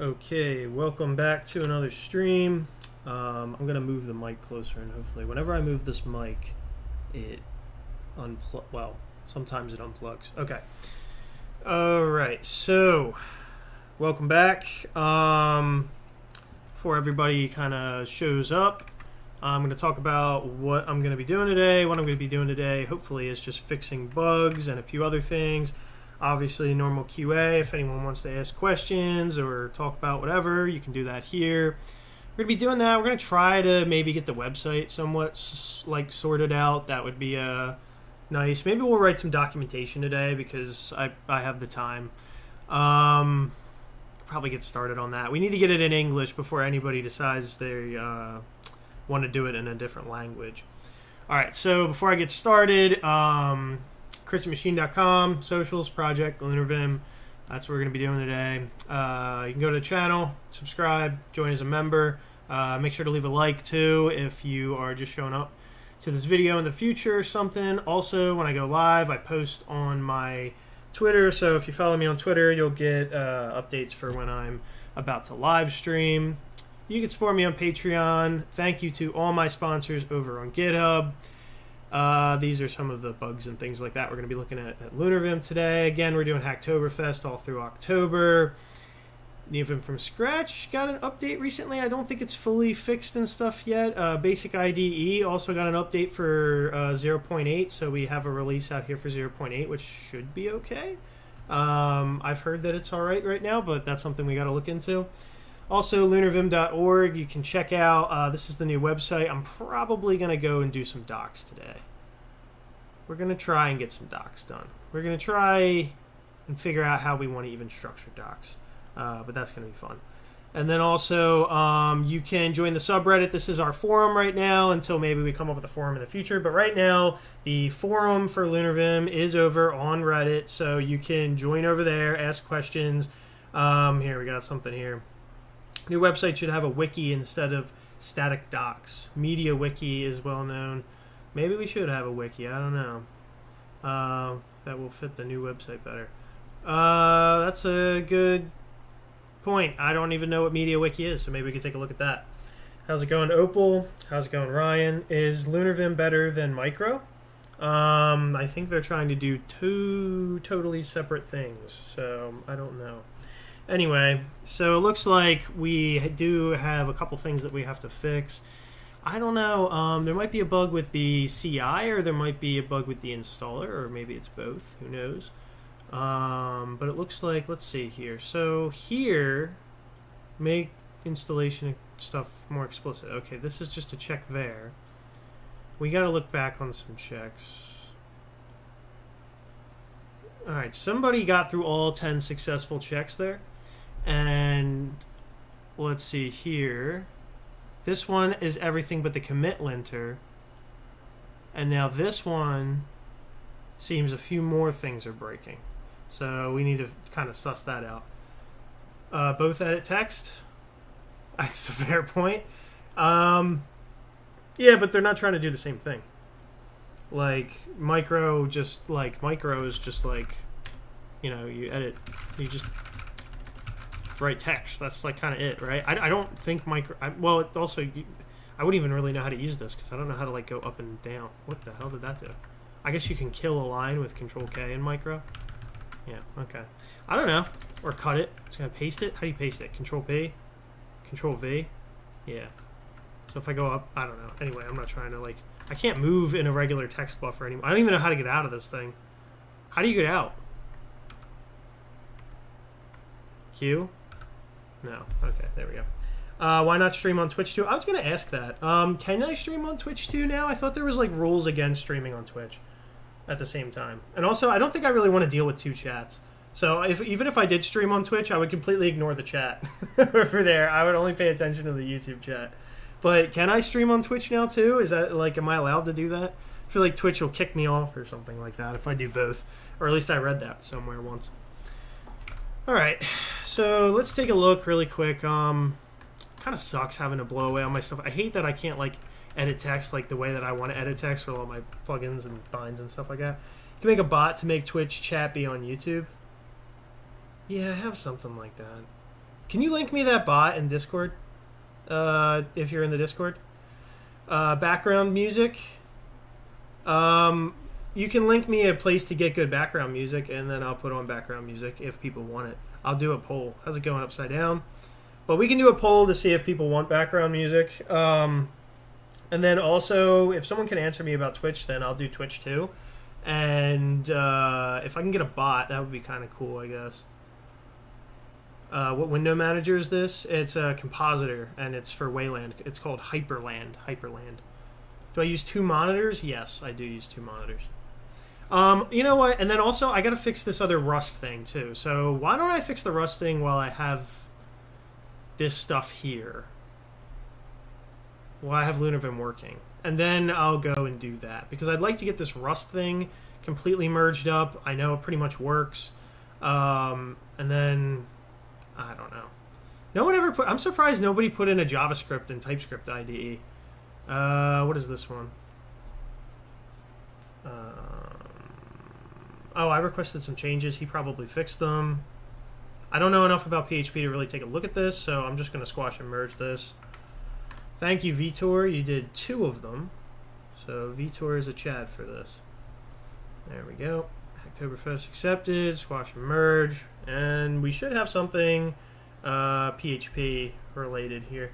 Okay, welcome back to another stream. I'm gonna move the mic closer, and hopefully, whenever I move this mic, it well, sometimes it unplugs. Okay. All right. So, welcome back. Before everybody kind of shows up, I'm going to talk about what I'm going to be doing today. What I'm going to be doing today, hopefully, is just fixing bugs and a few other things. Obviously, normal QA. If anyone wants to ask questions or talk about whatever, you can do that here. We're going to be doing that. We're going to try to maybe get the website somewhat sorted out. That would be nice. Maybe we'll write some documentation today because I have the time. Probably get started on that. We need to get it in English before anybody decides they want to do it in a different language. All right, so before I get started, ChrisMachine.com, socials, project, LunarVim. That's what we're going to be doing today. You can go to the channel, subscribe, join as a member. Make sure to leave a like, too, if you are just showing up to this video in the future or something. Also, when I go live, I post on my Twitter. So if you follow me on Twitter, you'll get updates for when I'm about to live stream. You can support me on Patreon. Thank you to all my sponsors over on GitHub. These are some of the bugs and things like that we're going to be looking at LunarVim today. Again, we're doing Hacktoberfest all through October. LunarVim from scratch got an update recently. I don't think it's fully fixed and stuff yet. Basic IDE also got an update for 0.8, so we have a release out here for 0.8, which should be okay. I've heard that it's all right now, but that's something we got to look into. Also, LunarVim.org, you can check out. This is the new website. I'm probably going to go and do some docs today. We're going to try and get some docs done. We're going to try and figure out how we want to even structure docs. But that's going to be fun. And then also, you can join the subreddit. This is our forum right now until maybe we come up with a forum in the future. But right now, the forum for LunarVim is over on Reddit. So you can join over there, ask questions. Here, we got something here. New website should have a wiki instead of static docs. Media wiki is well known. Maybe we should have a wiki. I don't know. That will fit the new website better. That's a good point. I don't even know what Media Wiki is, so maybe we can take a look at that. How's it going, Opal? How's it going, Ryan? Is LunarVim better than Micro? I think they're trying to do two totally separate things, so I don't know. Anyway, so it looks like we do have a couple things that we have to fix. I don't know. There might be a bug with the CI, or there might be a bug with the installer, or maybe it's both. Who knows? But it looks like, let's see here. So here, make installation stuff more explicit. Okay, this is just a check there. We got to look back on some checks. All right, somebody got through all 10 successful checks there. And let's see here. This one is everything but the commit linter. And now this one seems a few more things are breaking. So we need to kind of suss that out. Both edit text. That's a fair point. Yeah, but they're not trying to do the same thing. Like Micro is just like, you know, you just write text. That's like kind of it, right? I don't think Micro. Well, it also, I wouldn't even really know how to use this because I don't know how to like go up and down. What the hell did that do? I guess you can kill a line with Control K in Micro. Yeah, okay. I don't know. Or cut it. Just gonna paste it. How do you paste it? Control P? Control V? Yeah. So if I go up, I don't know. Anyway, I'm not trying to like, I can't move in a regular text buffer anymore. I don't even know how to get out of this thing. How do you get out? Q? No. Okay, there we go. Why not stream on Twitch too? I was going to ask that. Can I stream on Twitch too now? I thought there was like rules against streaming on Twitch at the same time. And also, I don't think I really want to deal with two chats. So even if I did stream on Twitch, I would completely ignore the chat over there. I would only pay attention to the YouTube chat. But can I stream on Twitch now too? Is that like, am I allowed to do that? I feel like Twitch will kick me off or something like that if I do both. Or at least I read that somewhere once. All right, so let's take a look really quick. Kind of sucks having to blow away all my stuff. I hate that I can't like edit text like the way that I want to edit text with all my plugins and binds and stuff like that. You can make a bot to make Twitch chat be on YouTube. Yeah, I have something like that. Can you link me that bot in Discord? If you're in the Discord. Background music. You can link me a place to get good background music, and then I'll put on background music if people want it. I'll do a poll. How's it going upside down? But we can do a poll to see if people want background music. And then also, if someone can answer me about Twitch, then I'll do Twitch too. And if I can get a bot, that would be kind of cool, I guess. What window manager is this? It's a compositor, and it's for Wayland. It's called Hyperland. Hyperland. Do I use 2 monitors? Yes, I do use 2 monitors. You know what? And then also, I got to fix this other Rust thing, too. So why don't I fix the Rust thing while I have this stuff here? While I have LunarVim working. And then I'll go and do that. Because I'd like to get this Rust thing completely merged up. I know it pretty much works. And then... I don't know. No one ever put... I'm surprised nobody put in a JavaScript and TypeScript IDE. What is this one? Oh, I requested some changes. He probably fixed them. I don't know enough about PHP to really take a look at this, so I'm just going to squash and merge this. Thank you, Vitor. You did 2 of them. So Vitor is a Chad for this. There we go. Oktoberfest accepted. Squash and merge. And we should have something PHP related here.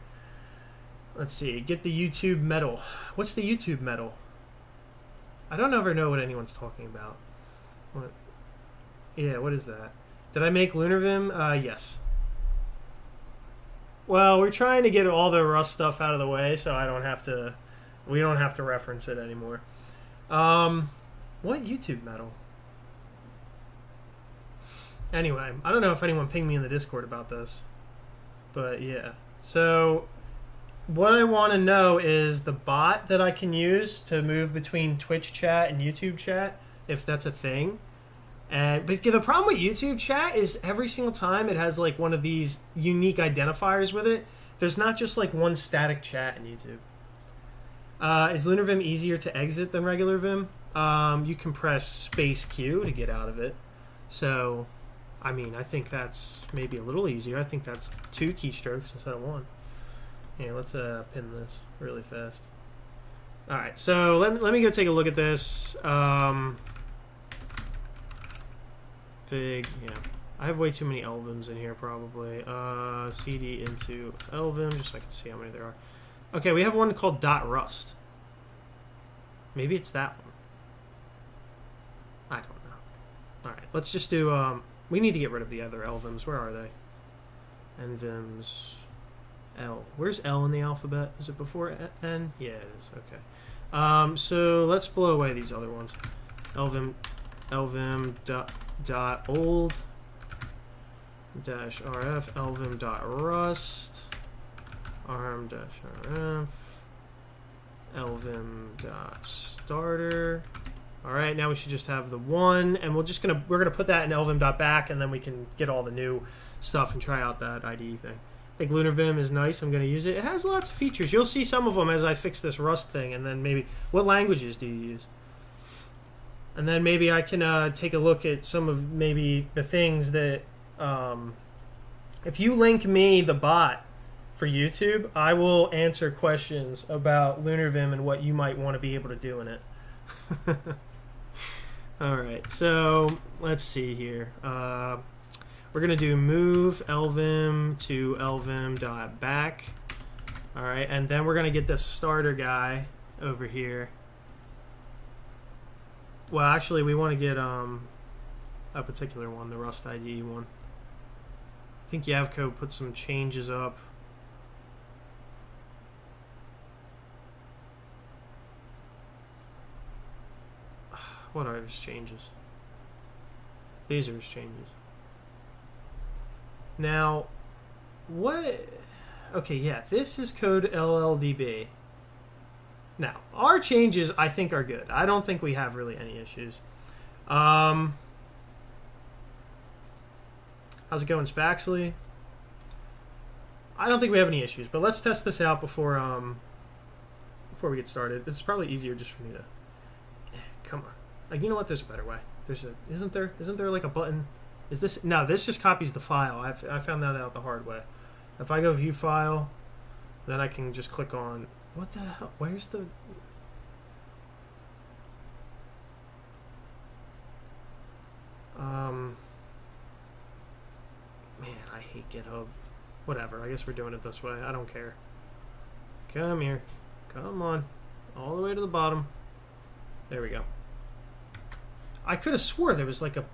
Let's see. Get the YouTube medal. What's the YouTube medal? I don't ever know what anyone's talking about. What? Yeah, what is that? Did I make LunarVim? Yes. Well, we're trying to get all the Rust stuff out of the way, so I don't have to. We don't have to reference it anymore. What YouTube medal? Anyway, I don't know if anyone pinged me in the Discord about this, but yeah. So what I want to know is the bot that I can use to move between Twitch chat and YouTube chat, if that's a thing. But the problem with YouTube chat is every single time it has like one of these unique identifiers with it. There's not just like one static chat in YouTube. Is LunarVim easier to exit than regular Vim? You can press space Q to get out of it. So, I mean, I think that's maybe a little easier. I think that's 2 keystrokes instead of 1. Yeah, let's pin this really fast. All right, so let me go take a look at this. Fig, yeah. I have way too many LVims in here, probably. CD into LVim, just so I can see how many there are. Okay, we have one called .rust. Maybe it's that one. I don't know. All right, let's just do... we need to get rid of the other LVims. Where are they? NVims... L. Where's L in the alphabet? Is it before N? Yeah, it is. Okay. So let's blow away these other ones. LVim dot old dash rf LVim dot rust arm dash rf LVim dot starter. All right, now we should just have the one, and we're gonna put that in LVim dot back, and then we can get all the new stuff and try out that IDE thing. I think LunarVim is nice. I'm going to use it. It has lots of features. You'll see some of them as I fix this Rust thing, and then maybe what languages do you use? And then maybe I can take a look at some of maybe the things that if you link me the bot for YouTube, I will answer questions about LunarVim and what you might want to be able to do in it. All right, so let's see here. We're going to do move LVim to LVim.back. All right, and then we're going to get the starter guy over here. Well, actually, we want to get a particular one, the Rust IDE one. I think Yavco put some changes up. What are his changes? These are his changes. Now, what... Okay, yeah, this is code LLDB. Now, our changes, I think, are good. I don't think we have really any issues. How's it going, Spaxley? I don't think we have any issues, but let's test this out before we get started. It's probably easier just for me to... Come on. Like, you know what? There's a better way. Isn't there like a button Is this... No, this just copies the file. I found that out the hard way. If I go view file, then I can just click on... What the hell? Where's the... Man, I hate GitHub. Whatever, I guess we're doing it this way. I don't care. Come here. Come on. All the way to the bottom. There we go. I could have swore there was like a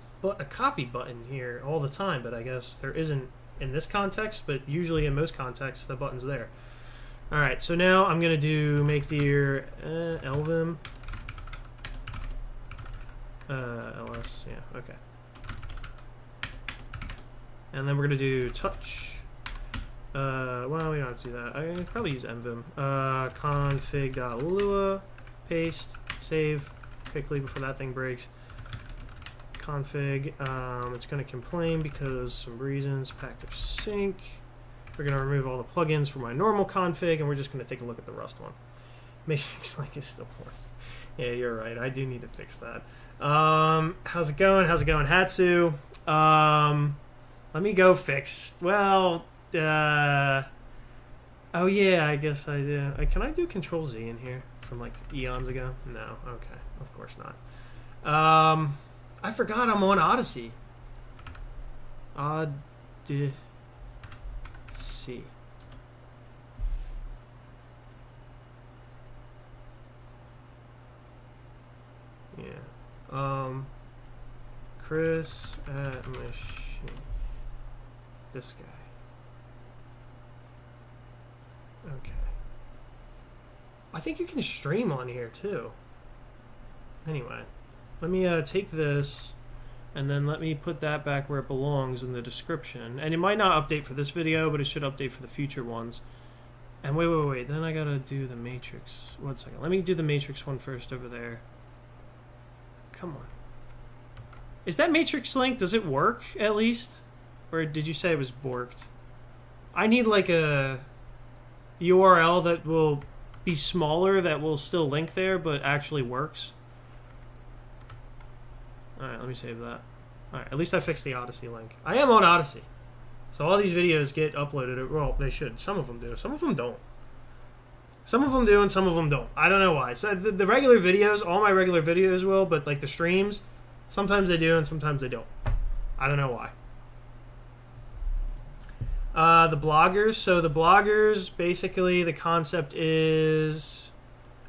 copy button here all the time, but I guess there isn't in this context, but usually in most contexts the button's there. Alright, so now I'm going to do make dir LVim. LS, yeah, okay. And then we're going to do touch. Well, we don't have to do that. I can probably use mvim. Config.lua, paste, save quickly before that thing breaks. Config, it's going to complain because some reasons, package sync. We're going to remove all the plugins from my normal config, and we're just going to take a look at the Rust one. Matrix link is still working. Yeah, you're right. I do need to fix that. How's it going? How's it going, Hatsu? Let me go fix. Well, oh yeah, I guess I do. Can I do Control Z in here from like eons ago? No. Okay, of course not. I forgot I'm on Odyssey. Odyssey. Yeah. Chris at machine. This guy. Okay. I think you can stream on here too. Anyway, let me take this and then let me put that back where it belongs in the description. And it might not update for this video, but it should update for the future ones. And wait. Then I gotta do the matrix. 1 second. Let me do the matrix one first over there. Come on. Is that matrix link, does it work at least? Or did you say it was borked? I need like a URL that will be smaller, that will still link there, but actually works. Alright, let me save that. Alright, at least I fixed the Odyssey link. I am on Odyssey. So all these videos get uploaded. Well, they should. Some of them do. Some of them don't. Some of them do and some of them don't. I don't know why. So the regular videos, all my regular videos will, but like the streams, sometimes they do and sometimes they don't. I don't know why. The bloggers. So the bloggers, basically the concept is,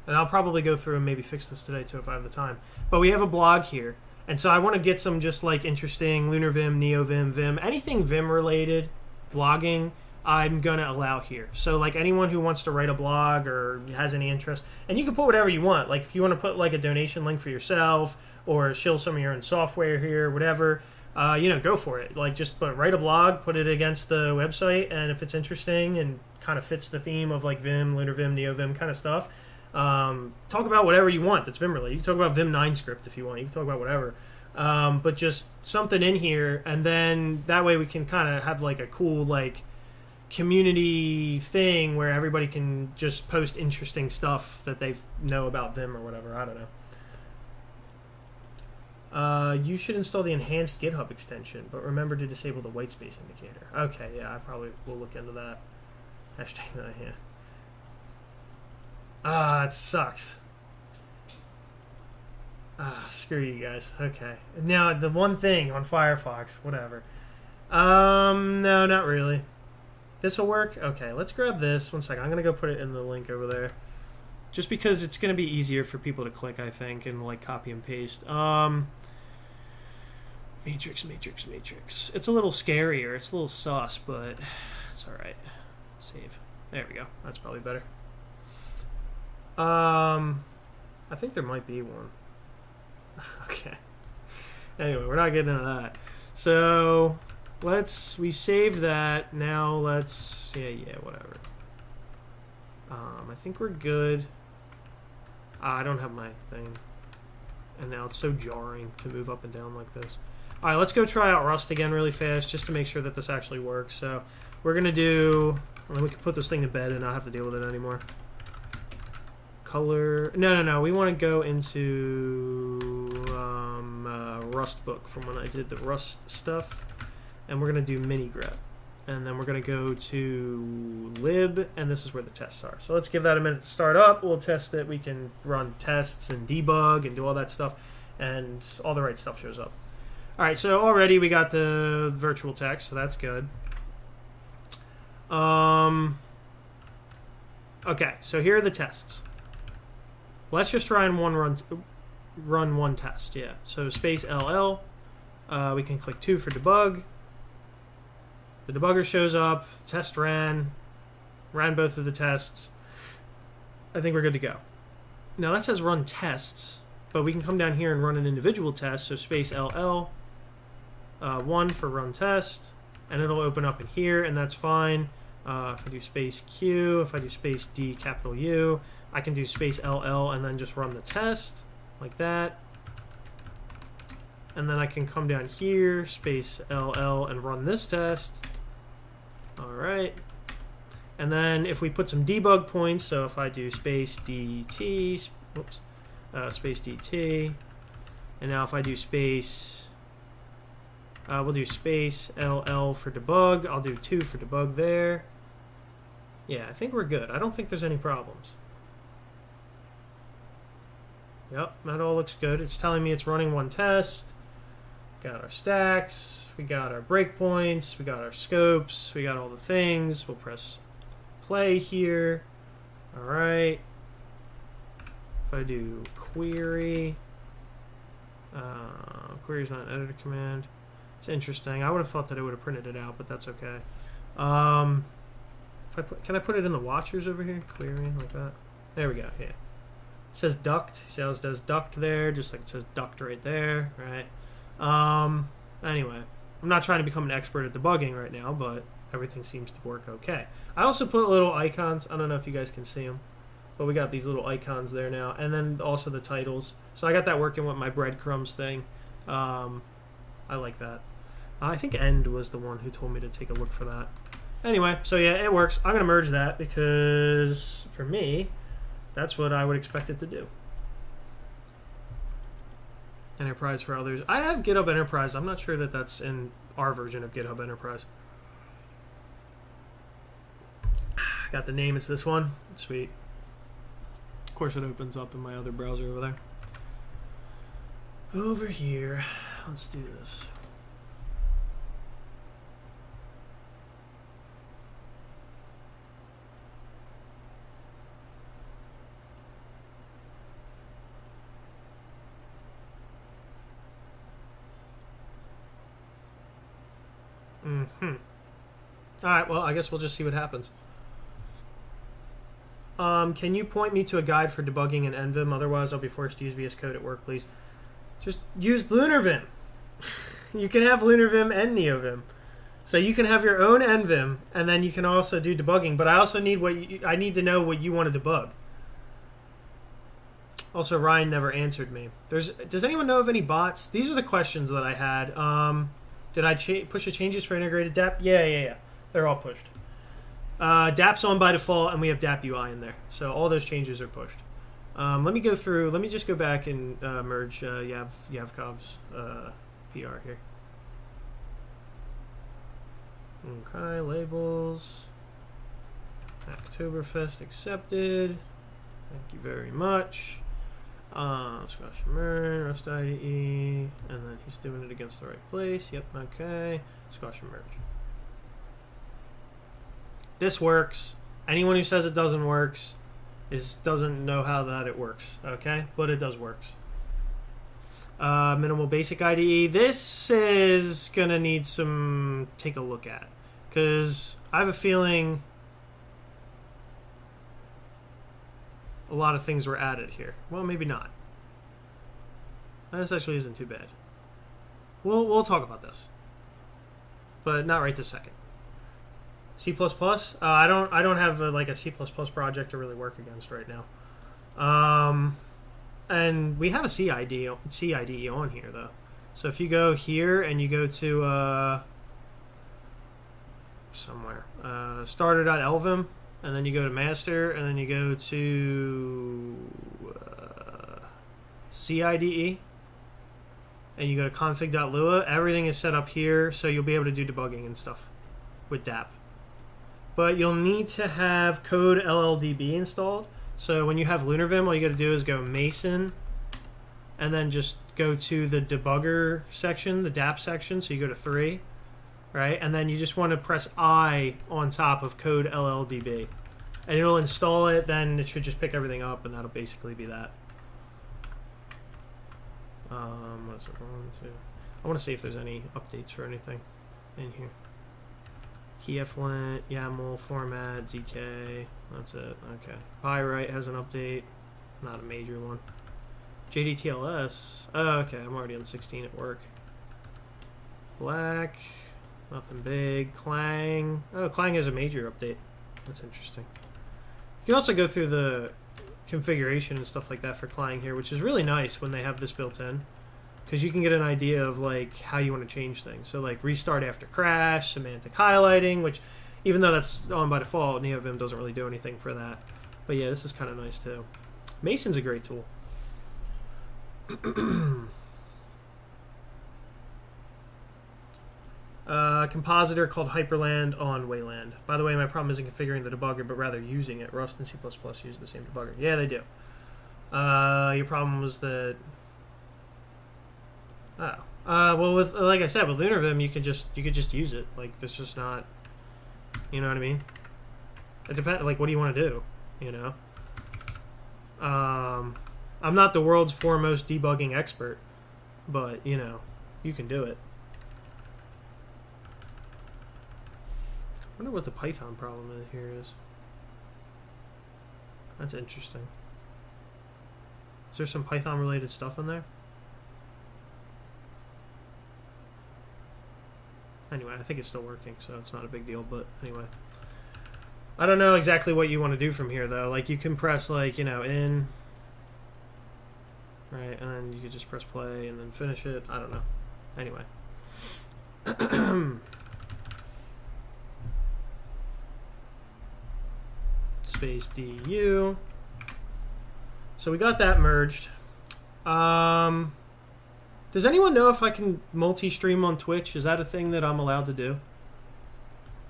and I'll probably go through and maybe fix this today too if I have the time, but we have a blog here. And so I want to get some just like interesting LunarVim, NeoVim, Vim, anything Vim related blogging, I'm going to allow here. So like anyone who wants to write a blog or has any interest, and you can put whatever you want. Like if you want to put like a donation link for yourself or shill some of your own software here, whatever, go for it. Like just write a blog, put it against the website, and if it's interesting and kind of fits the theme of like Vim, LunarVim, NeoVim kind of stuff, talk about whatever you want that's Vim related. You can talk about Vim 9 script if you want. You can talk about whatever. But just something in here, and then that way we can kind of have like a cool like community thing where everybody can just post interesting stuff that they know about Vim or whatever. I don't know. You should install the enhanced GitHub extension, but remember to disable the white space indicator. Okay, yeah, I probably will look into that. Hashtag that, yeah. It sucks. Screw you guys. Okay. Now, the one thing on Firefox, whatever. No, not really. This'll work? Okay, let's grab this. 1 second. I'm going to go put it in the link over there. Just because it's going to be easier for people to click, I think, and like copy and paste. Matrix. It's a little scarier. It's a little sus, but it's alright. Save. There we go. That's probably better. I think there might be one. Okay. Anyway, we're not getting into that. So we saved that. Now let's whatever. I think we're good. I don't have my thing. And now it's so jarring to move up and down like this. Alright, let's go try out Rust again really fast just to make sure that this actually works. So we're gonna do, and then we can put this thing to bed and not have to deal with it anymore. Color. No. We want to go into Rust book from when I did the Rust stuff. And we're going to do mini grep. And then we're going to go to lib, and this is where the tests are. So let's give that a minute to start up. We'll test it. We can run tests and debug and do all that stuff, and all the right stuff shows up. All right, so already we got the virtual text, so that's good. Okay, so here are the tests. Let's just try and run one test, yeah. So space LL, we can click 2 for debug. The debugger shows up, test ran both of the tests. I think we're good to go. Now that says run tests, but we can come down here and run an individual test, so space LL, 1 for run test, and it'll open up in here, and that's fine. If I do space Q, if I do space D capital U, I can do space LL and then just run the test, like that. And then I can come down here, space LL, and run this test. Alright. And then if we put some debug points, so if I do space DT, oops, space DT, and now if I do space, we'll do space LL for debug, I'll do 2 for debug there. Yeah, I think we're good. I don't think there's any problems. Yep, that all looks good. It's telling me it's running one test. Got our stacks, we got our breakpoints, we got our scopes, we got all the things. We'll press play here. Alright. If I do query, query's not an editor command. It's interesting. I would have thought that it would have printed it out, but that's okay. Can I put it in the watchers over here? Query, like that. There we go, yeah. It says duct. See how it does duct there, just like it says duct right there, right? Anyway, I'm not trying to become an expert at debugging right now, but everything seems to work okay. I also put little icons. I don't know if you guys can see them, but we got these little icons there now, and then also the titles. So I got that working with my breadcrumbs thing. I like that. I think End was the one who told me to take a look for that. Anyway, so yeah, it works. I'm going to merge that because, for me, that's what I would expect it to do. Enterprise for others. I have GitHub Enterprise. I'm not sure that that's in our version of GitHub Enterprise. Got the name. It's this one. Sweet. Of course, it opens up in my other browser over there. Over here. Let's do this. Alright, well, I guess we'll just see what happens. Can you point me to a guide for debugging in NVim? Otherwise, I'll be forced to use VS Code at work, please. Just use LunarVim. You can have LunarVim and NeoVim. So you can have your own NVim, and then you can also do debugging. But I also need I need to know what you want to debug. Also, Ryan never answered me. Does anyone know of any bots? These are the questions that I had. Did I push the changes for integrated DApp? Yeah. They're all pushed. DApp's on by default, and we have DApp UI in there. So all those changes are pushed. Let me go through. Let me just go back and merge Yavkov's PR here. Okay, labels. Oktoberfest accepted. Thank you very much. Squash and merge, Rust IDE, and then he's doing it against the right place. Yep, okay. Squash and merge. This works. Anyone who says it doesn't doesn't know how that it works, okay? But it does works. Minimal basic IDE. This is gonna need some take a look at, because I have a feeling a lot of things were added here. Well, maybe not. This actually isn't too bad. We'll talk about this, but not right this second. C++. I don't have a C++ project to really work against right now. And we have a CID on here though. So if you go here and you go to somewhere, starter.lvim, and then you go to master, and then you go to CIDE, and you go to config.lua, everything is set up here, so you'll be able to do debugging and stuff with DAP. But you'll need to have code LLDB installed. So when you have LunarVim, all you got to do is go Mason, and then just go to the debugger section, the DAP section. So you go to 3, right? And then you just want to press I on top of code LLDB. And it'll install it, then it should just pick everything up, and that'll basically be that. What's it going to? I want to see if there's any updates for anything in here. TFLint, YAML, format, ZK. That's it. Okay. Pyrite has an update. Not a major one. JDTLS. Oh, okay. I'm already on 16 at work. Black. Nothing big. Clang. Oh, Clang has a major update. That's interesting. You can also go through the configuration and stuff like that for Clang here, which is really nice when they have this built in, because you can get an idea of like how you want to change things. So like restart after crash, semantic highlighting, which even though that's on by default, NeoVim doesn't really do anything for that. But yeah, this is kind of nice too. Mason's a great tool. Compositor called Hyperland on Wayland. By the way, my problem isn't configuring the debugger, but rather using it. Rust and C++ use the same debugger. Yeah, they do. Your problem was that... Oh. Well, with like I said, with LunarVim, you could just use it. Like, this is not... You know what I mean? It depends. Like, what do you want to do? You know? I'm not the world's foremost debugging expert, but, you know, you can do it. I wonder what the Python problem here is. That's interesting. Is there some Python related stuff in there? Anyway, I think it's still working, so it's not a big deal, but anyway. I don't know exactly what you want to do from here, though. Like, you can press, like, you know, in, right, and then you could just press play and then finish it. I don't know. Anyway. Space DU. So we got that merged. Does anyone know if I can multi-stream on Twitch? Is that a thing that I'm allowed to do?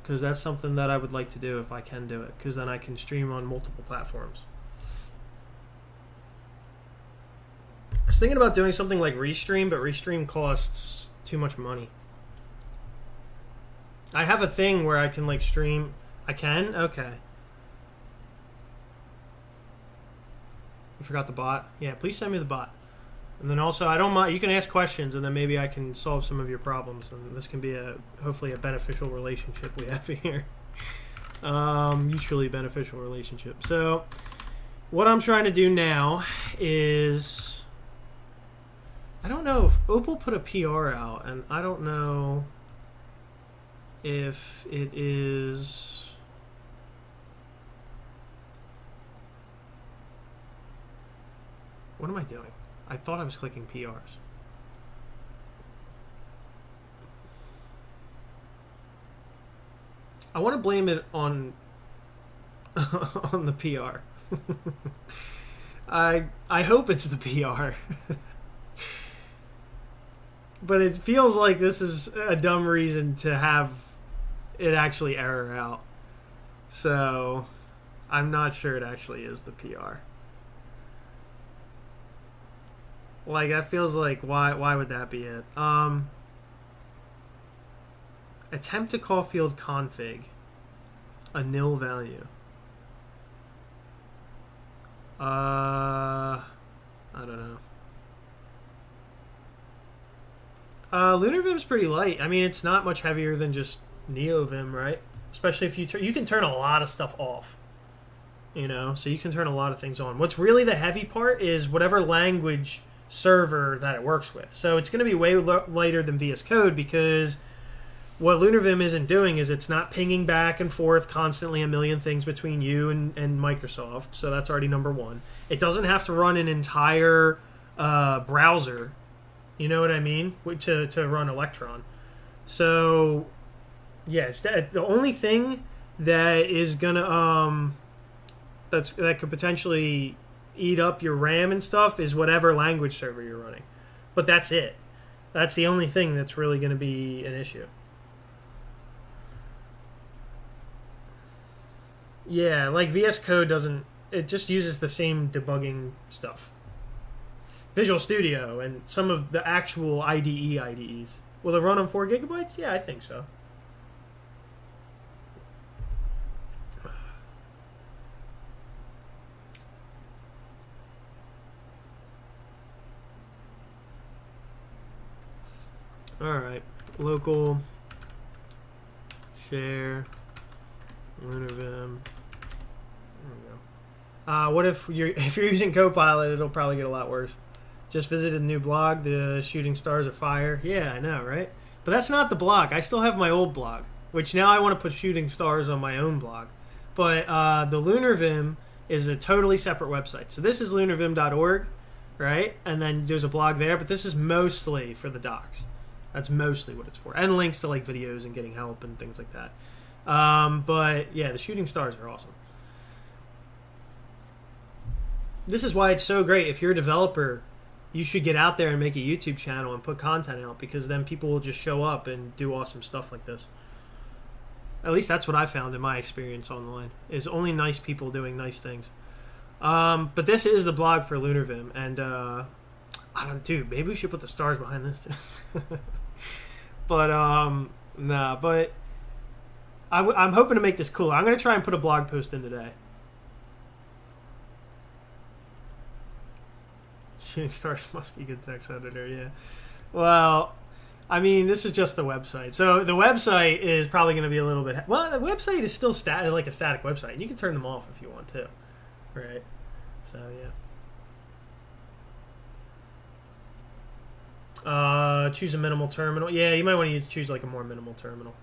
Because that's something that I would like to do if I can do it. Because then I can stream on multiple platforms. I was thinking about doing something like Restream, but Restream costs too much money. I have a thing where I can like stream. I can? Okay. You forgot the bot? Yeah, please send me the bot. And then also, I don't mind, you can ask questions, and then maybe I can solve some of your problems. And this can be hopefully a beneficial relationship we have here. Mutually beneficial relationship. So, what I'm trying to do now is, I don't know if Opal put a PR out, and I don't know if it is... What am I doing? I thought I was clicking PRs. I want to blame it on on the PR. I hope it's the PR. But it feels like this is a dumb reason to have it actually error out. So I'm not sure it actually is the PR. Like, that feels like, why would that be it? Attempt to call field config a nil value. I don't know. LunarVim's pretty light. I mean, it's not much heavier than just NeoVim, right? Especially if you can turn a lot of stuff off. You know, so you can turn a lot of things on. What's really the heavy part is whatever language server that it works with. So it's going to be way lighter than VS Code, because what LunarVim isn't doing is it's not pinging back and forth constantly a million things between you and Microsoft. So that's already number one. It doesn't have to run an entire browser, you know what I mean, to run Electron. So yes, the only thing that is gonna that could potentially eat up your RAM and stuff is whatever language server you're running. But that's it. That's the only thing that's really going to be an issue. Yeah, like VS Code doesn't... It just uses the same debugging stuff. Visual Studio and some of the actual IDEs. Will it run on 4 gigabytes? Yeah, I think so. Alright. Local. Share. LunarVim. There we go. What if you're using Copilot? It'll probably get a lot worse. Just visited a new blog. The shooting stars are fire. Yeah, I know, right? But that's not the blog. I still have my old blog, which now I want to put shooting stars on my own blog. But the LunarVim is a totally separate website. So this is lunarvim.org, right? And then there's a blog there, but this is mostly for the docs. That's mostly what it's for. And links to like videos and getting help and things like that. But yeah, the shooting stars are awesome. This is why it's so great. If you're a developer, you should get out there and make a YouTube channel and put content out, because then people will just show up and do awesome stuff like this. At least that's what I found in my experience online, is only nice people doing nice things. But this is the blog for LunarVim, and I don't, dude, maybe we should put the stars behind this too. But nah, but I'm hoping to make this cool. I'm gonna try and put a blog post in today. Shooting stars must be good text editor, yeah. Well, I mean, this is just the website. So the website is probably going to be a little bit... Well, the website is still like a static website. And you can turn them off if you want to. Right? So, yeah. Choose a minimal terminal. Yeah, you might want to choose like a more minimal terminal.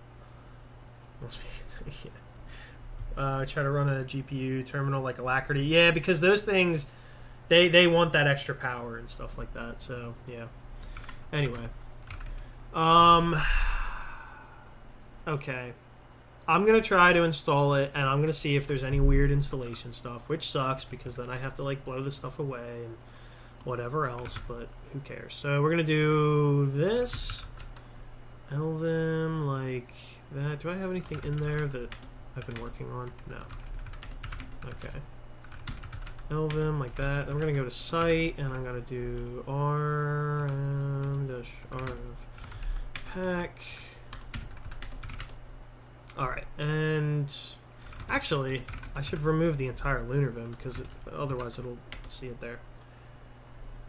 Yeah. Try to run a GPU terminal like Alacrity. Yeah, because those things... They want that extra power and stuff like that. So, yeah. Anyway. Okay. I'm going to try to install it, and I'm going to see if there's any weird installation stuff, which sucks, because then I have to, like, blow this stuff away and whatever else, but who cares? So we're going to do this. LVim, like that. Do I have anything in there that I've been working on? No. Okay. LVim, like that. Then we're going to go to site, and I'm going to do rm-rf pack. Alright, and actually, I should remove the entire LunarVim, because otherwise it'll see it there.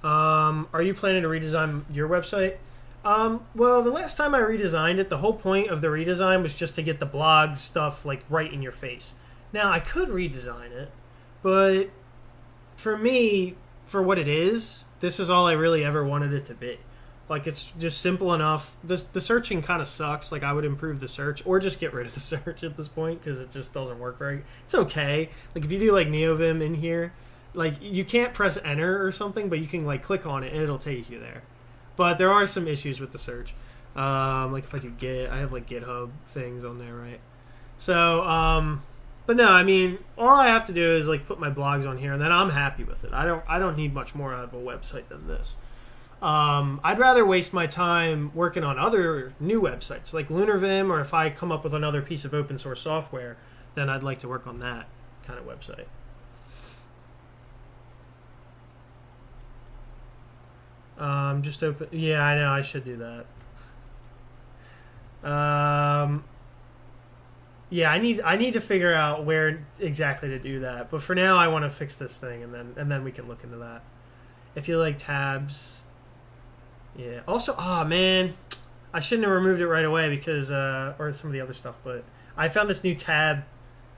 Are you planning to redesign your website? Well, the last time I redesigned it, the whole point of the redesign was just to get the blog stuff like right in your face. Now, I could redesign it, but for me, for what it is, this is all I really ever wanted it to be. Like, it's just simple enough. The searching kind of sucks. Like, I would improve the search, or just get rid of the search at this point, because it just doesn't work very... It's okay. Like, if you do, like, NeoVim in here, like, you can't press enter or something, but you can, like, click on it, and it'll take you there. But there are some issues with the search. Like, if I do Git, I have, like, GitHub things on there, right? So, but no, I mean, all I have to do is, like, put my blogs on here, and then I'm happy with it. I don't need much more out of a website than this. I'd rather waste my time working on other new websites like LunarVim, or if I come up with another piece of open source software, then I'd like to work on that kind of website. Just open. Yeah, I know. I should do that. Yeah, I need to figure out where exactly to do that. But for now, I want to fix this thing, and then we can look into that. If you like tabs. Yeah. Also, man, I shouldn't have removed it right away because, or some of the other stuff, but I found this new tab,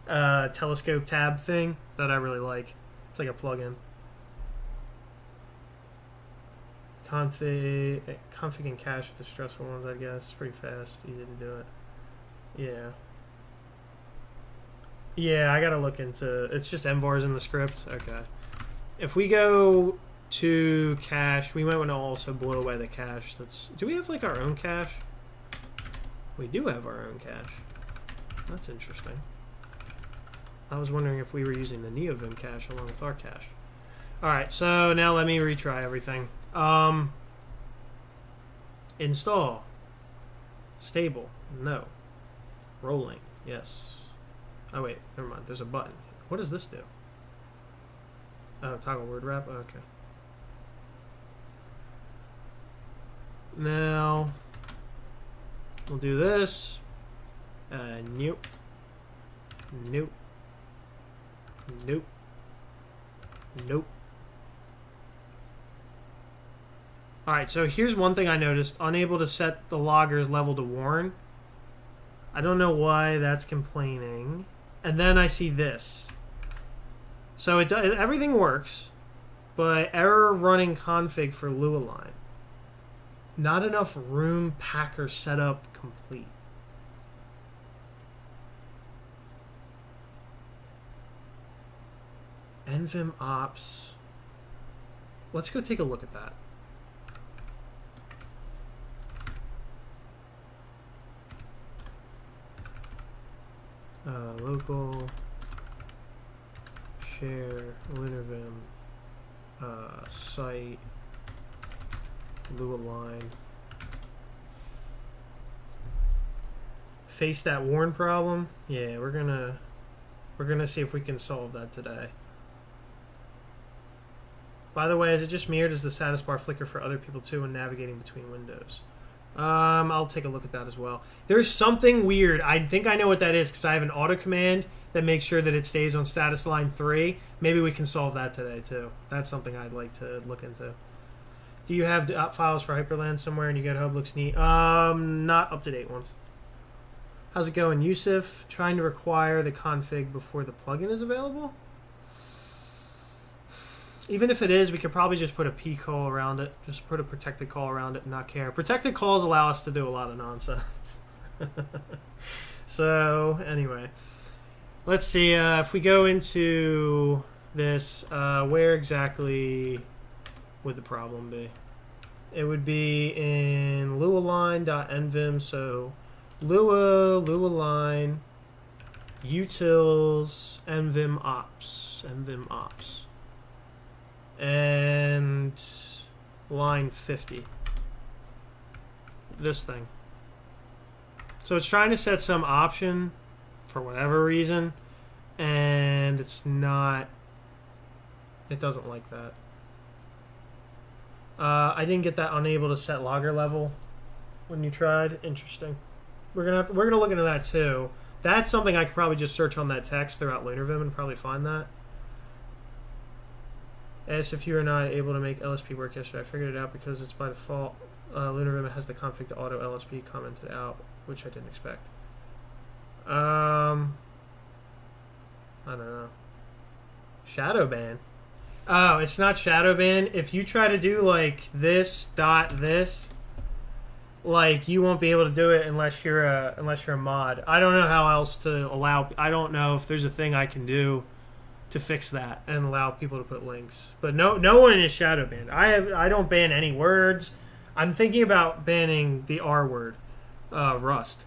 telescope tab thing that I really like. It's like a plugin. Config and cache with the stressful ones, I guess. It's pretty fast. You didn't do it. Yeah. Yeah, I gotta look into... It's just MVARs in the script. Okay. If we go to cache, we might want to also blow away the cache. Do we have like our own cache? We do have our own cache. That's interesting. I was wondering if we were using the NeoVim cache along with our cache. Alright, so now let me retry everything. Install. Stable. No. Rolling. Yes. Oh wait, never mind. There's a button. What does this do? Oh, toggle word wrap. Okay. Now we'll do this. Nope. Nope. Nope. Nope. Alright, so here's one thing I noticed. Unable to set the logger's level to warn. I don't know why that's complaining. And then I see this. So everything works, but error running config for Lua line. Not enough room packer setup complete. NVim ops. Let's go take a look at that. Local share LunarVim site Lua line. Face that warn problem. Yeah, we're gonna see if we can solve that today. By the way, is it just me or does the status bar flicker for other people too when navigating between windows? I'll take a look at that as well. There's something weird. I think I know what that is because I have an auto command that makes sure that it stays on status line 3. Maybe we can solve that today too. That's something I'd like to look into. Do you have files for Hyperland somewhere in your GitHub? Looks neat. Not up-to-date ones. How's it going, Yusuf? Trying to require the config before the plugin is available? Even if it is, we could probably just put a P call around it. Just put a protected call around it and not care. Protected calls allow us to do a lot of nonsense. So, anyway. Let's see. If we go into this, where exactly would the problem be? It would be in lualine.nvim. So, Lua line, utils, nvim ops. And line 50. This thing. So it's trying to set some option for whatever reason, and it's not. It doesn't like that. I didn't get that unable to set logger level when you tried. Interesting. We're gonna look into that too. That's something I could probably just search on that text throughout LunarVim and probably find that. As if you were not able to make LSP work yesterday, I figured it out because it's by default. LunarVim has the config to auto LSP commented out, which I didn't expect. I don't know. Shadow ban. Oh, it's not shadow ban. If you try to do like this, like you won't be able to do it unless you're a mod. I don't know how else to allow. I don't know if there's a thing I can do to fix that and allow people to put links. But no one is shadow banned. I don't ban any words. I'm thinking about banning the R word, Rust,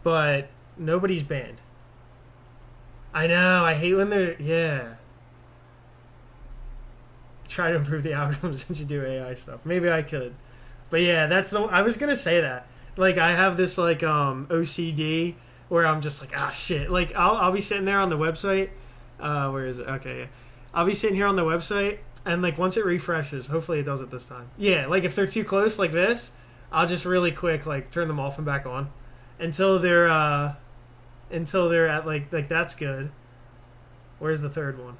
but nobody's banned. I know. I hate when they're try to improve the algorithms since you do AI stuff. Maybe I could, but yeah, I was gonna say that. Like I have this like OCD where I'm just like shit. Like I'll be sitting there on the website. Where is it? Okay, yeah. I'll be sitting here on the website, and like once it refreshes, hopefully it does it this time. Yeah, like if they're too close like this, I'll just really quick like turn them off and back on until they're at like that's good. Where's the third one?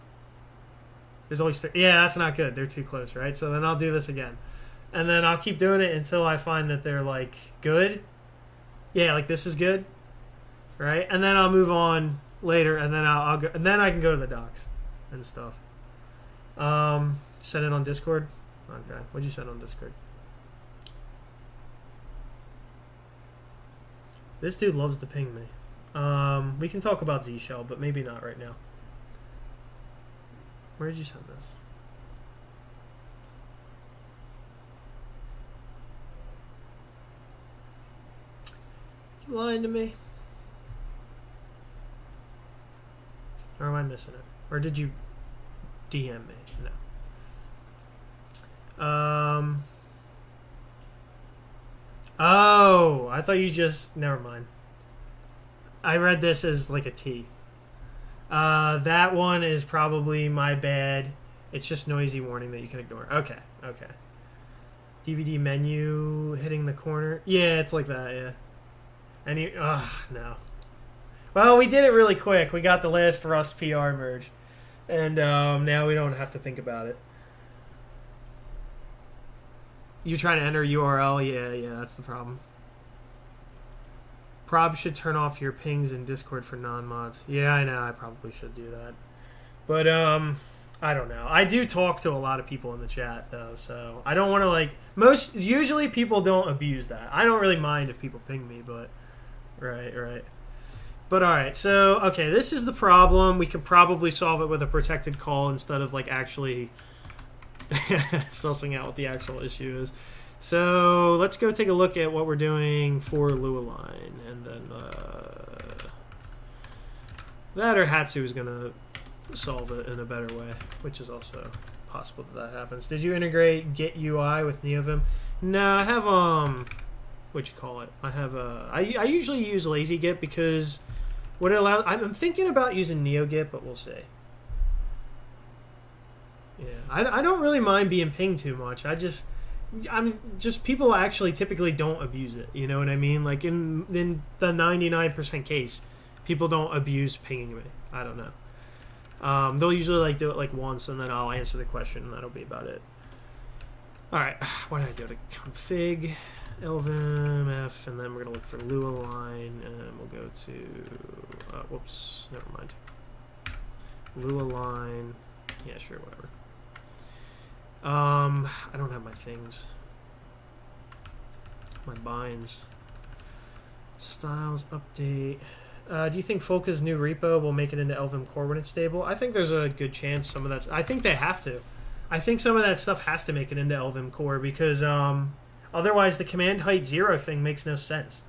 There's always yeah, that's not good. They're too close, right? So then I'll do this again, and then I'll keep doing it until I find that they're like good. Yeah, like this is good, right? And then I'll move on later, and then I'll go, and then I can go to the docs and stuff. Send it on Discord. Okay, what'd you send on Discord? This dude loves to ping me. We can talk about Z Shell, but maybe not right now. Where did you send this? You lying to me? Or am I missing it? Or did you DM me? No. Oh, I thought you just... Never mind. I read this as like a T. That one is probably my bad. It's just noisy warning that you can ignore. Okay, okay. DVD menu hitting the corner. Yeah, it's like that, yeah. And no. Well, we did it really quick. We got the last Rust PR merge. And now we don't have to think about it. You trying to enter URL? Yeah, that's the problem. Prob should turn off your pings in Discord for non-mods. Yeah, I know. I probably should do that. But, I don't know. I do talk to a lot of people in the chat, though, so I don't want to, like... Usually people don't abuse that. I don't really mind if people ping me, but... Right. But, alright, so, okay, this is the problem. We could probably solve it with a protected call instead of, like, actually sussing out what the actual issue is. So let's go take a look at what we're doing for LuaLine, and then that or Hatsu is going to solve it in a better way, which is also possible that happens. Did you integrate Git UI with LunarVim? No, I have what you call it? I have I usually use LazyGit because what it allows. I'm thinking about using NeoGit, but we'll see. Yeah, I don't really mind being pinged too much. I'm just people actually typically don't abuse it. You know what I mean? Like in the 99% case, people don't abuse pinging me. I don't know. They'll usually like do it like once, and then I'll answer the question, and that'll be about it. All right, what did I do? To config LVim F, and then we're gonna look for LuaLine, and we'll go to whoops, never mind. LuaLine, yeah, sure, whatever. I don't have my things. My binds. Styles update. Do you think Folka's new repo will make it into LVim core when it's stable? I think there's a good chance some of that... I think they have to. I think some of that stuff has to make it into LVim core because otherwise the command height 0 thing makes no sense.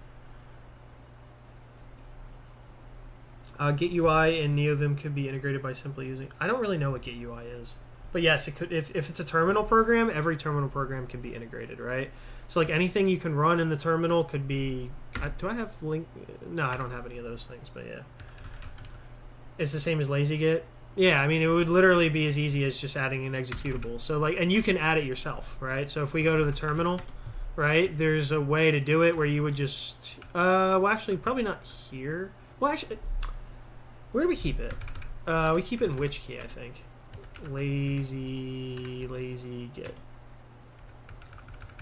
Git UI and NeoVim could be integrated by simply using... I don't really know what Git UI is. But yes, it could. If it's a terminal program, every terminal program can be integrated, right? So like anything you can run in the terminal could be... do I have link? No, I don't have any of those things, but yeah. It's the same as LazyGit. Yeah, I mean, it would literally be as easy as just adding an executable. So like, and you can add it yourself, right? So if we go to the terminal, right, there's a way to do it where you would just... well, actually, probably not here. Well, actually, where do we keep it? We keep it in which key, I think. LazyGit.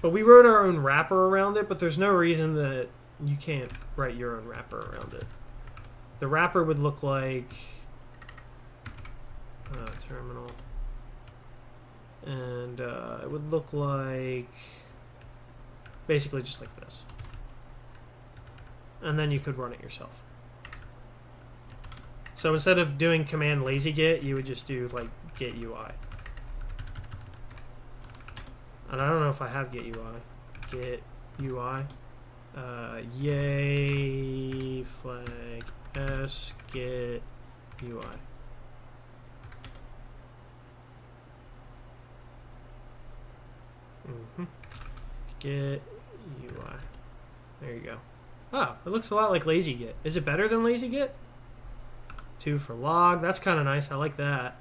But we wrote our own wrapper around it, but there's no reason that you can't write your own wrapper around it. The wrapper would look like terminal, and it would look like basically just like this, and then you could run it yourself. So instead of doing command LazyGit, you would just do like Git UI. And I don't know if I have Git UI. Git UI. Yay flag s Git UI. Git UI. There you go. Oh, it looks a lot like LazyGit. Is it better than LazyGit? 2 for log. That's kind of nice. I like that.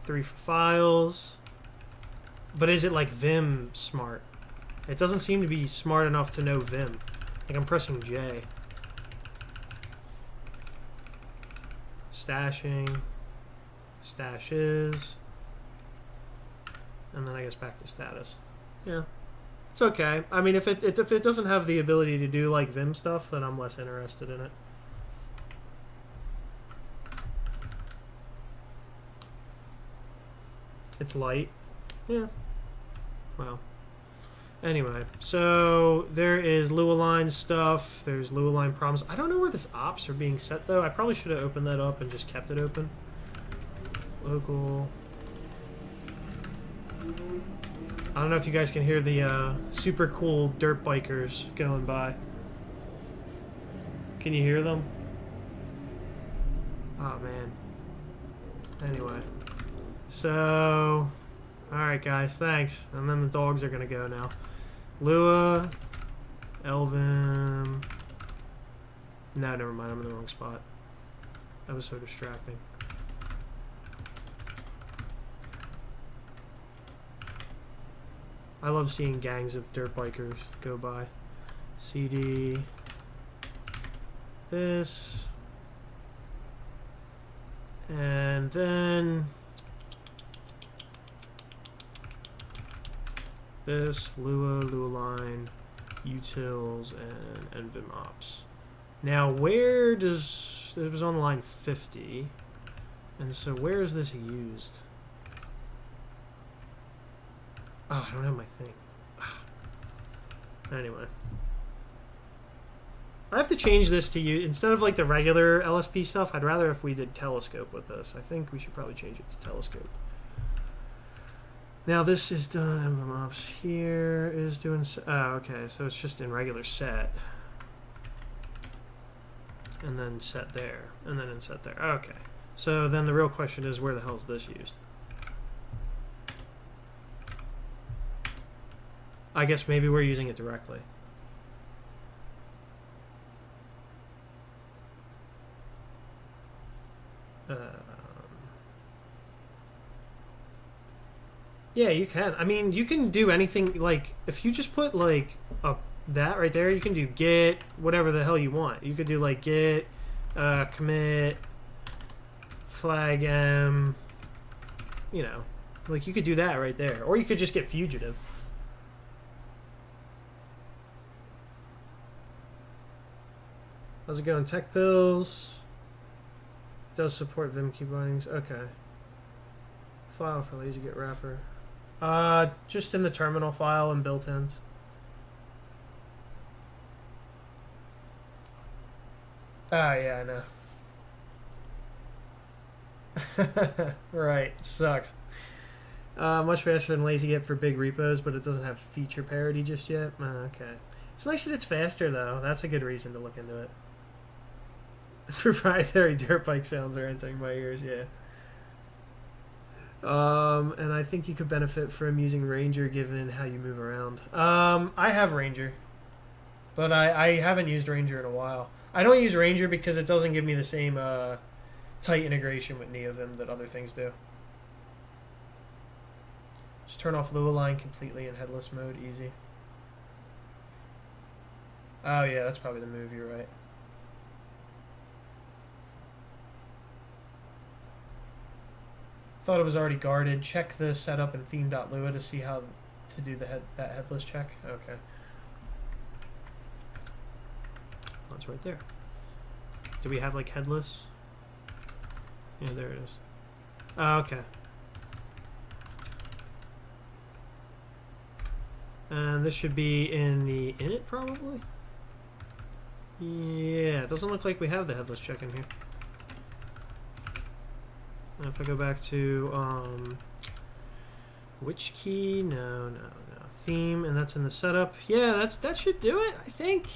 3 for files. But is it like Vim smart? It doesn't seem to be smart enough to know Vim. Like I'm pressing J. Stashing. Stashes. And then I guess back to status. Yeah. It's okay. I mean, if it doesn't have the ability to do like Vim stuff, then I'm less interested in it. It's light. Yeah. Well. Anyway, so there is LuaLine stuff. There's LuaLine problems. I don't know where this ops are being set, though. I probably should have opened that up and just kept it open. Local. I don't know if you guys can hear the super cool dirt bikers going by. Can you hear them? Oh, man. Anyway. So, alright guys, thanks. And then the dogs are going to go now. Lua, LunarVim. No, never mind. I'm in the wrong spot. That was so distracting. I love seeing gangs of dirt bikers go by. CD. This. And then this, Lua, Lualine, utils, and NVim ops. Now, where does... It was on line 50. And so where is this used? Oh, I don't have my thing. Anyway. I have to change this to use... Instead of like the regular LSP stuff, I'd rather if we did telescope with this. I think we should probably change it to telescope. Now this is done. NVim ops here is doing... Oh, okay. So it's just in regular set. And then set there. And then in set there. Okay. So then the real question is, where the hell is this used? I guess maybe we're using it directly. Yeah, you can. I mean, you can do anything. Like, if you just put, like, that right there, you can do git, whatever the hell you want. You could do, like, git, commit, flag m, you know. Like, you could do that right there. Or you could just get fugitive. How's it going? Tech pills. Does support Vim key bindings. Okay. File for lazy git wrapper. Just in the terminal file and built-ins. Ah, yeah, I know. Right, sucks. Much faster than lazy git for big repos, but it doesn't have feature parity just yet. Okay. It's nice that it's faster, though. That's a good reason to look into it. Proprietary dirt bike sounds are entering my ears, yeah. And I think you could benefit from using Ranger given how you move around. I have Ranger, but I haven't used Ranger in a while. I don't use Ranger because it doesn't give me the same tight integration with NeoVim that other things do. Just turn off Lualine completely in headless mode, easy. Oh yeah, that's probably the move, you're right. Thought it was already guarded. Check the setup in theme.lua to see how to do that headless check. Okay. Oh, it's right there. Do we have like headless? Yeah, there it is. Oh, okay. And this should be in the init probably? Yeah, it doesn't look like we have the headless check in here. And if I go back to which key? No. Theme, and that's in the setup. Yeah, that should do it, I think.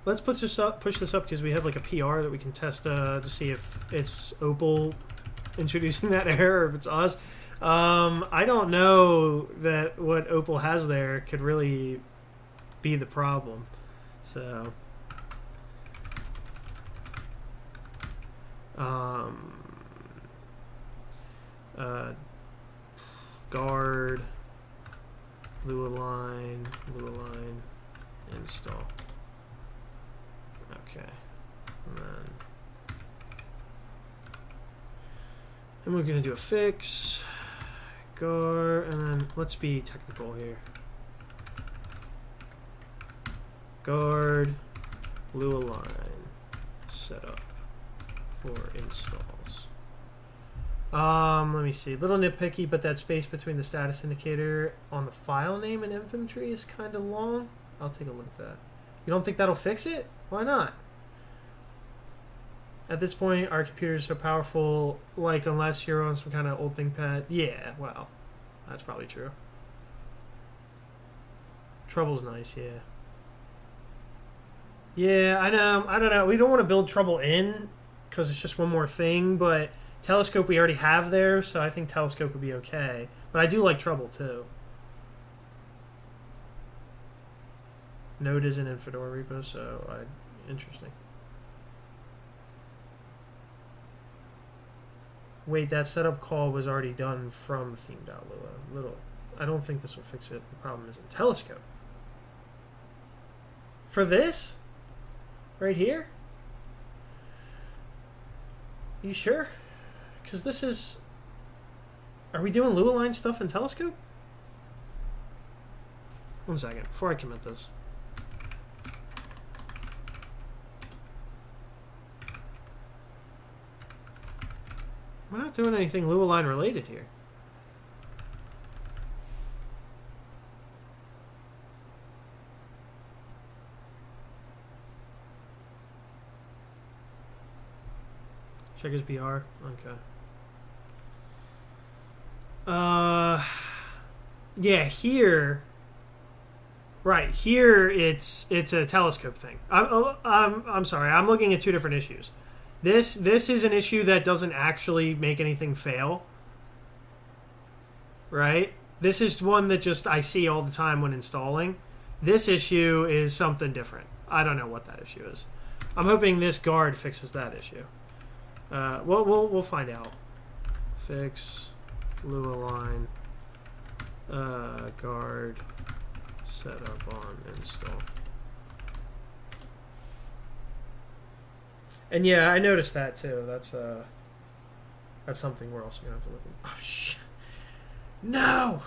Let's push this up because we have like a PR that we can test to see if it's Opal introducing that error or if it's us. I don't know that what Opal has there could really be the problem. So guard, Lualine, install. Okay, and we're gonna do a fix, guard, and then let's be technical here. Guard, Lualine, setup for installs. Let me see. A little nitpicky, but that space between the status indicator on the file name and NVim tree is kind of long. I'll take a look at that. You don't think that'll fix it? Why not? At this point, our computers are so powerful, like, unless you're on some kind of old ThinkPad. Yeah, well, that's probably true. Trouble's nice, yeah. Yeah, I know. I don't know. We don't want to build Trouble in, because it's just one more thing, but Telescope we already have there, so I think Telescope would be okay. But I do like Trouble, too. Node isn't in Fedora repo, so interesting. Wait, that setup call was already done from theme.lua. Little. I don't think this will fix it. The problem is in Telescope. For this? Right here? You sure? Because this is... Are we doing Lua line stuff in Telescope? One second, before I commit this. We're not doing anything Lua line related here. Check his BR. Okay. Yeah, here. Right here, it's a Telescope thing. I'm sorry. I'm looking at two different issues. This is an issue that doesn't actually make anything fail. Right? This is one that just I see all the time when installing. This issue is something different. I don't know what that issue is. I'm hoping this guard fixes that issue. We'll find out. Fix Lua line guard setup on install. And yeah, I noticed that too. That's something we're also gonna have to look at. Oh shit! No.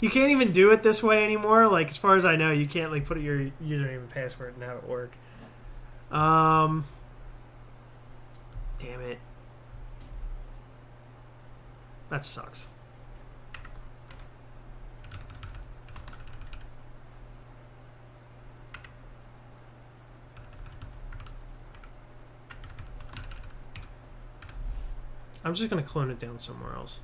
You can't even do it this way anymore. Like as far as I know, you can't like put your username and password and have it work. Damn it. That sucks. I'm just going to clone it down somewhere else.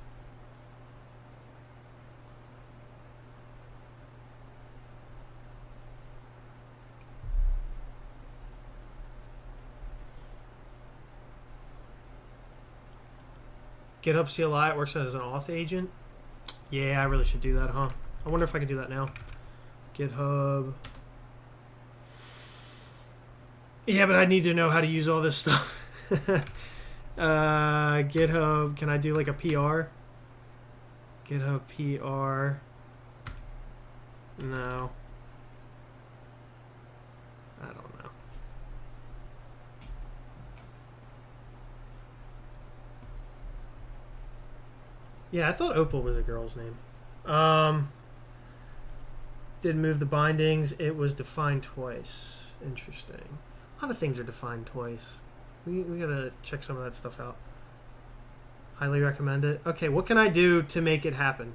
GitHub CLI, it works as an auth agent. Yeah, I really should do that, huh? I wonder if I can do that now. GitHub. Yeah, but I need to know how to use all this stuff. GitHub, can I do like a PR? GitHub PR. No. I don't know. Yeah, I thought Opal was a girl's name. Did move the bindings. It was defined twice. Interesting. A lot of things are defined twice. We gotta check some of that stuff out. Highly recommend it. Okay, what can I do to make it happen?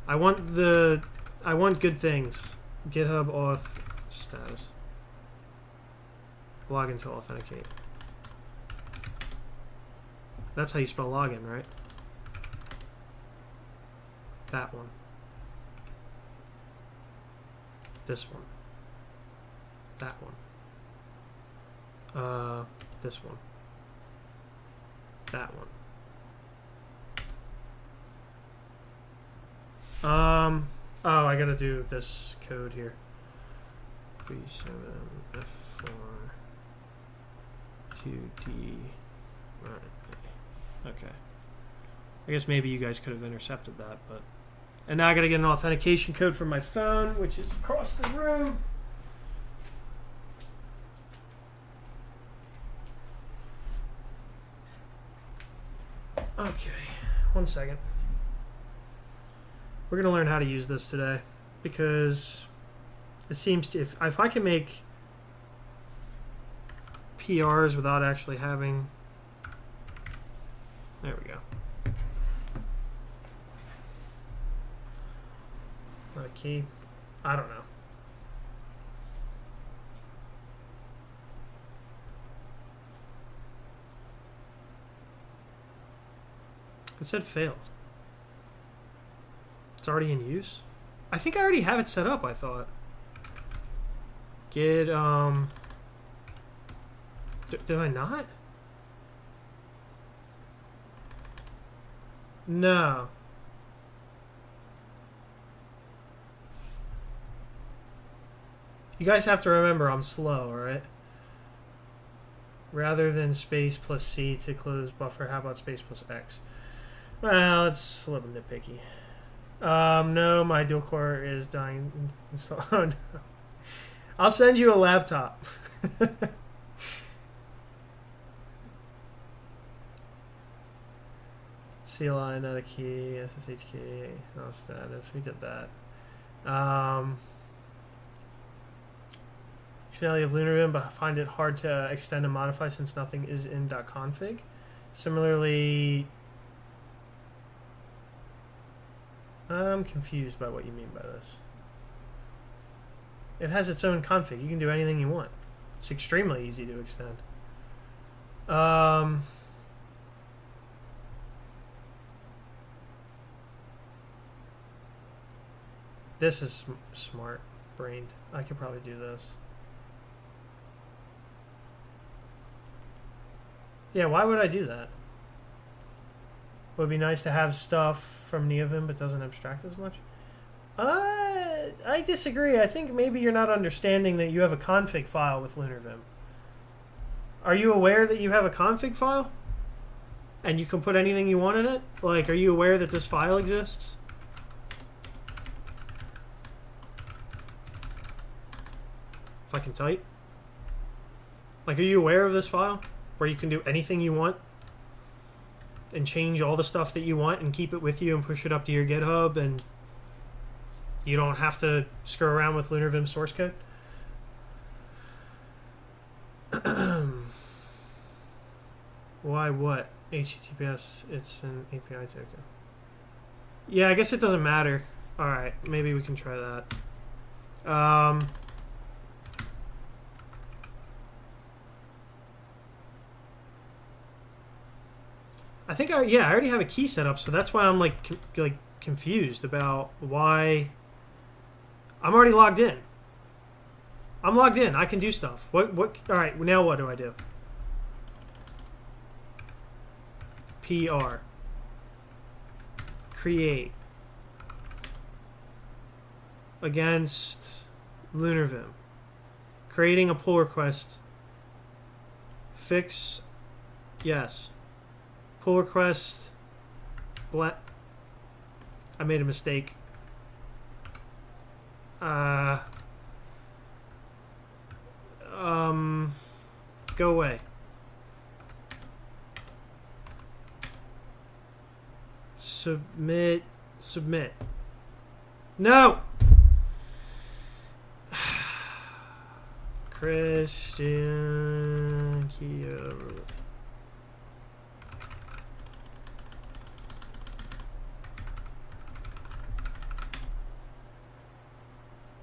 I want good things. GitHub auth status. Login to authenticate. That's how you spell login, right? That one. This one. That one. This one. That one. Oh, I gotta do this code here. 37F4 2D. Right. Okay. I guess maybe you guys could have intercepted that, but... And now I gotta get an authentication code from my phone, which is across the room. Okay, one second. We're gonna learn how to use this today because it seems to, if I can make PRs without actually having, there we go. Not a key. I don't know. It said failed. It's already in use? I think I already have it set up, I thought. Did I not? No. You guys have to remember I'm slow, alright? Rather than space plus C to close buffer, how about space plus X? Well, it's a little nitpicky. No, my dual core is dying. Oh, no. I'll send you a laptop. CLI, not a key, SSH key, no status. We did that. Functionality of LunarVim, but I find it hard to extend and modify since nothing is in .config. Similarly, I'm confused by what you mean by this. It has its own config. You can do anything you want. It's extremely easy to extend. This is smart brained. I could probably do this. Yeah, why would I do that? Would it be nice to have stuff from NeoVim but doesn't abstract as much? I disagree. I think maybe you're not understanding that you have a config file with LunarVim. Are you aware that you have a config file? And you can put anything you want in it? Like, are you aware that this file exists? If I can type. Like, are you aware of this file? Where you can do anything you want? And change all the stuff that you want and keep it with you and push it up to your GitHub and you don't have to screw around with LunarVim source code? Why what? HTTPS, it's an API token. Yeah, I guess it doesn't matter. Alright, maybe we can try that. I think I already have a key set up, so that's why I'm like confused about why. I'm already logged in. I'm logged in. I can do stuff. What? All right. Now what do I do? PR. Create. Against LunarVim. Creating a pull request. Fix. Yes. Pull request. I made a mistake. Go away. Submit. No! Christian Kia.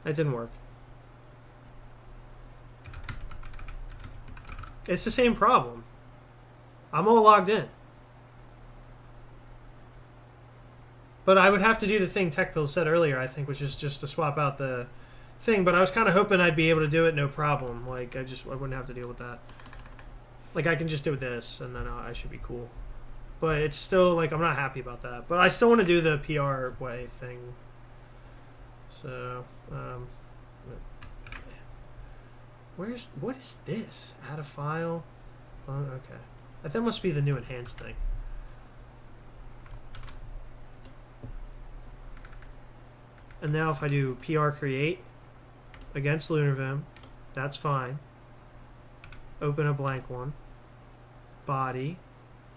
That didn't work. It's the same problem. I'm all logged in. But I would have to do the thing TechPills said earlier, I think, which is just to swap out the thing. But I was kind of hoping I'd be able to do it no problem. Like, I wouldn't have to deal with that. Like, I can just do this, and then I should be cool. But it's still, like, I'm not happy about that. But I still want to do the PR way thing. So, what is this? Add a file? Oh, okay. That must be the new enhanced thing. And now if I do PR create against LunarVim, that's fine. Open a blank one. Body.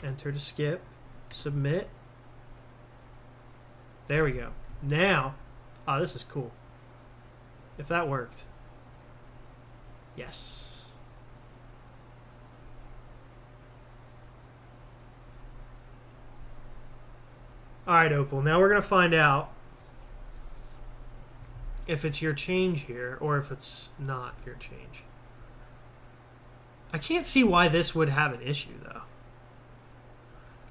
Enter to skip. Submit. There we go. Now, this is cool. If that worked. Yes. Alright, Opal. Now we're going to find out if it's your change here or if it's not your change. I can't see why this would have an issue, though.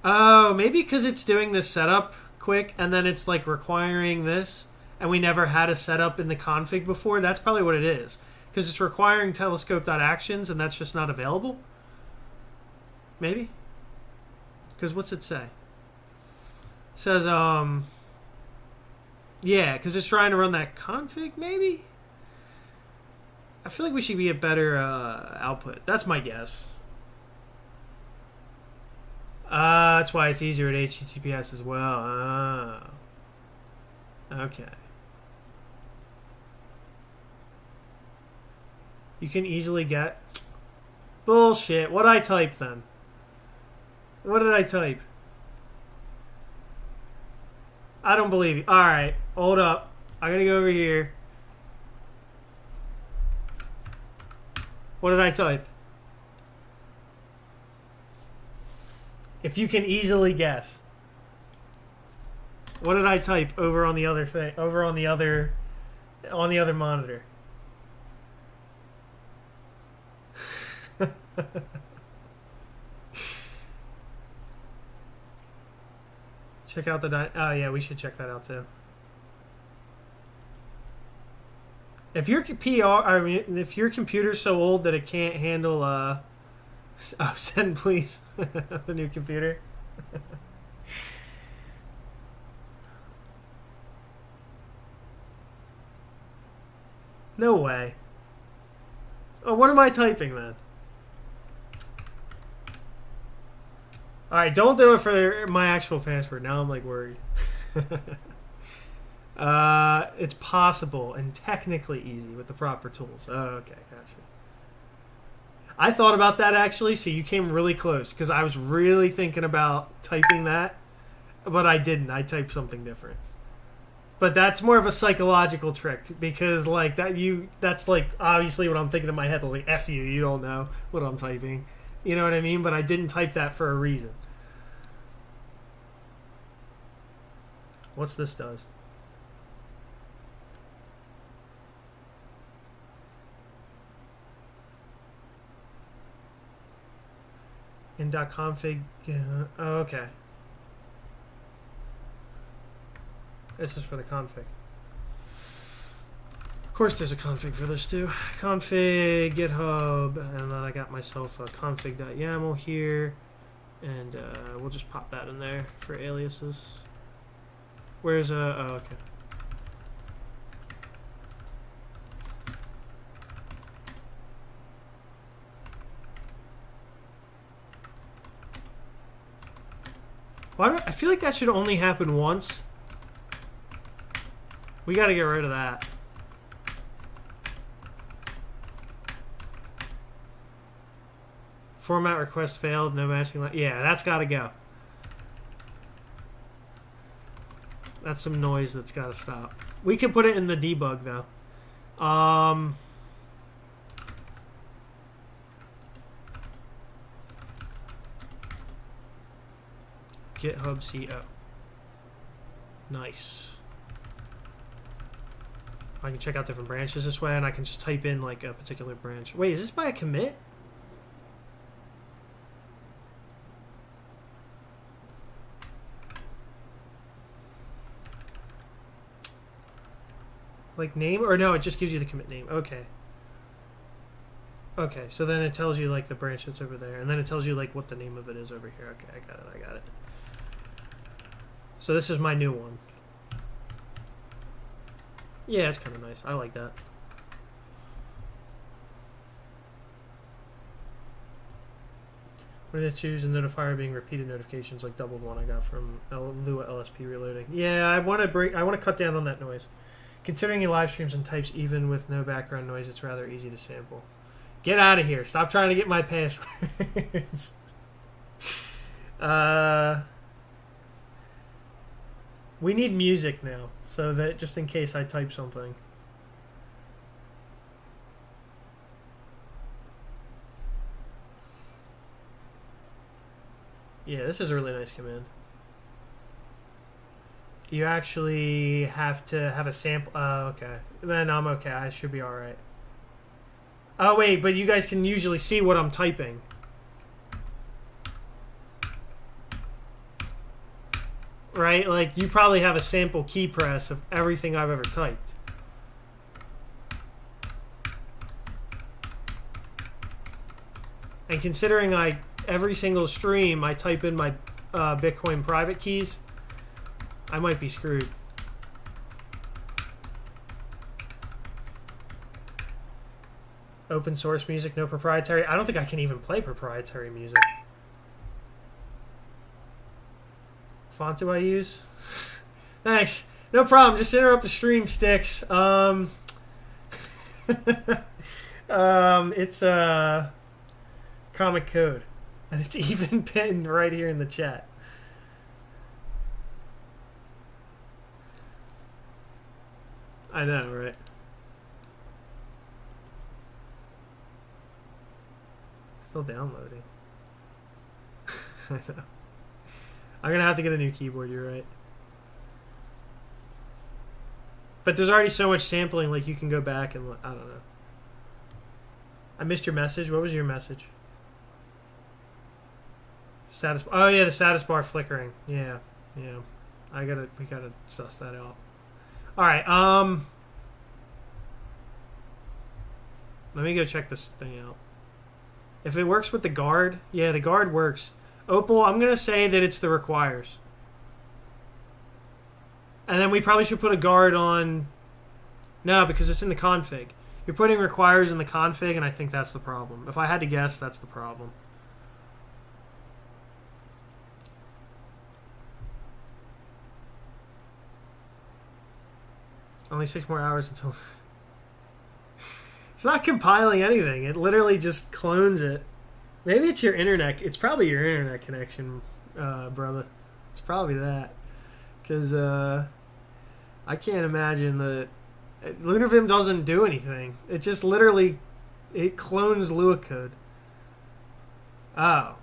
Oh, maybe because it's doing this setup quick and then it's like requiring this and we never had a setup in the config before. That's probably what it is. Because it's requiring telescope.actions and that's just not available. Maybe? Because what's it say? It says, yeah, because it's trying to run that config, maybe? I feel like we should get better output. That's my guess. That's why it's easier at HTTPS as well. Okay. You can easily get... Bullshit. What did I type then? What did I type? I don't believe you. Alright. Hold up. I gotta go over here. What did I type? If you can easily guess. What did I type over on the other thing? Over on the other monitor. Check out the... Oh, yeah, we should check that out, too. If your if your computer's so old that it can't handle... Oh, send, please. The new computer. No way. Oh, what am I typing, then? Alright, don't do it for my actual password. Now I'm, like, worried. It's possible and technically easy with the proper tools. Oh, okay, gotcha. I thought about that, actually, so you came really close, because I was really thinking about typing that, but I didn't. I typed something different. But that's more of a psychological trick, because, like, that's, like, obviously what I'm thinking in my head. I was like, F you, you don't know what I'm typing. You know what I mean? But I didn't type that for a reason. What's this does? In.config. Oh, okay. This is for the config. Of course there's a config for this too. Config, GitHub, and then I got myself a config.yaml here. And we'll just pop that in there for aliases. Where's oh, okay. I feel like that should only happen once. We gotta get rid of that. Format request failed, no masking. Yeah, that's gotta go. That's some noise that's gotta stop. We can put it in the debug though. GitHub CO. Nice. I can check out different branches this way, and I can just type in like a particular branch. Wait, is this by a commit? Like name? Or no, it just gives you the commit name. Okay. Okay, so then it tells you like the branch that's over there, and then it tells you like what the name of it is over here. Okay, I got it. So this is my new one. Yeah, it's kind of nice. I like that. When I choose a notifier being repeated notifications, like doubled one I got from Lua LSP reloading. Yeah, I want to cut down on that noise. Considering your live streams and types even with no background noise, it's rather easy to sample. Get out of here. Stop trying to get my passwords. We need music now, so that just in case I type something. Yeah, this is a really nice command. You actually have to have a sample. Okay. Then I'm okay. I should be alright. Oh, wait, but you guys can usually see what I'm typing. Right? Like, you probably have a sample key press of everything I've ever typed. And considering every single stream I type in my Bitcoin private keys, I might be screwed. Open source music, no proprietary. I don't think I can even play proprietary music. Font do I use? Thanks. No problem. Just interrupt the stream, Sticks. It's Comic Code. And it's even pinned right here in the chat. I know, right? Still downloading. I know. I'm gonna have to get a new keyboard, you're right. But there's already so much sampling, like you can go back and, I don't know. I missed your message. What was your message? Status. Oh yeah, the status bar flickering. Yeah. We gotta suss that out. All right. Let me go check this thing out. If it works with the guard, yeah, the guard works. Opal, I'm gonna say that it's the requires. And then we probably should put a guard on. No, because it's in the config. You're putting requires in the config, and I think that's the problem. If I had to guess, that's the problem. Only 6 more hours until... It's not compiling anything. It literally just clones it. Maybe it's your internet. It's probably your internet connection, brother. It's probably that. Because I can't imagine that... LunarVim doesn't do anything. It just literally... It clones Lua code. Oh.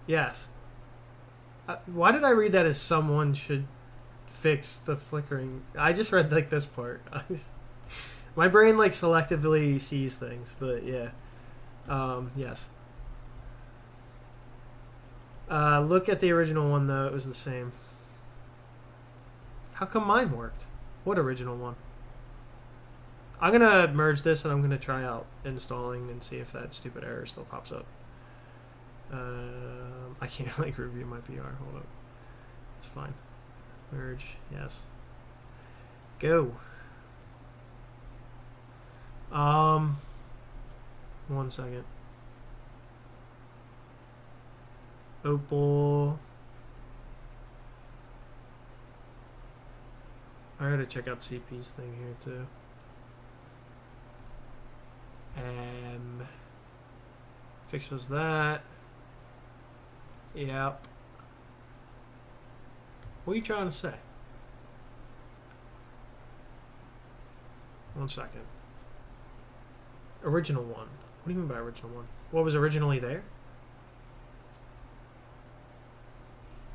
Yes. Why did I read that as someone should fix the flickering? I just read like this part. My brain like selectively sees things, but yeah. Yes. Look at the original one though, it was the same. How come mine worked? What original one? I'm gonna merge this and I'm gonna try out installing and see if that stupid error still pops up. I can't like review my PR. Hold up. It's fine. Merge. Yes. Go. 1 second. Opal. I gotta check out CP's thing here too. And fixes that. Yep. What are you trying to say? 1 second. Original one. What do you mean by original one? What was originally there?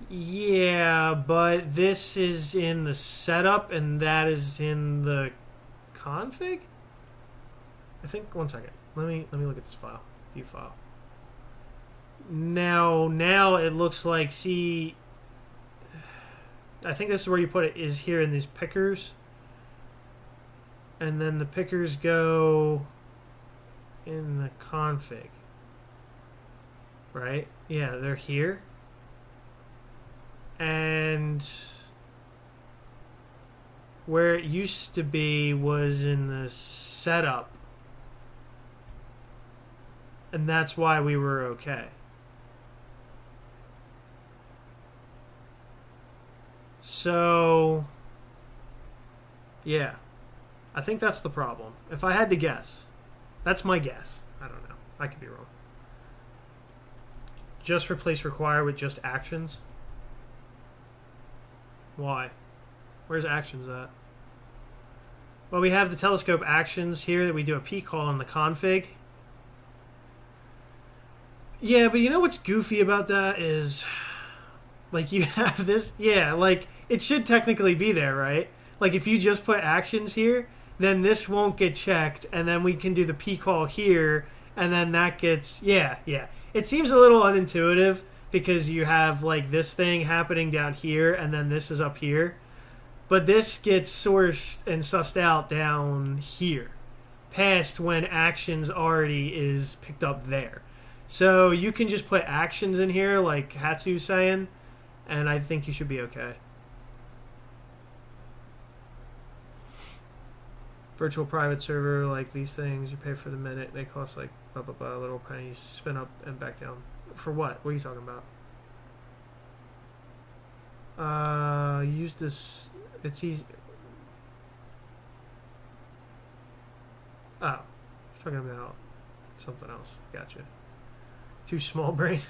Yeah, but this is in the setup and that is in the config? I think 1 second. Let me look at this file. View file. Now it looks like, see, I think this is where you put it, is here in these pickers. And then the pickers go in the config. Right? Yeah, they're here. And where it used to be was in the setup. And that's why we were okay. So, yeah. I think that's the problem. If I had to guess. That's my guess. I don't know. I could be wrong. Just replace require with just actions. Why? Where's actions at? Well, we have the telescope actions here that we do a P call in the config. Yeah, but you know what's goofy about that is, like, you have this, yeah, like, it should technically be there, right? Like, if you just put actions here, then this won't get checked, and then we can do the P call here, and then that gets, yeah. It seems a little unintuitive, because you have, like, this thing happening down here, and then this is up here. But this gets sourced and sussed out down here, past when actions already is picked up there. So you can just put actions in here, like Hatsu's saying, and I think you should be okay. Virtual private server, like these things, you pay for the minute. They cost like blah blah blah little pennies. Spin up and back down. For what? What are you talking about? Use this. It's easy. Oh, talking about something else. Gotcha. Too small brain.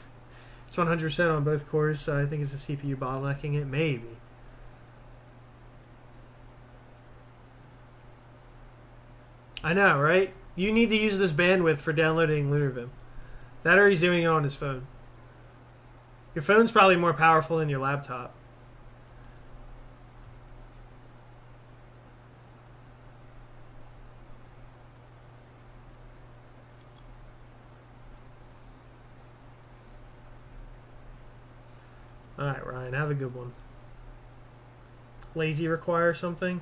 It's 100% on both cores, so I think it's a CPU bottlenecking it. Maybe. I know, right? You need to use this bandwidth for downloading LunarVim. That or he's doing it on his phone. Your phone's probably more powerful than your laptop. Alright, Ryan, have a good one. Lazy require something?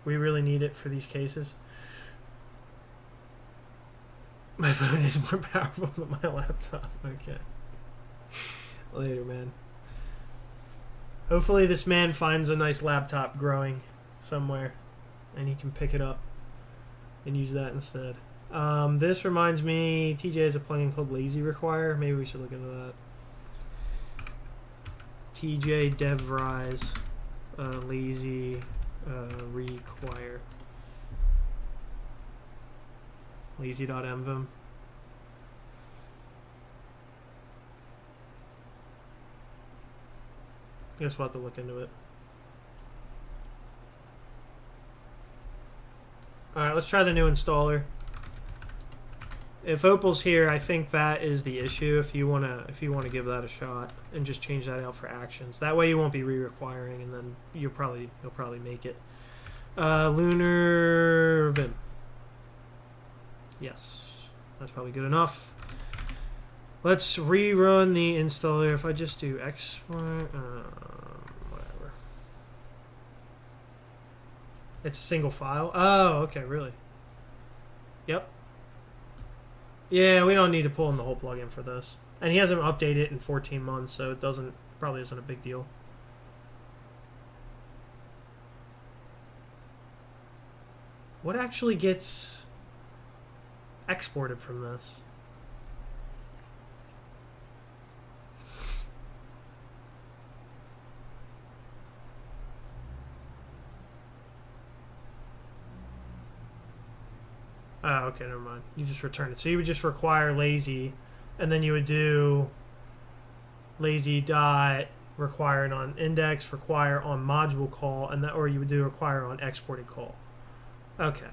We really need it for these cases. My phone is more powerful than my laptop. Okay. Later, man. Hopefully this man finds a nice laptop growing somewhere and he can pick it up and use that instead. This reminds me, TJ has a plugin called Lazy Require. Maybe we should look into that. TJ DevRise Lazy Require. Lazy.mvim. Guess we'll have to look into it. Alright, let's try the new installer. If Opal's here, I think that is the issue. If you wanna give that a shot and just change that out for actions. That way you won't be re-requiring and then you'll probably make it. LunarVim. Yes, that's probably good enough. Let's rerun the installer. If I just do export, whatever. It's a single file. Oh, okay, really? Yep. Yeah, we don't need to pull in the whole plugin for this. And he hasn't updated it in 14 months, so it probably isn't a big deal. What actually gets exported from this? Oh, okay, never mind. You just return it. So you would just require lazy, and then you would do lazy dot require it on index, require on module call, and that, or you would do require on exported call. Okay.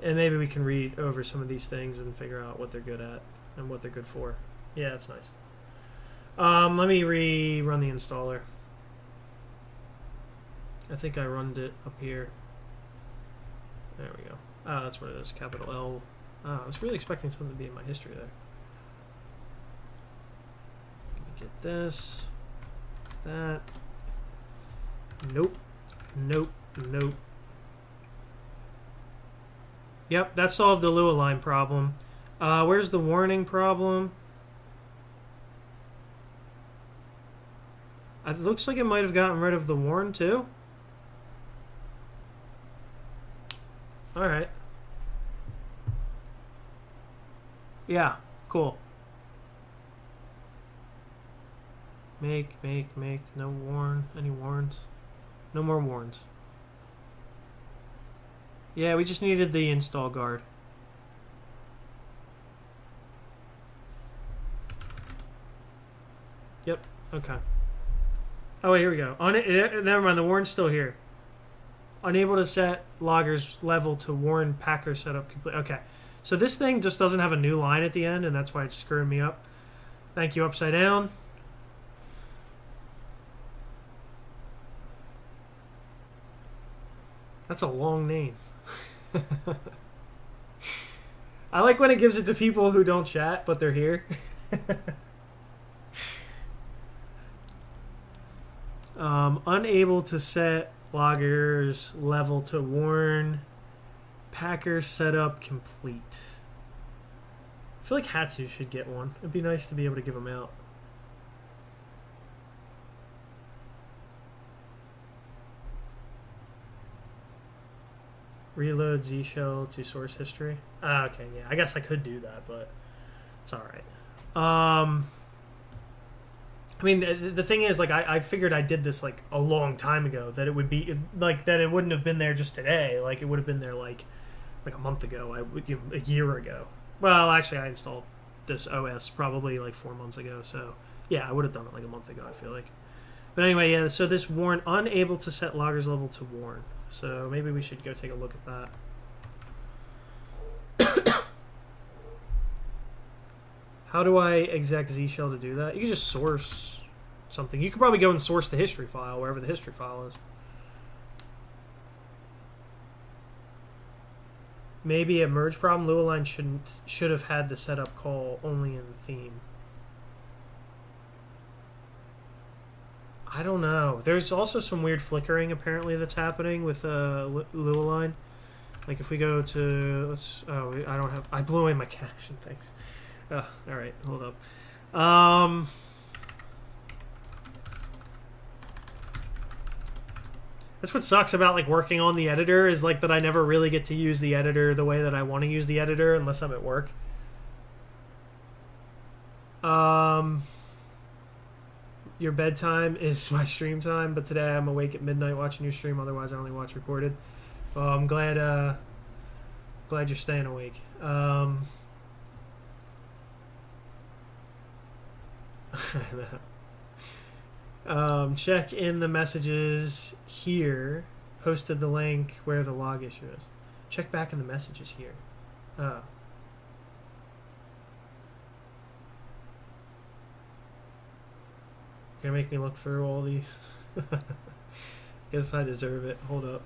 And maybe we can read over some of these things and figure out what they're good at and what they're good for. Yeah, that's nice. Let me rerun the installer. I think I run it up here. There we go. Oh, that's what it is. Capital L. Oh, I was really expecting something to be in my history there. Let me get this. That. Nope. Nope. Nope. Yep, that solved the Lua line problem. Where's the warning problem? It looks like it might have gotten rid of the warn too. Alright. Yeah, cool. Make. No warn. Any warns? No more warns. Yeah, we just needed the install guard. Yep, okay. Oh, wait, here we go. Never mind, the warn's still here. Unable to set logger's level to warn packer setup complete. Okay, so this thing just doesn't have a new line at the end, and that's why it's screwing me up. Thank you, Upside Down. That's a long name. I like when it gives it to people who don't chat, but they're here. Unable to set logger's level to warn packer setup complete. I feel like Hatsu should get one. It'd be nice to be able to give them out. Reload Z shell to source history. Okay, yeah, I guess I could do that, but it's all right. I mean, the thing is, like, I figured I did this like a long time ago. That it would be like that. It wouldn't have been there just today. Like, it would have been there like a month ago. A year ago. Well, actually, I installed this OS probably like 4 months ago. So yeah, I would have done it like a month ago. I feel like. But anyway, yeah. So this warn unable to set loggers level to warn. So maybe we should go take a look at that. How do I exec Z shell to do that? You can just source something. You could probably go and source the history file wherever the history file is. Maybe a merge problem. Lualine should have had the setup call only in theme. I don't know. There's also some weird flickering apparently that's happening with Lualine. Like if we go to I blew away my cache and things. Oh, all right, hold up. That's what sucks about like working on the editor is like that I never really get to use the editor the way that I want to use the editor unless I'm at work. Your bedtime is my stream time, but today I'm awake at midnight watching your stream. Otherwise, I only watch recorded. Well, I'm glad you're staying awake. Check in the messages here. Posted the link where the log issue is. Check back in the messages here. Oh. You're gonna make me look through all these. Guess I deserve it. Hold up.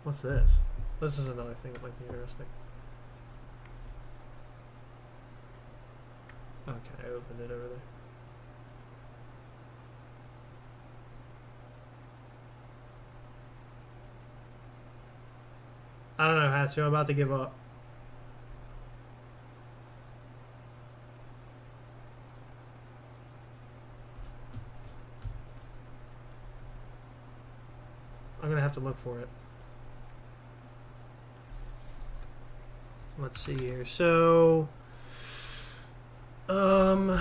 What's this? This is another thing that might be interesting. Okay, I opened it over there. I don't know, Hatsu. I'm about to give up. I'm gonna have to look for it. Let's see here. So, nope.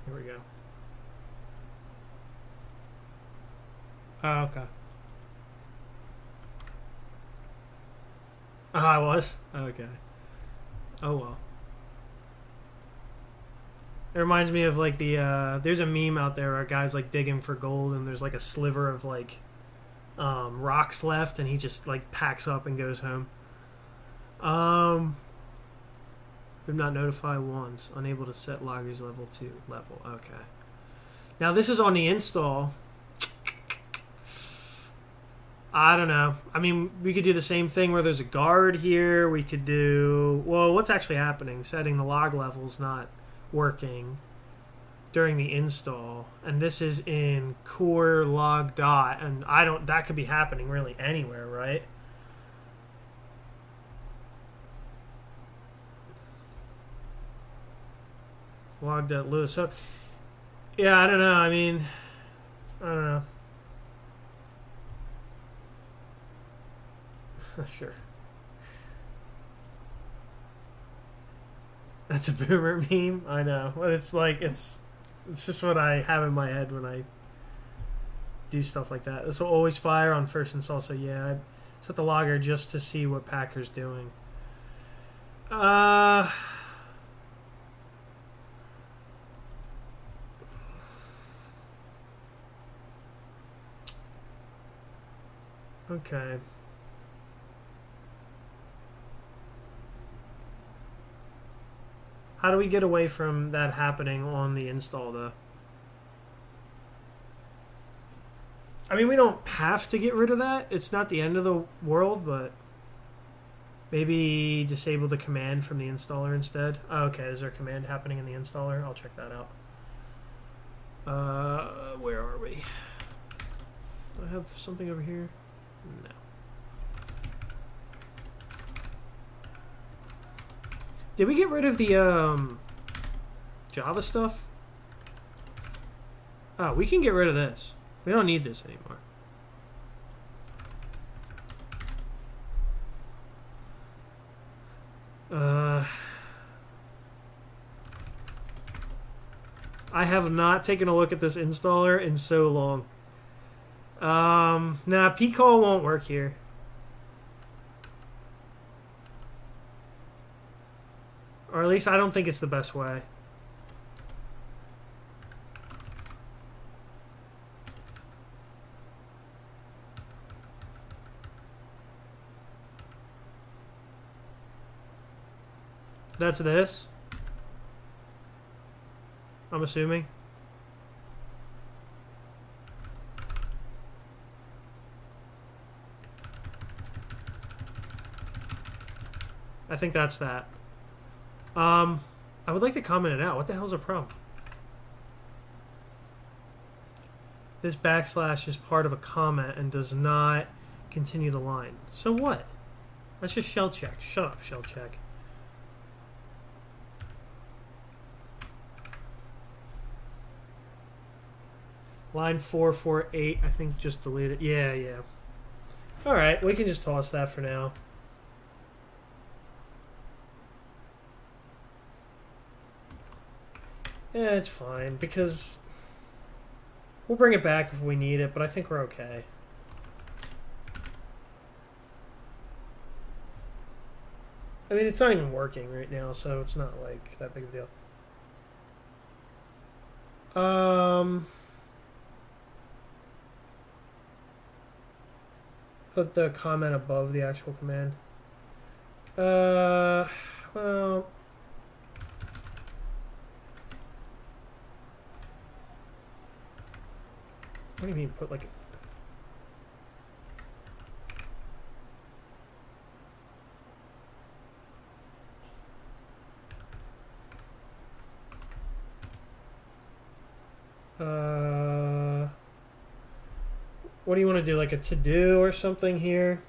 Here we go. Oh, okay. Oh, I was? Okay. Oh, well. It reminds me of, like, there's a meme out there where a guy's, like, digging for gold, and there's, like, a sliver of, like, rocks left, and he just, like, packs up and goes home. Did not notify once. Unable to set loggers level 2 level. Okay. Now, this is on the install. I don't know. I mean, we could do the same thing where there's a guard here. We could do... Well, what's actually happening? Setting the log level's not working during the install. And this is in core log dot. And I don't... That could be happening really anywhere, right? Log.loose. So, yeah, I don't know. I mean, I don't know. Sure. That's a boomer meme. I know. But it's like it's just what I have in my head when I do stuff like that. This will always fire on first install. So yeah, I set the logger just to see what Packer's doing. Okay. How do we get away from that happening on the install, though? I mean, we don't have to get rid of that. It's not the end of the world, but maybe disable the command from the installer instead. Oh, okay, is there a command happening in the installer? I'll check that out. Where are we? Do I have something over here? No. Did we get rid of the Java stuff? Oh, we can get rid of this. We don't need this anymore. I have not taken a look at this installer in so long. Nah, pcall won't work here. Or at least I don't think it's the best way. That's this. I'm assuming. I think that's that. I would like to comment it out. What the hell's a problem? This backslash is part of a comment and does not continue the line. So what? That's just shell check. Shut up, shell check. Line 448, I think just delete it. Yeah, yeah. Alright, we can just toss that for now. Yeah, it's fine, because we'll bring it back if we need it, but I think we're okay. I mean, it's not even working right now, so it's not, like, that big of a deal. Put the comment above the actual command. Well... What do you mean put like... What do you want to do? Like a to-do or something here?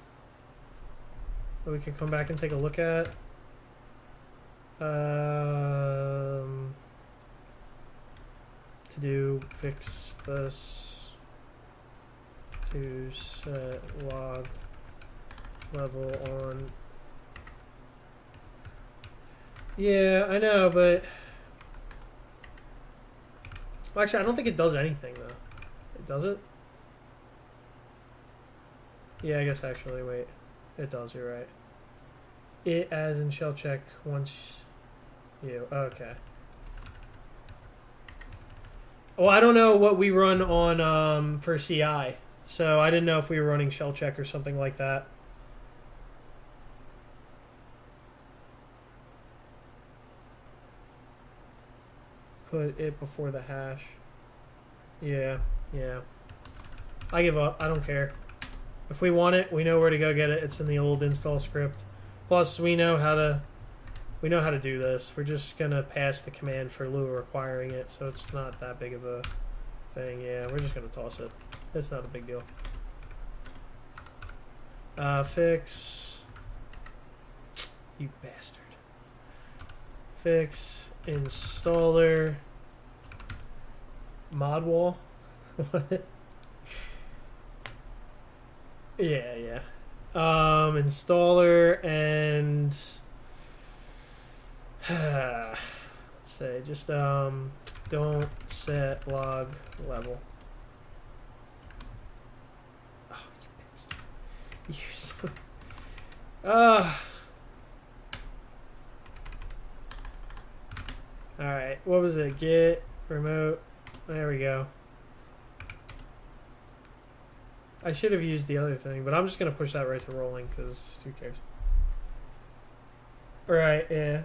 That we can come back and take a look at? To-do, fix this. To set log level on. Yeah, I know, but... Well, actually, I don't think it does anything, though. It does it? Yeah, I guess actually, wait. It does, you're right. It as in shell check once you... Okay. Well, I don't know what we run on for CI, so I didn't know if we were running shell check or something like that. Put it before the hash. Yeah, yeah. I give up. I don't care. If we want it, we know where to go get it. It's in the old install script. Plus, we know how to do this. We're just gonna pass the command for Lua requiring it, so it's not that big of a thing. Yeah, we're just gonna toss it. It's not a big deal. Fix. You bastard. Fix installer mod wall. What? Yeah, yeah. Installer and let's say just don't set log level. Oh, you bastard. You so Alright, what was it? Git remote. There we go. I should have used the other thing, but I'm just going to push that right to rolling because who cares? Right, yeah.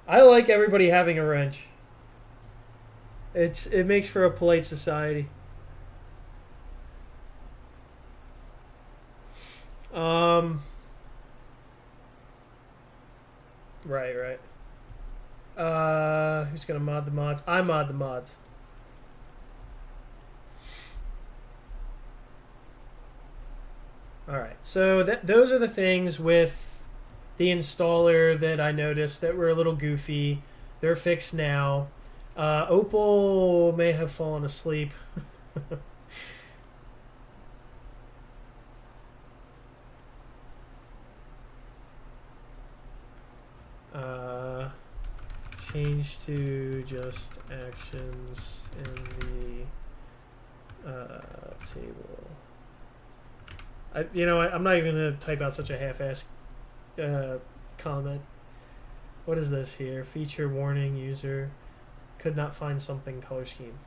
I like everybody having a wrench. It makes for a polite society. Right. Who's going to mod the mods? I mod the mods. Alright, so those are the things with the installer that I noticed that were a little goofy. They're fixed now. Opal may have fallen asleep. Change to just actions in the table. I'm not even going to type out such a half-assed comment. What is this here? Feature warning, user could not find something, color scheme.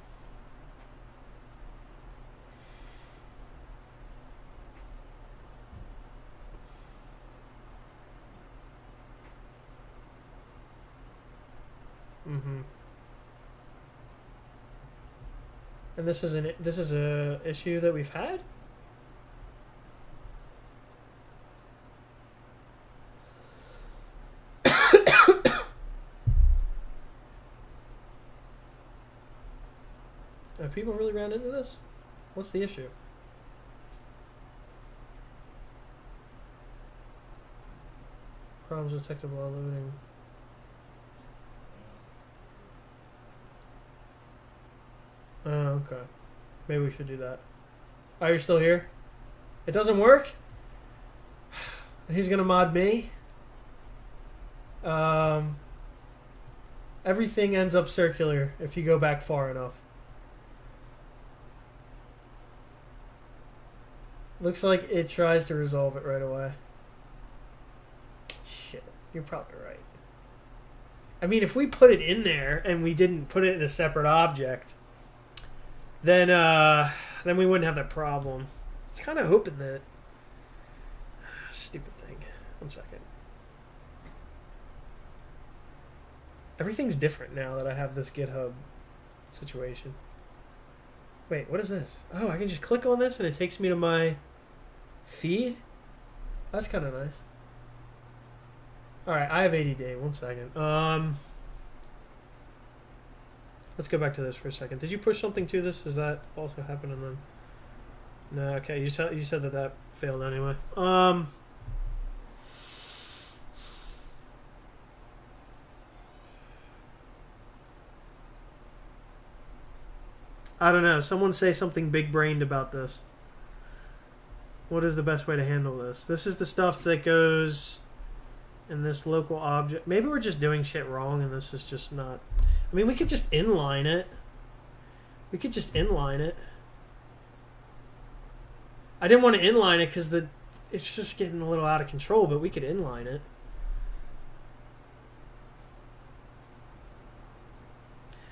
And this is a issue that we've had. Have people really ran into this? What's the issue? Problems detected while loading. Oh, okay. Maybe we should do that. Oh, you're still here? It doesn't work? And he's gonna mod me? Everything ends up circular if you go back far enough. Looks like it tries to resolve it right away. Shit, you're probably right. I mean, if we put it in there and we didn't put it in a separate object, then we wouldn't have that problem. I was kind of hoping that... Stupid thing. 1 second. Everything's different now that I have this GitHub situation. Wait, what is this? Oh, I can just click on this and it takes me to my feed? That's kind of nice. Alright, I have ADD. 1 second. Let's go back to this for a second. Did you push something to this? Is that also happening then? No, okay. You said that failed anyway. I don't know. Someone say something big-brained about this. What is the best way to handle this? This is the stuff that goes in this local object. Maybe we're just doing shit wrong and this is just not... I mean, we could just inline it. We could just inline it. I didn't want to inline it because it's just getting a little out of control, but we could inline it.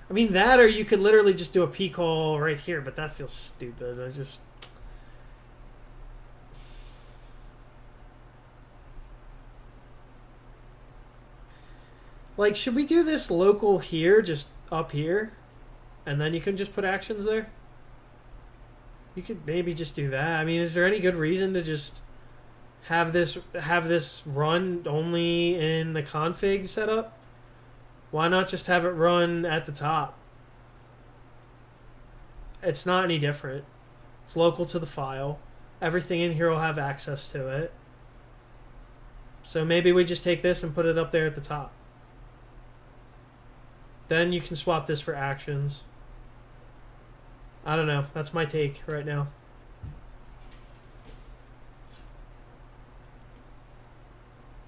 I mean, that or you could literally just do a P call right here, but that feels stupid. I just... Like, should we do this local here, just up here? And then you can just put actions there? You could maybe just do that. I mean, is there any good reason to just have this run only in the config setup? Why not just have it run at the top? It's not any different. It's local to the file. Everything in here will have access to it. So maybe we just take this and put it up there at the top. Then you can swap this for actions. I don't know. That's my take right now.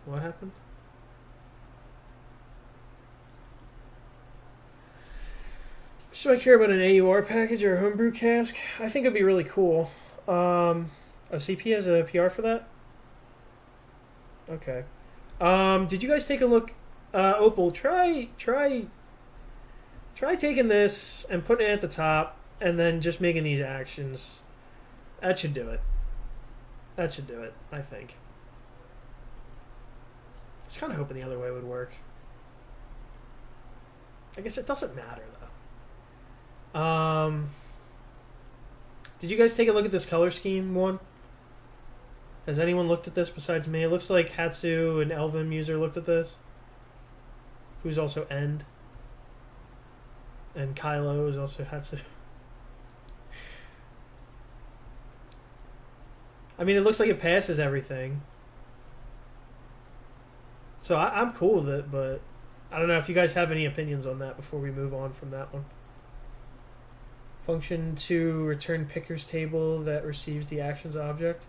What happened? Should I care about an AUR package or a homebrew cask? I think it'd be really cool. CP has a PR for that? Okay. Did you guys take a look? Opal, try taking this and putting it at the top and then just making these actions. That should do it. That should do it, I think. I was kind of hoping the other way would work. I guess it doesn't matter, though. Did you guys take a look at this color scheme one? Has anyone looked at this besides me? It looks like Hatsu, an LunarVim user, looked at this. Who's also End. And Kylo is also Hatsu. I mean, it looks like it passes everything. So I'm cool with it, but I don't know if you guys have any opinions on that before we move on from that one. Function to return picker's table that receives the actions object.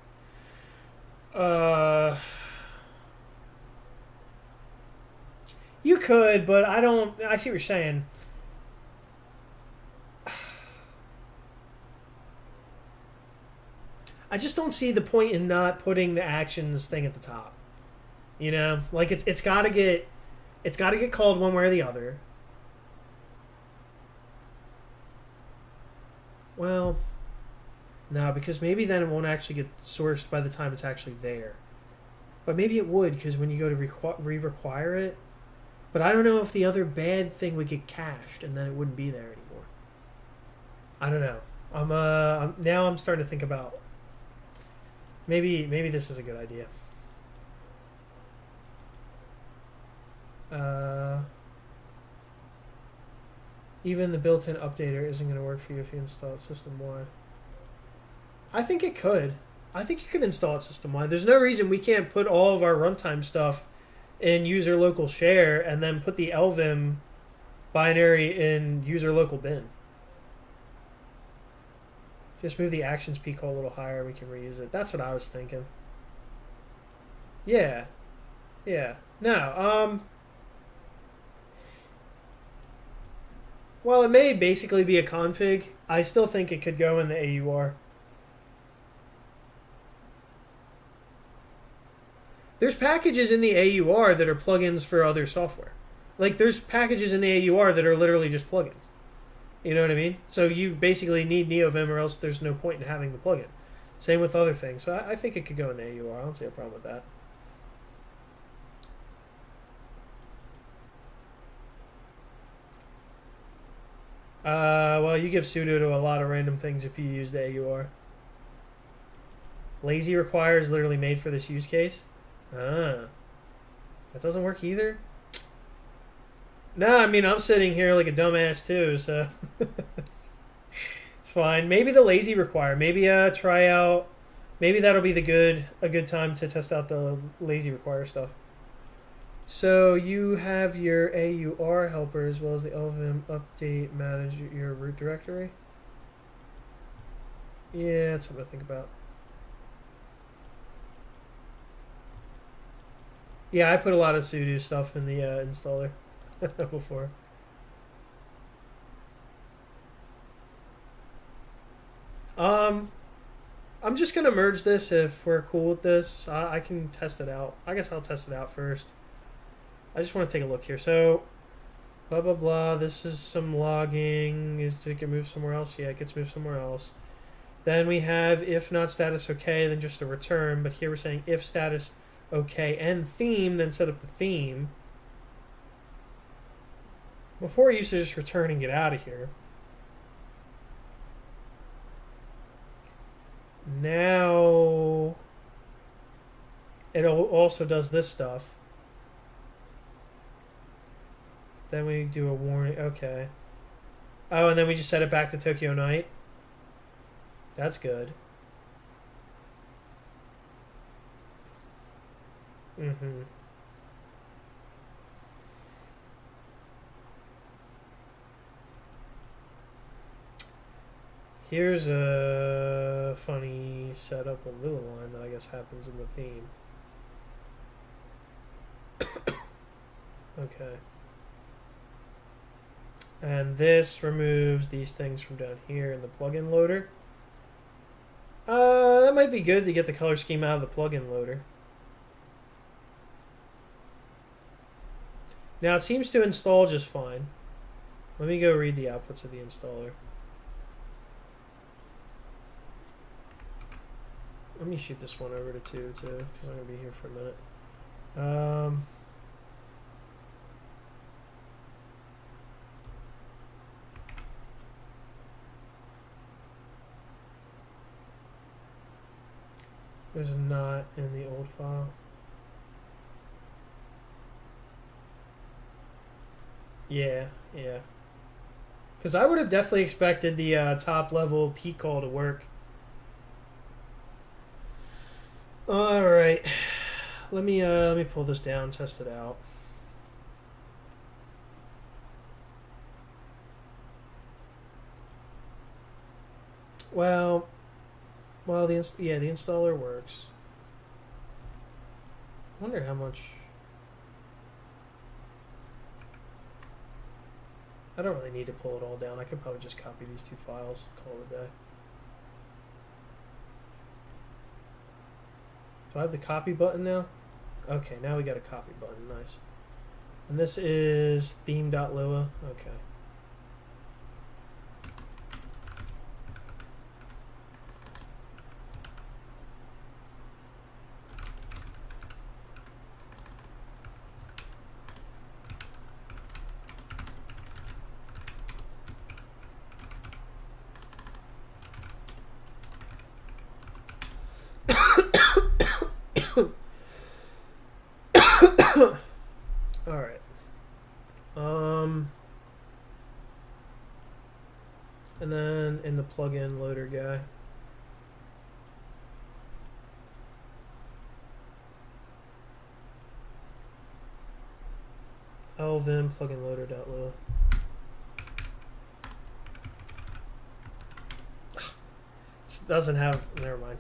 You could, but I don't. I see what you're saying. I just don't see the point in not putting the actions thing at the top. You know, like it's got to get called one way or the other. Well, no, because maybe then it won't actually get sourced by the time it's actually there. But maybe it would, because when you go to re-require it. But I don't know if the other bad thing would get cached and then it wouldn't be there anymore. I don't know. Now I'm starting to think about maybe this is a good idea. Even the built-in updater isn't going to work for you if you install it system-wide. I think it could. I think you could install it system-wide. There's no reason we can't put all of our runtime stuff in user local share and then put the LVim binary in user local bin. Just move the actions p call a little higher. We can reuse it. That's what I was thinking. Yeah. Yeah. No. Well, it may basically be a config. I still think it could go in the AUR. There's packages in the AUR that are plugins for other software. Like, there's packages in the AUR that are literally just plugins. You know what I mean? So you basically need NeoVim or else there's no point in having the plugin. Same with other things. So I think it could go in the AUR. I don't see a problem with that. Well, you give sudo to a lot of random things if you use the AUR. Lazy require is literally made for this use case. That doesn't work either? No, I mean, I'm sitting here like a dumbass too, so it's fine. Maybe the lazy require. Maybe try out. Maybe that'll be a good time to test out the lazy require stuff. So you have your AUR helper as well as the LVim update manage your root directory. Yeah, that's something to think about. Yeah, I put a lot of sudo stuff in the installer before. I'm just gonna merge this if we're cool with this. I can test it out. I guess I'll test it out first. I just want to take a look here. So, blah, blah, blah. This is some logging. Is it get moved somewhere else? Yeah, it gets moved somewhere else. Then we have if not status okay, then just a return. But here we're saying if status okay and theme, then set up the theme. Before I used to just return and get out of here. Now, it also does this stuff. Then we do a warning. Okay. Oh, and then we just set it back to Tokyo Night. That's good. Mm-hmm. Here's a funny setup with Lulaline that I guess happens in the theme. Okay. And this removes these things from down here in the plugin loader. That might be good to get the color scheme out of the plugin loader. Now it seems to install just fine. Let me go read the outputs of the installer. Let me shoot this one over to 2 too, because I'm going to be here for a minute. It was not in the old file. Yeah, yeah. Because I would have definitely expected the top level P call to work. Alright. let me pull this down, test it out. Well, the installer works. I wonder how much. I don't really need to pull it all down. I could probably just copy these 2 files, call it a day. Do I have the copy button now? Okay, now we got a copy button. Nice. And this is theme.lua. Okay. All right. And then in the plugin loader guy. LVim plugin loader.lua. This doesn't have, never mind.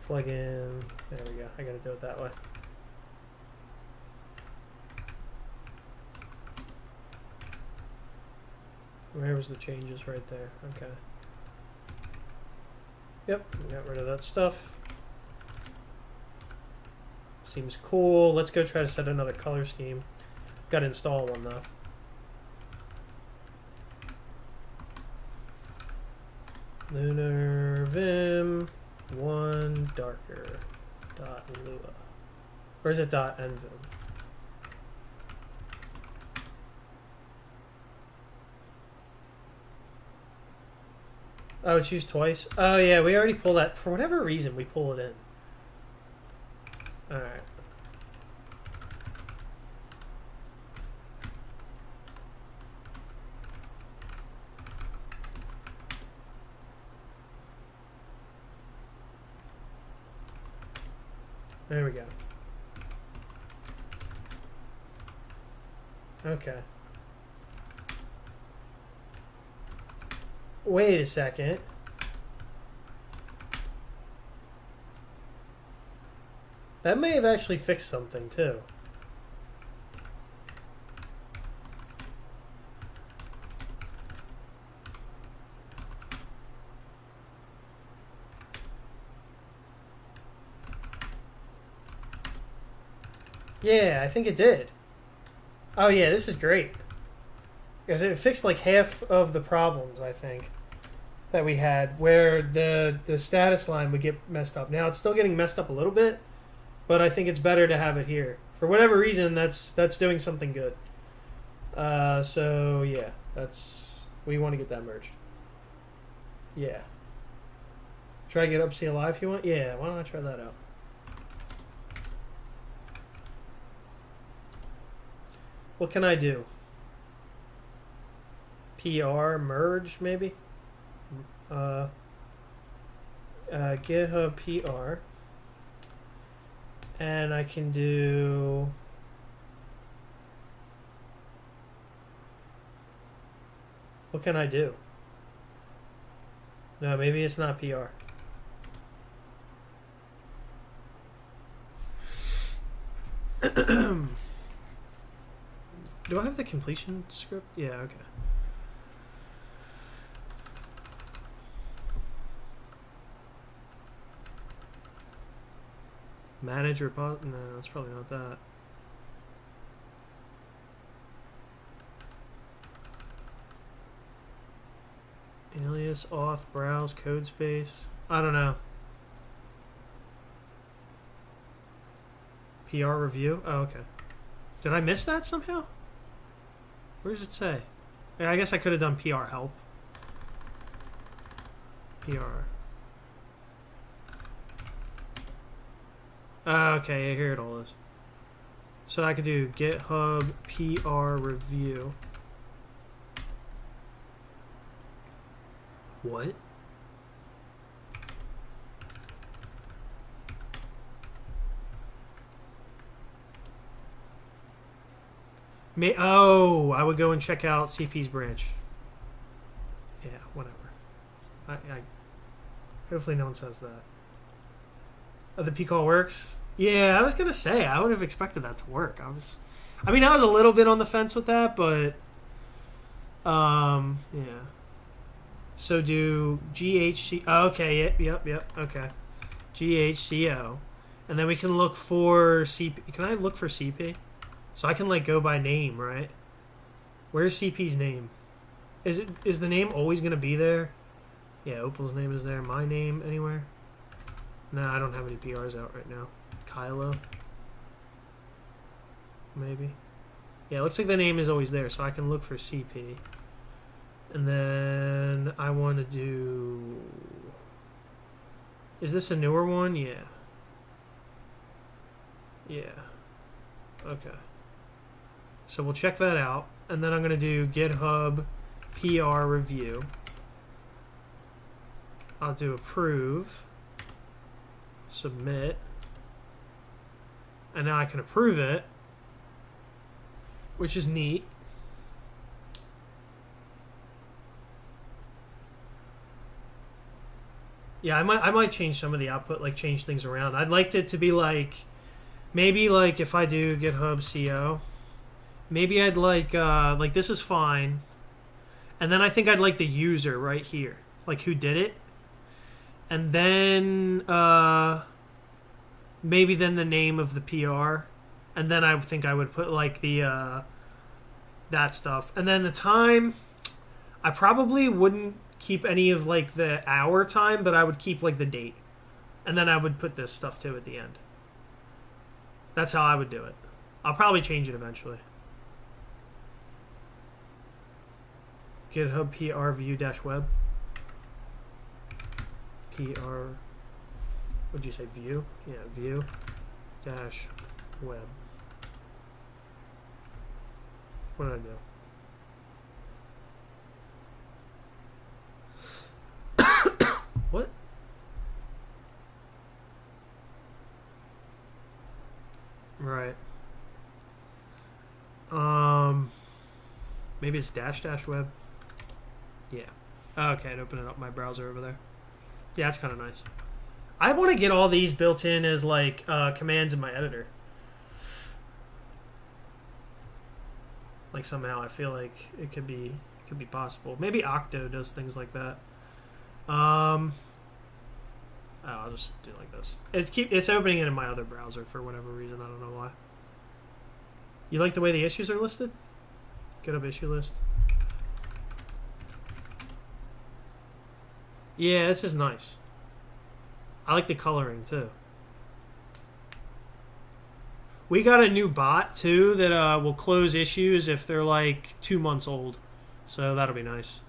Plugin, there we go. I gotta do it that way. Where was the changes right there? Okay. Yep, got rid of that stuff. Seems cool. Let's go try to set another color scheme. Got to install one though. LunarVim 1 darker dot lua. Or is it dot nvim? Oh, it's used twice? Oh, yeah, we already pulled that. For whatever reason, we pull it in. Alright. There we go. Okay. Wait a second. That may have actually fixed something too. Yeah, I think it did. Oh yeah, this is great. Because it fixed like half of the problems, I think, that we had, where the status line would get messed up. Now it's still getting messed up a little bit, but I think it's better to have it here. For whatever reason, that's doing something good. So yeah, we want to get that merged. Yeah. Try to get up CLI if you want. Yeah, why don't I try that out? What can I do? PR merge maybe? GitHub PR. And I can do what can I do? No, maybe it's not PR. Do I have the completion script? Yeah, okay. Manage repo? No, it's probably not that. Alias, auth, browse, code space. I don't know. PR review? Oh, okay. Did I miss that somehow? Where does it say? Yeah, I guess I could have done PR help. PR. Okay, yeah, here it all is. So I could do GitHub PR review. What? Oh, I would go and check out CP's branch. Yeah, whatever. I hopefully no one says that. Oh, the P call works? Yeah, I was gonna say I would have expected that to work. I was a little bit on the fence with that, but yeah. So do GHC. Oh, okay, yep. Okay, GHCO, and then we can look for CP. Can I look for CP? So I can like go by name, right? Where's CP's name? Is the name always gonna be there? Yeah, Opal's name is there. My name anywhere? No, I don't have any PRs out right now. Kylo, maybe. Yeah, it looks like the name is always there, so I can look for CP. And then I want to do... Is this a newer one? Yeah. Yeah. Okay. So we'll check that out. And then I'm going to do GitHub PR review. I'll do approve. Submit. And now I can approve it, which is neat. Yeah, I might change some of the output, like change things around. I'd like it to be like, maybe like if I do GitHub CO, maybe I'd like this is fine. And then I think I'd like the user right here, like who did it. And then maybe then the name of the PR. And then I think I would put like the that stuff. And then the time, I probably wouldn't keep any of like the hour time, but I would keep like the date. And then I would put this stuff too at the end. That's how I would do it. I'll probably change it eventually. GitHub PR view -web. PR, what'd you say, view? Yeah, view -web. What did I do? What? Right. Maybe it's --web. Yeah. Okay, I'd open it up my browser over there. Yeah, that's kind of nice. I want to get all these built in as like commands in my editor. Like somehow I feel like it could be possible. Maybe Octo does things like that. Oh, I'll just do it like this. It's opening it in my other browser for whatever reason. I don't know why. You like the way the issues are listed? GitHub issue list. Yeah, this is nice. I like the coloring too. We got a new bot too that will close issues if they're like 2 months old. So that'll be nice.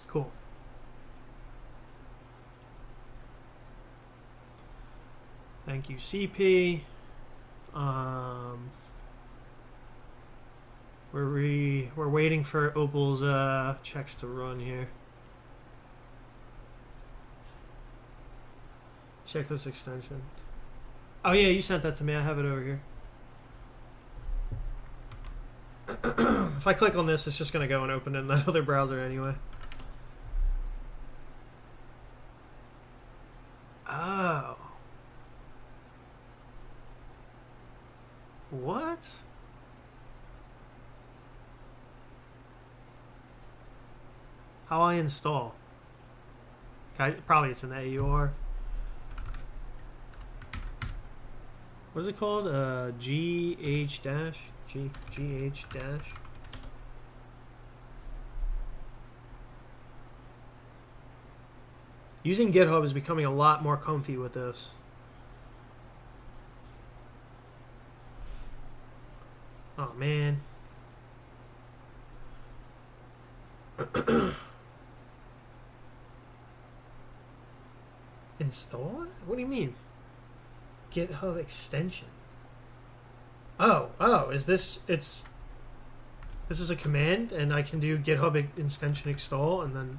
Cool. Thank you, CP. We're waiting for Opal's checks to run here. Check this extension. Oh yeah, you sent that to me. I have it over here. If I click on this, it's just gonna go and open in that other browser anyway. Oh. What? How I install? Probably it's in the AUR. What is it called? GH dash? GH dash? Using GitHub is becoming a lot more comfy with this. Oh man. Install it? What do you mean? GitHub extension. Oh, is this, this is a command and I can do GitHub extension install and then,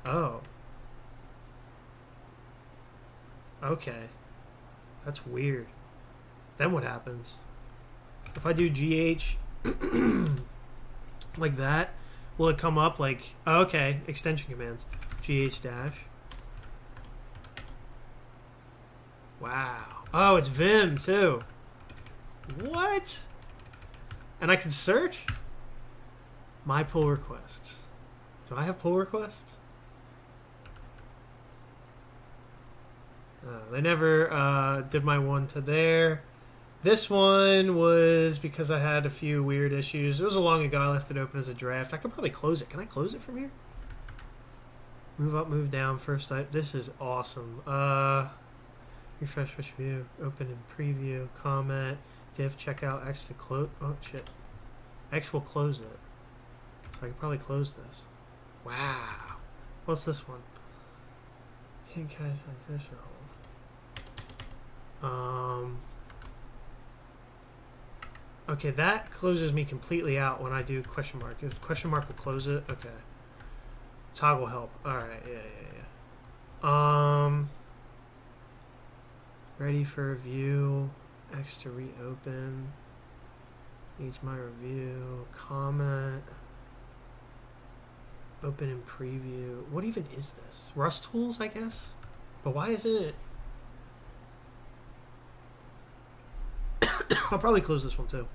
oh. Okay. That's weird. Then what happens? If I do GH like that, will it come up like... Oh, okay, extension commands. GH dash. Wow. Oh, it's Vim too. What? And I can search? My pull requests. Do I have pull requests? They never did my one to there. This one was because I had a few weird issues. It was a long ago. I left it open as a draft. I could probably close it. Can I close it from here? Move up, move down. First, this is awesome. Refresh, switch view. Open in preview. Comment. Div, checkout. X to close. Oh, shit. X will close it. So I can probably close this. Wow. What's this one? Hidden cache on cursor hold. Okay, that closes me completely out when I do question mark. If question mark will close it, okay. Toggle help. Alright, yeah. Ready for review. X to reopen. Needs my review. Comment. Open in preview. What even is this? Rust tools, I guess? But why isn't it? I'll probably close this one too.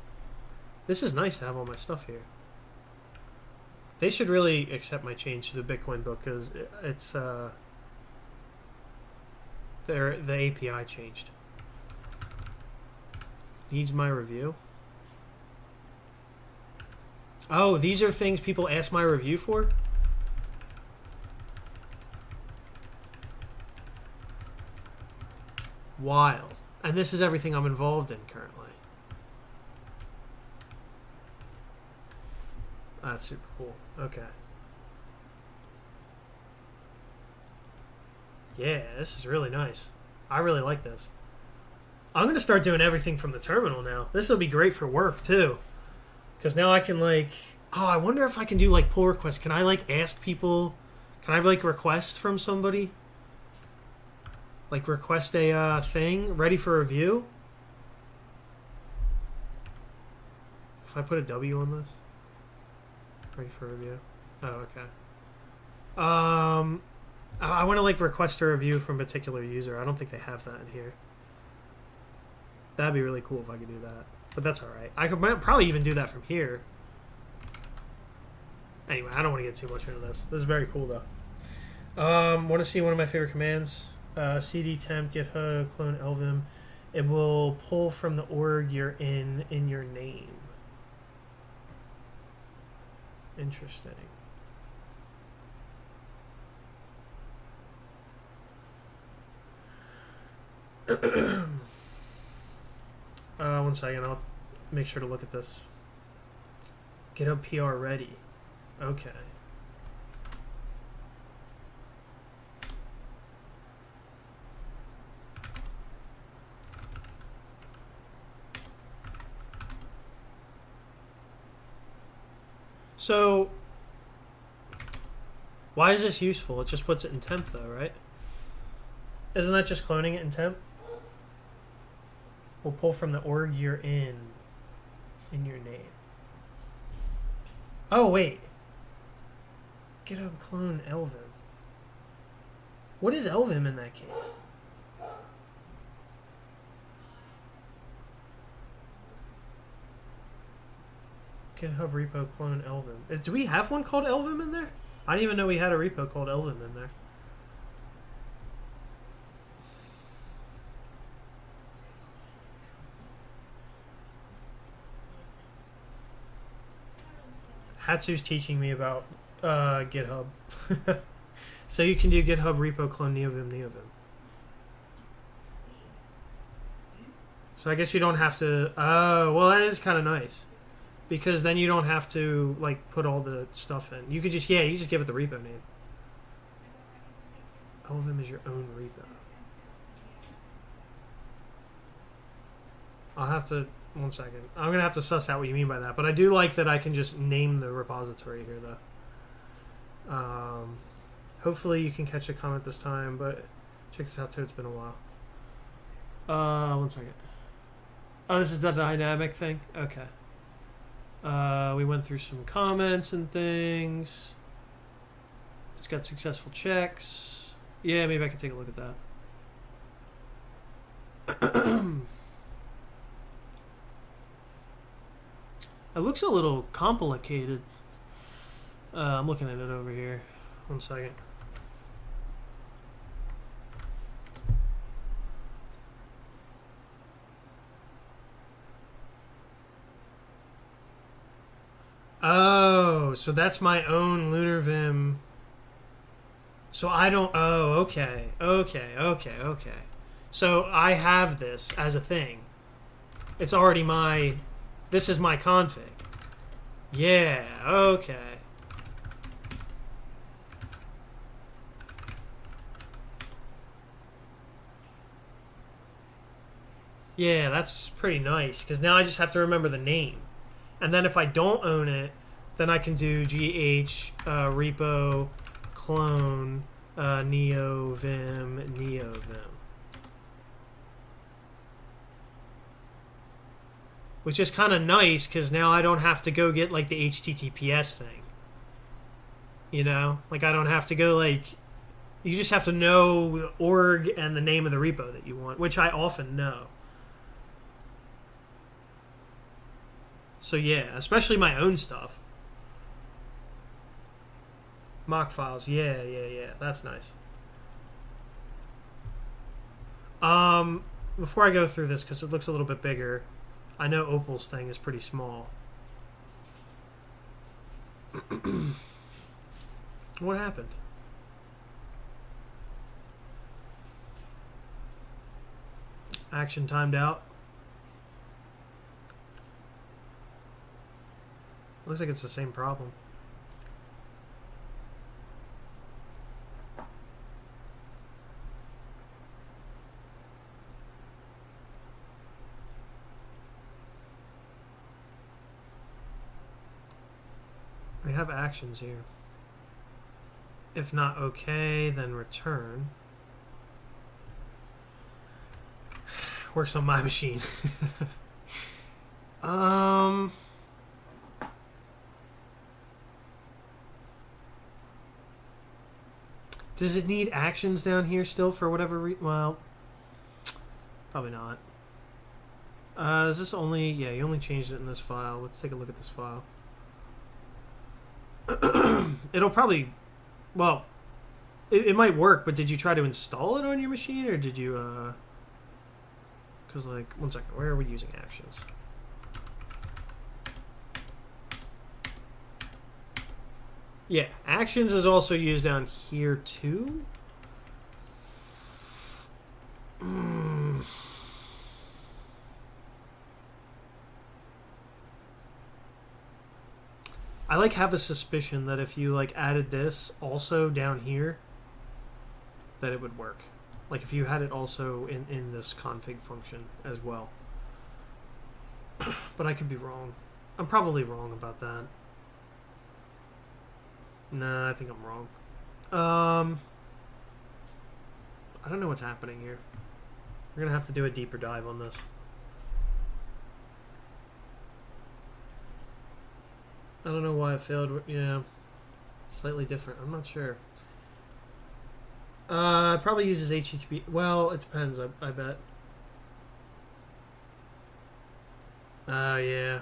This is nice to have all my stuff here. They should really accept my change to the Bitcoin book because it's the API changed. Needs my review. Oh, these are things people ask my review for? Wild. And this is everything I'm involved in currently. That's super cool. Okay. Yeah, this is really nice. I really like this. I'm going to start doing everything from the terminal now. This will be great for work, too. Because now I can, like... Oh, I wonder if I can do, like, pull requests. Can I, like, ask people... Can I, like, request from somebody? Like, request a thing? Ready for review? If I put a W on this? Ready for review? Oh, okay. I want to, like, request a review from a particular user. I don't think they have that in here. That'd be really cool if I could do that. But that's alright. I could probably even do that from here. Anyway, I don't want to get too much into this. This is very cool, though. Want to see one of my favorite commands? cd temp github clone LVim. It will pull from the org you're in your name. Interesting. One second, I'll make sure to look at this. GitHub PR ready. Okay. So, why is this useful? It just puts it in temp though, right? Isn't that just cloning it in temp? We'll pull from the org you're in your name. Oh, wait. GitHub clone LVim. What is LVim in that case? GitHub repo clone LVim. Do we have one called LVim in there? I didn't even know we had a repo called LVim in there. Hatsu's teaching me about GitHub. So you can do GitHub repo clone neovim. So I guess you don't have to... Oh, well, that is kind of nice. Because then you don't have to, like, put all the stuff in. You could just... Yeah, you just give it the repo name. LVim is your own repo. I'll have to... One second. I'm going to have to suss out what you mean by that. But I do like that I can just name the repository here, though. Hopefully you can catch a comment this time, but check this out, too. It's been a while. One second. Oh, this is the dynamic thing? Okay. We went through some comments and things. It's got successful checks. Yeah, maybe I can take a look at that. It looks a little complicated. I'm looking at it over here. One second. Oh, so that's my own LunarVim. So I don't... Oh, okay. Okay. So I have this as a thing. It's already my... This is my config. Yeah, okay. Yeah, that's pretty nice, because now I just have to remember the name. And then if I don't own it, then I can do gh repo clone neovim. Which is kind of nice, because now I don't have to go get like the HTTPS thing. You know? Like I don't have to go like... You just have to know the org and the name of the repo that you want, which I often know. So yeah, especially my own stuff. Mock files, yeah, that's nice. Before I go through this, because it looks a little bit bigger, I know Opal's thing is pretty small. What happened? Action timed out. Looks like it's the same problem. We have actions here. If not okay, then return. Works on my machine. Does it need actions down here still for whatever reason? Well, probably not. Is this only... Yeah, you only changed it in this file. Let's take a look at this file. It'll probably... Well, it might work, but did you try to install it on your machine, or did you... Because, like, one second. Where are we using actions? Yeah, actions is also used down here too. I like have a suspicion that if you like added this also down here, that it would work. Like if you had it also in this config function as well. But I could be wrong. I'm probably wrong about that. Nah, I think I'm wrong. I don't know what's happening here. We're gonna have to do a deeper dive on this. I don't know why it failed. Yeah, slightly different. I'm not sure. It probably uses HTTP. Well, it depends. I bet. Yeah.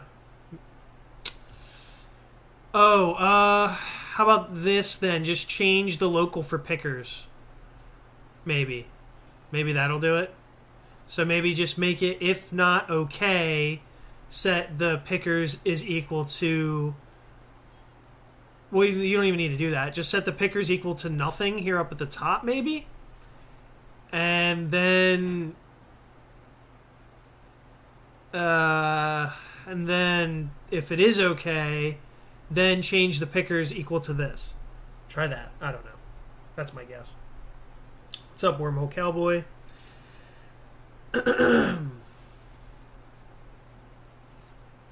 Oh, how about this then? Just change the local for pickers. Maybe that'll do it. So maybe just make it, if not okay, set the pickers is equal to... Well, you don't even need to do that. Just set the pickers equal to nothing here up at the top, maybe? And then... if it is okay, then change the pickers equal to this. Try that. I don't know. That's my guess. What's up, Wormhole Cowboy?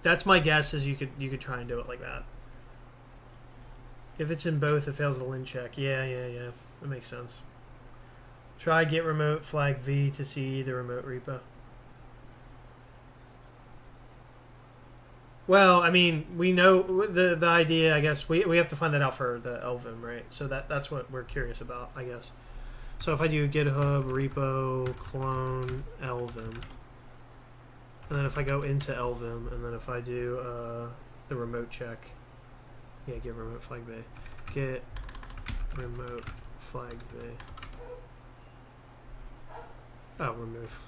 That's my guess, is you could try and do it like that. If it's in both, it fails the lin check. Yeah. That makes sense. Try get remote flag V to see the remote repo. Well, I mean, we know the idea. I guess we have to find that out for the LVIM, right? So that's what we're curious about, I guess. So if I do GitHub repo clone LVIM, and then if I go into LVIM, and then if I do the remote check, yeah, get remote flag V, get remote flag V. Oh, remove.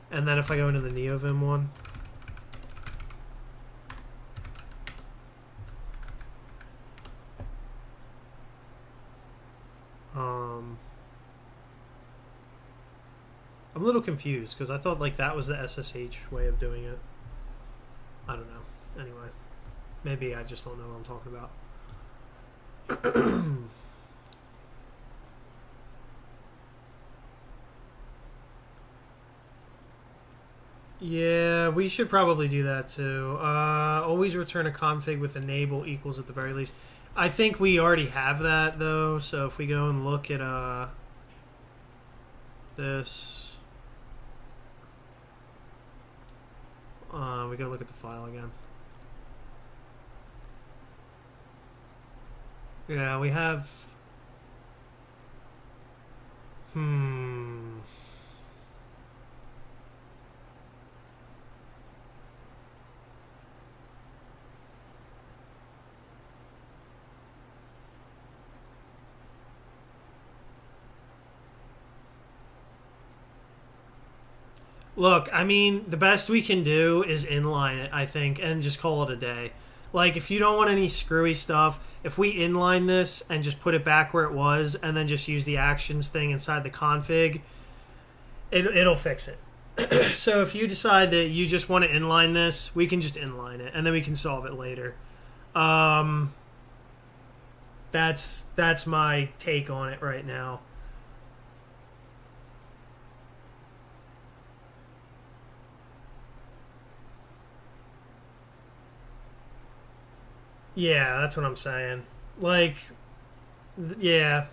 And then if I go into the NeoVim one, I'm a little confused because I thought like that was the SSH way of doing it. I don't know. Anyway, maybe I just don't know what I'm talking about. Yeah, we should probably do that too. Always return a config with enable equals at the very least. I think we already have that though, so if we go and look at this, we gotta look at the file again. Yeah, we have. Look, I mean, the best we can do is inline it, I think, and just call it a day. Like, if you don't want any screwy stuff, if we inline this and just put it back where it was and then just use the actions thing inside the config, it'll fix it. So if you decide that you just want to inline this, we can just inline it, and then we can solve it later. That's my take on it right now. Yeah, that's what I'm saying. Like, yeah,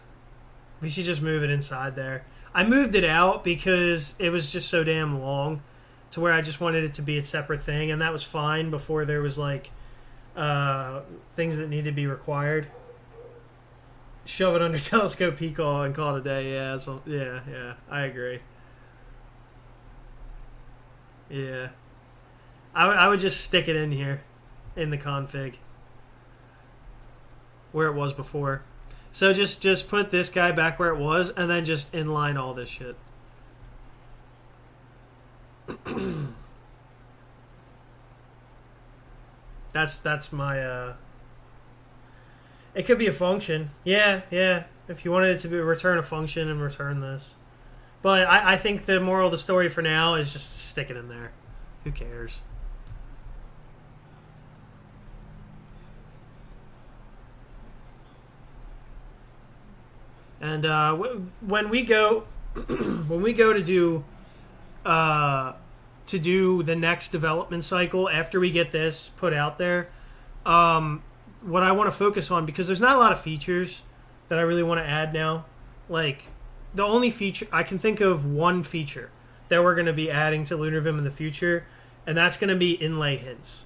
we should just move it inside there. I moved it out because it was just so damn long to where I just wanted it to be a separate thing, and that was fine before there was, like, things that needed to be required. Shove it under telescope PCAL and call it a day. Yeah, so, yeah, I agree. Yeah. I would just stick it in here in the config where it was before. So just put this guy back where it was and then just inline all this shit. That's my it could be a function. Yeah. If you wanted it to be return a function and return this. But I think the moral of the story for now is just stick it in there. Who cares? And when we go to do the next development cycle after we get this put out there, what I want to focus on, because there's not a lot of features that I really want to add now. Like, the only feature I can think of, one feature that we're going to be adding to LunarVim in the future, and that's going to be inlay hints.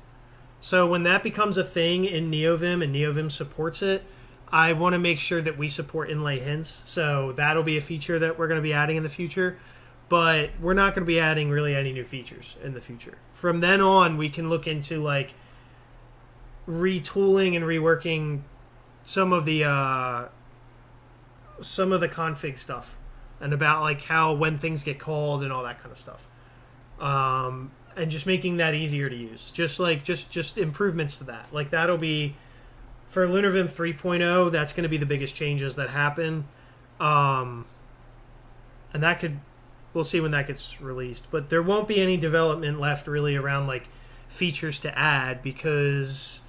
So when that becomes a thing in NeoVim and NeoVim supports it, I want to make sure that we support inlay hints. So that'll be a feature that we're going to be adding in the future. But we're not going to be adding really any new features in the future. From then on, we can look into like retooling and reworking some of the config stuff, and about like how when things get called and all that kind of stuff, and just making that easier to use. Just improvements to that. Like that'll be. For LunarVim 3.0, that's going to be the biggest changes that happen. And that could... We'll see when that gets released. But there won't be any development left really around like features to add, because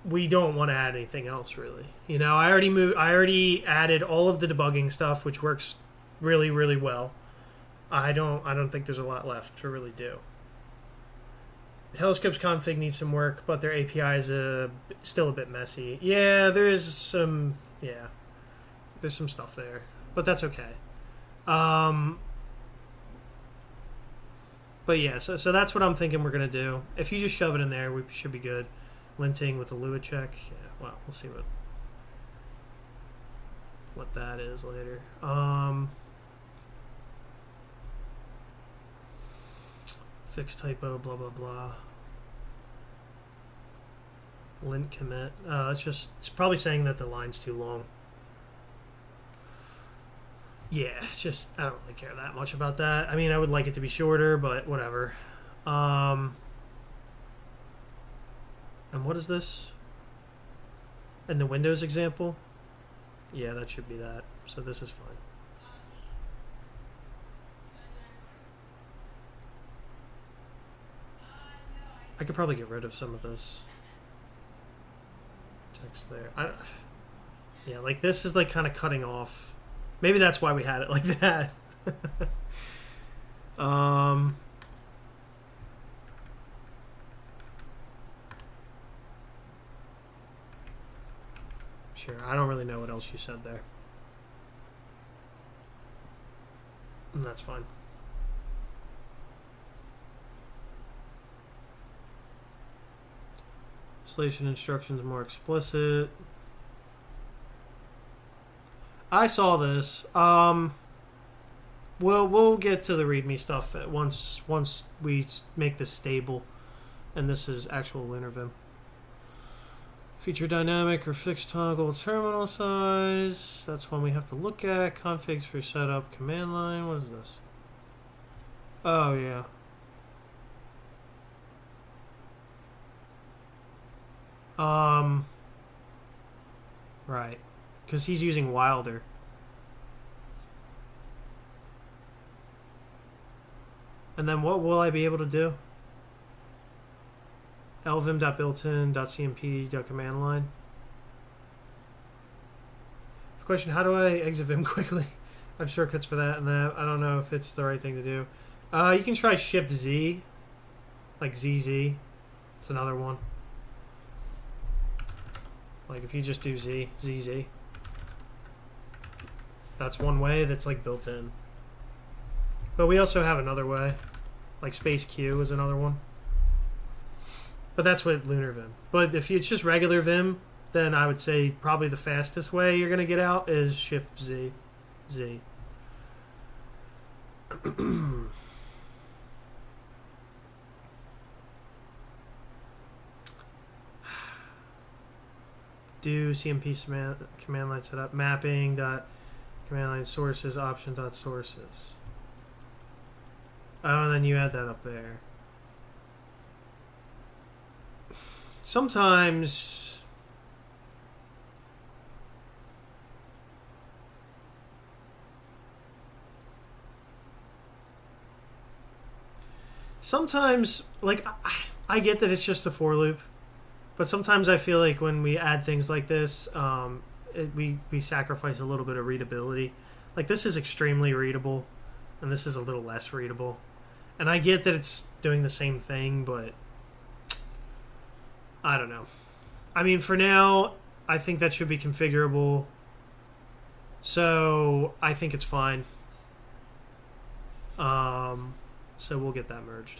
we don't want to add anything else really. You know, I already added all of the debugging stuff, which works really, really well. I don't think there's a lot left to really do. Telescope's config needs some work, but their API is still a bit messy. Yeah, there's some stuff there, but that's okay. But yeah, so that's what I'm thinking we're gonna do. If you just shove it in there, we should be good. Linting with the Lua check. Yeah, well, we'll see what that is later. Fix typo, blah blah blah. Lint commit. It's probably saying that the line's too long. Yeah, it's just, I don't really care that much about that. I mean, I would like it to be shorter, but whatever. And what is this? And the Windows example? Yeah, that should be that. So this is fine. I could probably get rid of some of this text there. Yeah, like this is like kind of cutting off. Maybe that's why we had it like that. Sure, I don't really know what else you said there. And that's fine. Installation instructions more explicit. I saw this. We'll get to the README stuff once we make this stable, and this is actual LunarVim. Feature dynamic or fixed toggle terminal size. That's one we have to look at. Configs for setup command line. What is this? Oh yeah. Right. Because he's using Wilder. And then what will I be able to do? lvim.builtin.cmp.command line. Question, how do I exit Vim quickly? I have shortcuts for that and that. I don't know if it's the right thing to do. You can try Shift Z. Like ZZ. It's another one. Like if you just do ZZ. That's one way that's like built in. But we also have another way. Like Space Q is another one. But that's with LunarVim. But if it's just regular Vim, then I would say probably the fastest way you're going to get out is Shift Z. Do CMP command line setup mapping dot command line sources option dot sources. Oh, and then you add that up there. Sometimes like I get that it's just a for loop, but sometimes I feel like when we add things like this, we sacrifice a little bit of readability. Like this is extremely readable, and this is a little less readable. And I get that it's doing the same thing, but I don't know. I mean, for now, I think that should be configurable. So I think it's fine. So we'll get that merged.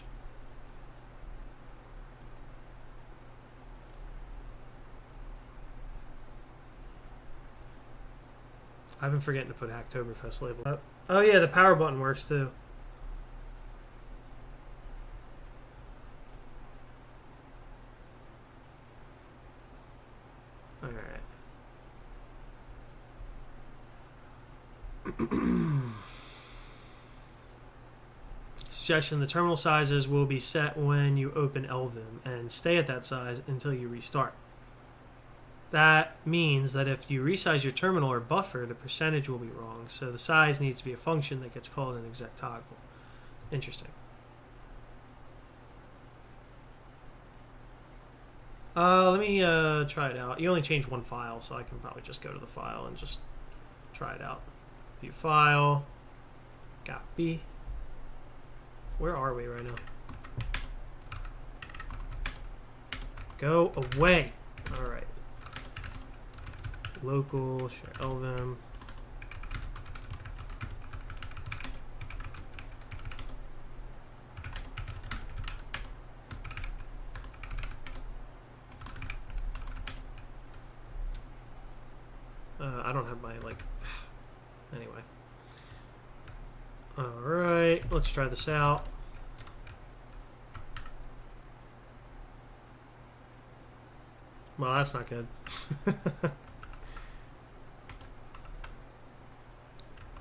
I've been forgetting to put Hacktoberfest label up. Oh yeah, the power button works too. Alright. Suggestion, the terminal sizes will be set when you open LVim and stay at that size until you restart. That means that if you resize your terminal or buffer, the percentage will be wrong. So the size needs to be a function that gets called in exec toggle. Interesting. Let me try it out. You only change one file, so I can probably just go to the file and just try it out. View file. Copy. Where are we right now? Go away. All right. Local, share LVim. I don't have my, like, anyway. All right, let's try this out. Well, that's not good.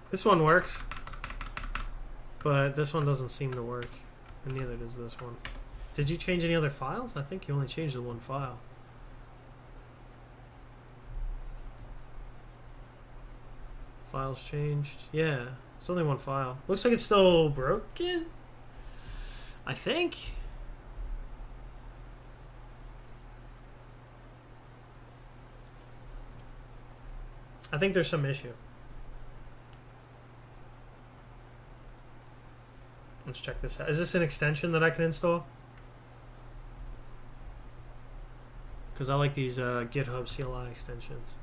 This one works, but this one doesn't seem to work, and neither does this one. Did you change any other files? I think you only changed the one file. Files changed. Yeah, it's only one file. Looks like it's still broken, I think. I think there's some issue. Let's check this out. Is this an extension that I can install? Because I like these GitHub CLI extensions.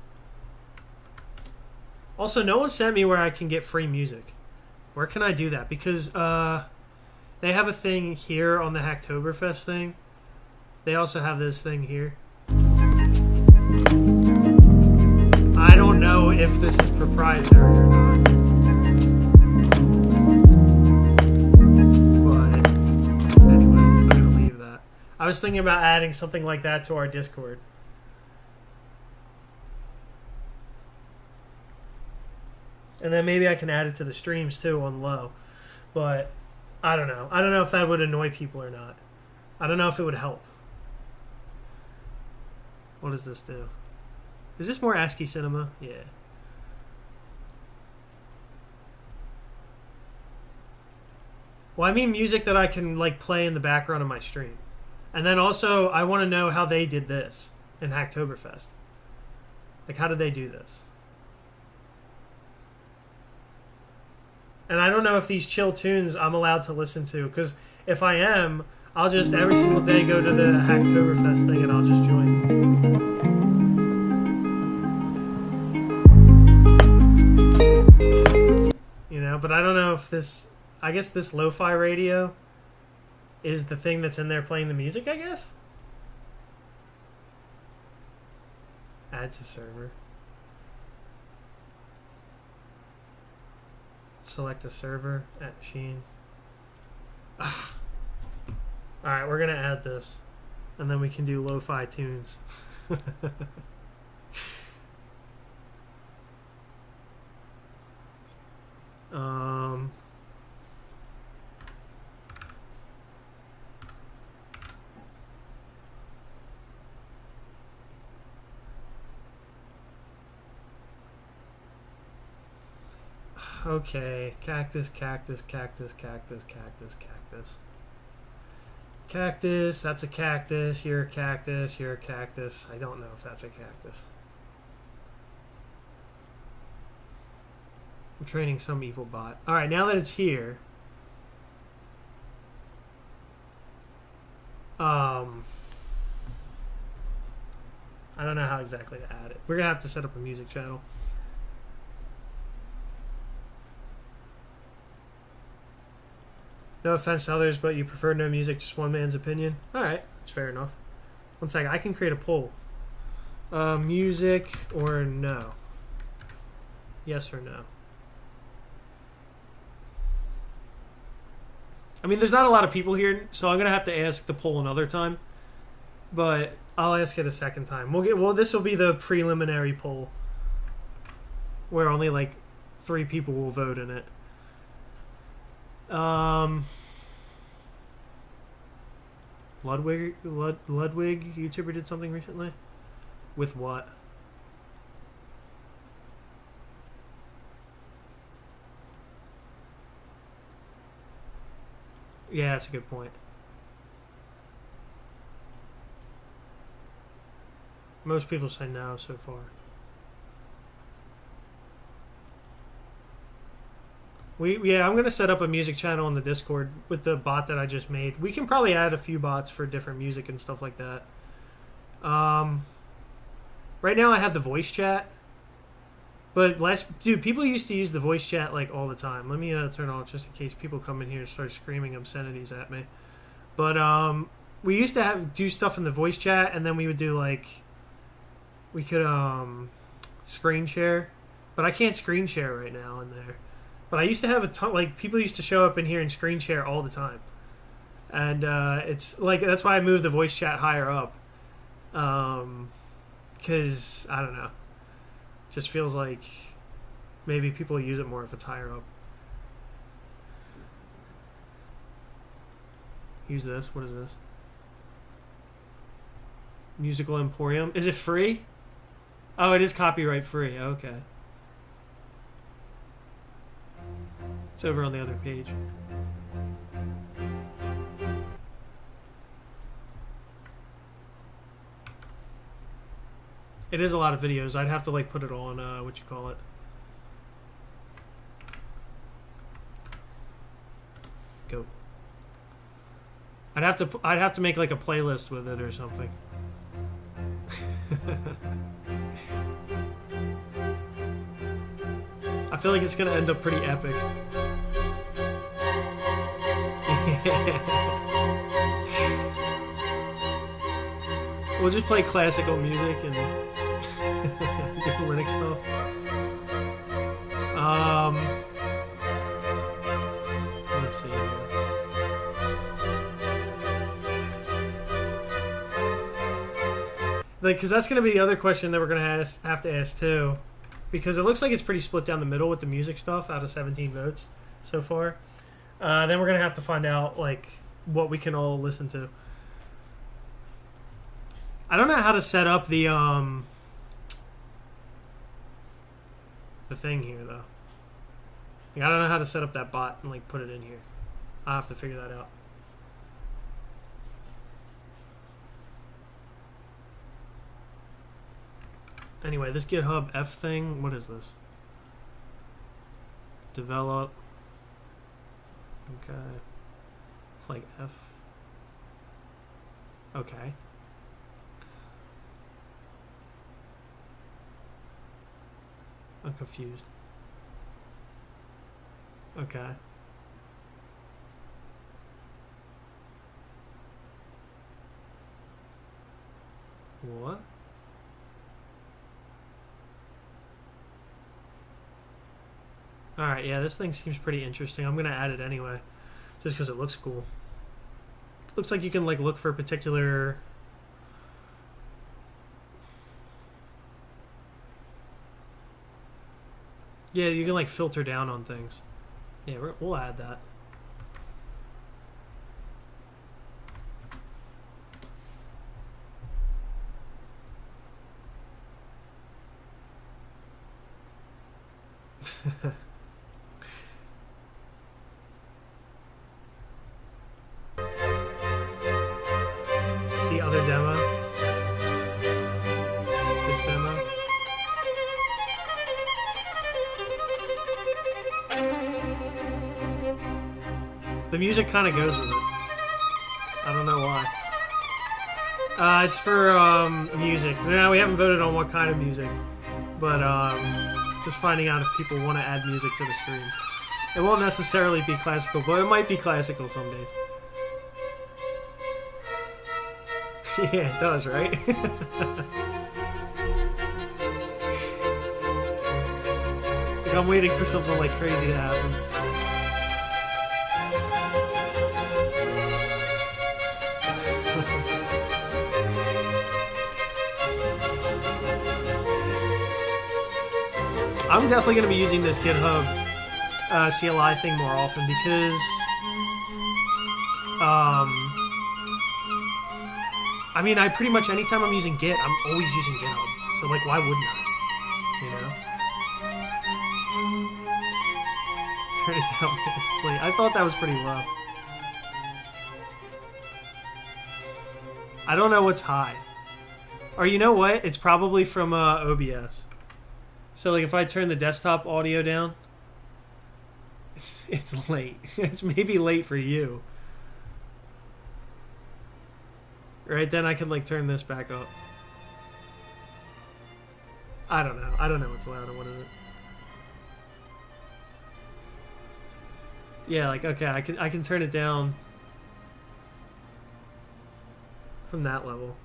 Also, no one sent me where I can get free music. Where can I do that? Because they have a thing here on the Hacktoberfest thing. They also have this thing here. I don't know if this is proprietary or not. But anyway, I'm going to leave that. I was thinking about adding something like that to our Discord. And then maybe I can add it to the streams too on low. But I don't know. I don't know if that would annoy people or not. I don't know if it would help. What does this do? Is this more ASCII cinema? Yeah. Well, I mean music that I can like play in the background of my stream. And then also I want to know how they did this in Hacktoberfest. Like, how did they do this? And I don't know if these chill tunes I'm allowed to listen to, because if I am, I'll just every single day go to the Hacktoberfest thing and I'll just join. You know, but I don't know if this, I guess this lo-fi radio is the thing that's in there playing the music, I guess? Add to server. Select a server at machine. Ugh. Alright, we're gonna add this. And then we can do lo-fi tunes. Okay, cactus, cactus, cactus, cactus, cactus, cactus. Cactus, that's a cactus, you're a cactus, you're a cactus. I don't know if that's a cactus. I'm training some evil bot. Alright, now that it's here. I don't know how exactly to add it. We're gonna have to set up a music channel. No offense to others, but you prefer no music, just one man's opinion? Alright, that's fair enough. One second, I can create a poll. Music or no? Yes or no? I mean, there's not a lot of people here, so I'm going to have to ask the poll another time. But I'll ask it a second time. Well, this will be the preliminary poll, where only like 3 people will vote in it. Ludwig YouTuber did something recently? With what? Yeah, that's a good point. Most people say no so far. Yeah, I'm going to set up a music channel on the Discord with the bot that I just made. We can probably add a few bots for different music and stuff like that. Right now I have the voice chat, but dude, people used to use the voice chat like all the time. Let me turn it on just in case people come in here and start screaming obscenities at me. But we used to do stuff in the voice chat, and then we would do like we could screen share, but I can't screen share right now in there. But I used to have a ton, like people used to show up in here and screen share all the time, and it's like that's why I moved the voice chat higher up, because I don't know, just feels like maybe people use it more if it's higher up. Use this. What is this? Musical Emporium. Is it free? Oh, it is copyright free. Okay. It's over on the other page. It is a lot of videos. I'd have to like put it on what you call it. Go. I'd have to make like a playlist with it or something. I feel like it's gonna end up pretty epic. We'll just play classical music and do Linux stuff. Let's see here. Like, because that's going to be the other question that we're going to have to ask too, because it looks like it's pretty split down the middle with the music stuff out of 17 votes so far. Then we're going to have to find out like what we can all listen to. I don't know how to set up the thing here though. Like, I don't know how to set up that bot and like put it in here. I'll have to figure that out. Anyway, this GitHub F thing, what is this? Develop. Okay. Flag F. Okay. I'm confused. Okay. What? Alright, yeah, this thing seems pretty interesting. I'm going to add it anyway, just because it looks cool. Looks like you can like look for particular... Yeah, you can like filter down on things. Yeah, we'll add that. See other demo? This demo? The music kind of goes with it. I don't know why. It's for music. No, we haven't voted on what kind of music, but just finding out if people want to add music to the stream. It won't necessarily be classical, but it might be classical some days. Yeah, it does, right? Like, I'm waiting for something like crazy to happen. I'm definitely going to be using this GitHub CLI thing more often because I mean, I pretty much anytime I'm using Git, I'm always using GitHub. So like, why wouldn't I? You know? Turn it down. It's late. I thought that was pretty low. I don't know what's high. Or you know what? It's probably from OBS. So like if I turn the desktop audio down, it's late. It's maybe late for you. Right, then I could like turn this back up. I don't know. I don't know what's loud and what isn't. Yeah, like, okay, I can turn it down from that level.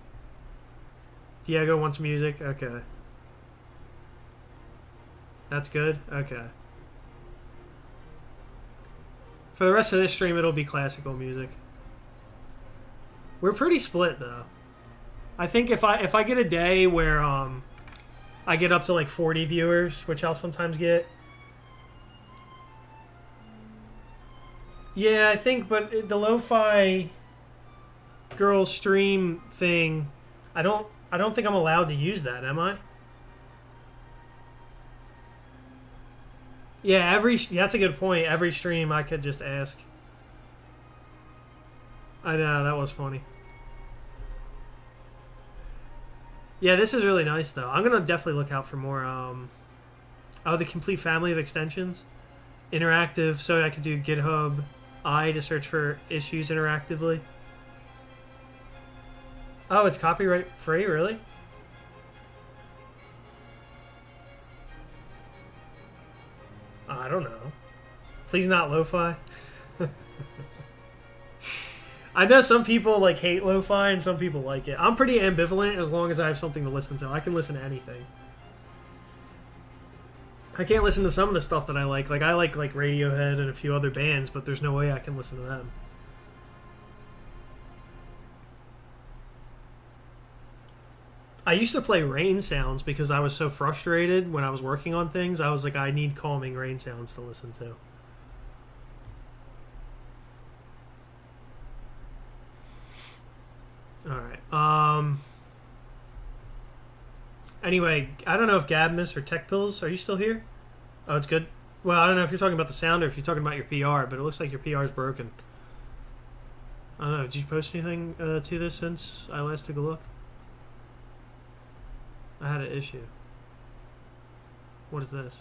Diego wants music. Okay. That's good. Okay. For the rest of this stream, it'll be classical music. We're pretty split though. I think if I get a day where I get up to like 40 viewers, which I'll sometimes get. Yeah, I think, but the Lofi Girl stream thing, I don't think I'm allowed to use that, am I? Yeah, that's a good point. Every stream I could just ask. I know, that was funny. Yeah, this is really nice though. I'm gonna definitely look out for more the complete family of extensions. Interactive, so I could do GitHub I to search for issues interactively. Oh, it's copyright free, really? I don't know. Please not lo-fi. I know some people like hate lo-fi and some people like it. I'm pretty ambivalent as long as I have something to listen to. I can listen to anything. I can't listen to some of the stuff that I like. Like I like Radiohead and a few other bands, but there's no way I can listen to them. I used to play rain sounds because I was so frustrated when I was working on things. I was like, I need calming rain sounds to listen to. Alright. Anyway, I don't know if Gabmus or Tech Pills, are you still here? Oh, it's good. Well, I don't know if you're talking about the sound or if you're talking about your PR, but it looks like your PR is broken. I don't know. Did you post anything to this since I last took a look? I had an issue. What is this?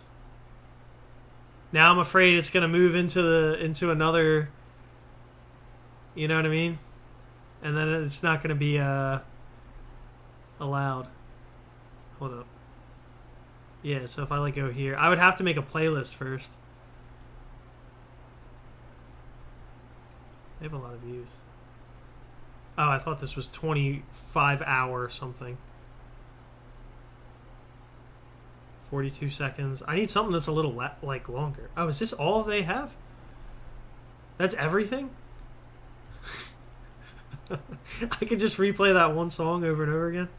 Now I'm afraid it's gonna move into another. You know what I mean? And then it's not gonna be allowed. Hold up. Yeah, so if I go here, I would have to make a playlist first. They have a lot of views. Oh, I thought this was 25 hour something. 42 seconds. I need something that's a little longer. Oh, is this all they have? That's everything? I could just replay that one song over and over again.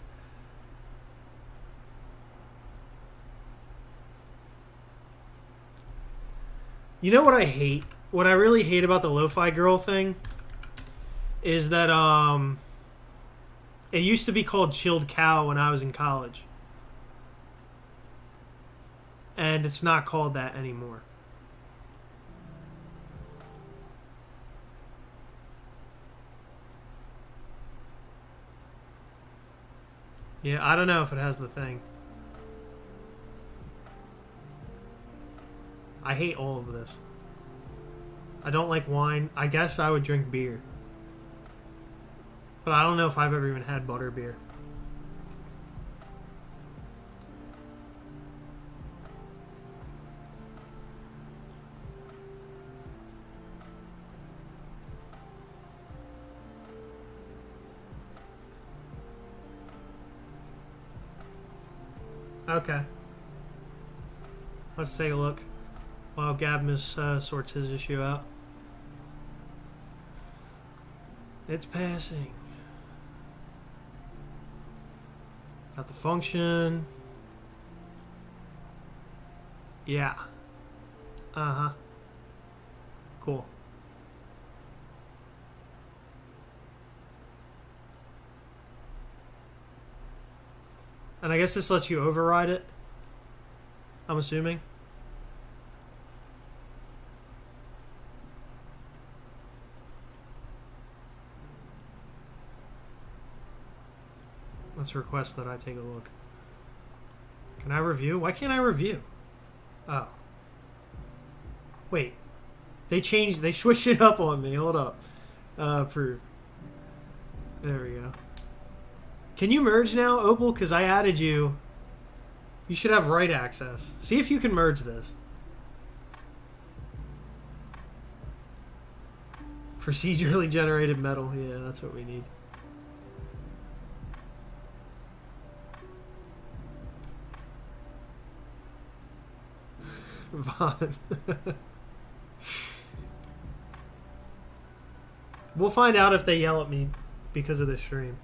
You know what I hate? What I really hate about the Lofi Girl thing is that it used to be called Chilled Cow when I was in college. And it's not called that anymore. Yeah, I don't know if it has the thing. I hate all of this. I don't like wine. I guess I would drink beer. But I don't know if I've ever even had butter beer. Okay. Let's take a look while Gabmus sorts his issue out. It's passing. Got the function. Yeah. Uh-huh. Cool. And I guess this lets you override it, I'm assuming. Let's request that I take a look. Can I review? Why can't I review? Oh. Wait. They switched it up on me. Hold up. Approve. There we go. Can you merge now, Opal? Because I added you You should have write access. See if you can merge this. Procedurally generated metal. Yeah, that's what we need. Vaughn. We'll find out if they yell at me because of this stream.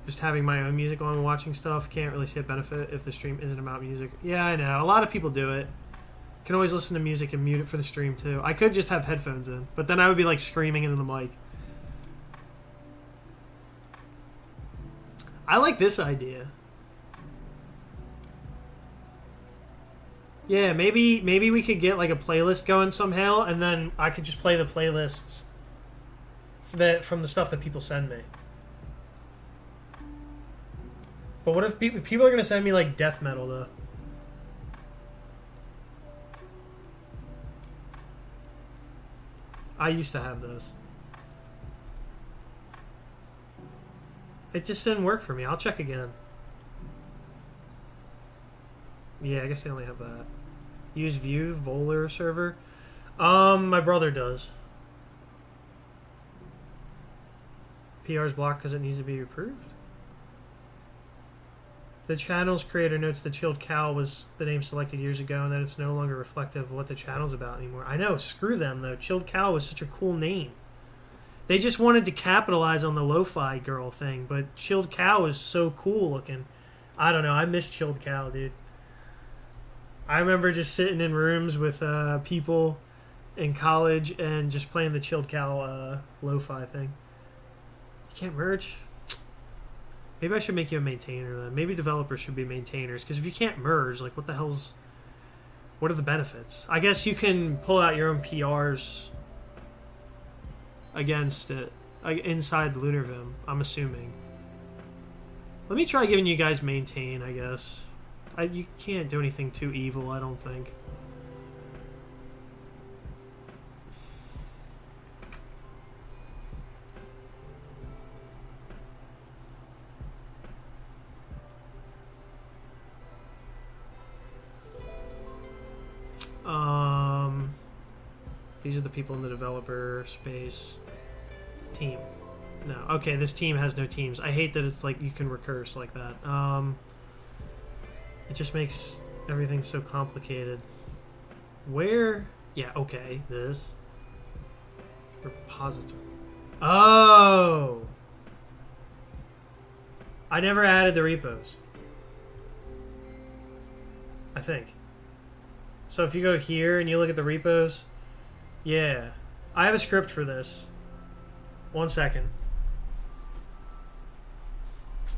Just having my own music on and watching stuff, can't really see a benefit if the stream isn't about music. Yeah, I know. A lot of people do it. Can always listen to music and mute it for the stream too. I could just have headphones in, but then I would be like screaming into the mic. I like this idea. Yeah, maybe we could get like a playlist going somehow, and then I could just play the playlists from the stuff that people send me. But what if people are going to send me like death metal though? I used to have those. It just didn't work for me. I'll check again. Yeah, I guess they only have that. Use View, Volar server. My brother does. PR's blocked because it needs to be approved. The channel's creator notes the Chilled Cow was the name selected years ago and that it's no longer reflective of what the channel's about anymore. I know, screw them though. Chilled Cow was such a cool name. They just wanted to capitalize on the Lofi Girl thing, but Chilled Cow is so cool looking. I don't know, I miss Chilled Cow, dude. I remember just sitting in rooms with people in college and just playing the Chilled Cow Lo-Fi thing. You can't merge? Maybe I should make you a maintainer then. Maybe developers should be maintainers, because if you can't merge, like what are the benefits? I guess you can pull out your own PRs against it inside LunarVim, I'm assuming. Let me try giving you guys maintain, I guess. You can't do anything too evil, I don't think. These are the people in the developer space. Team. No. Okay, this team has no teams. I hate that it's like you can recurse like that. It just makes everything so complicated. Where? Yeah, okay. This. Repository. Oh! I never added the repos. I think. So if you go here and you look at the repos, yeah. I have a script for this. 1 second.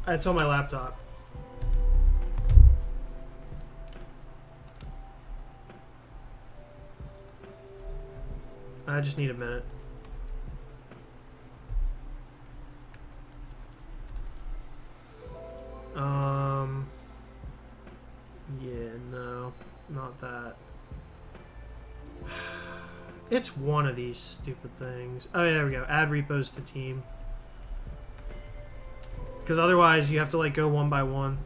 It's on my laptop. I just need a minute. Yeah, no, not that. It's one of these stupid things. Oh, yeah, there we go. Add repos to team. Because otherwise you have to like go one by one.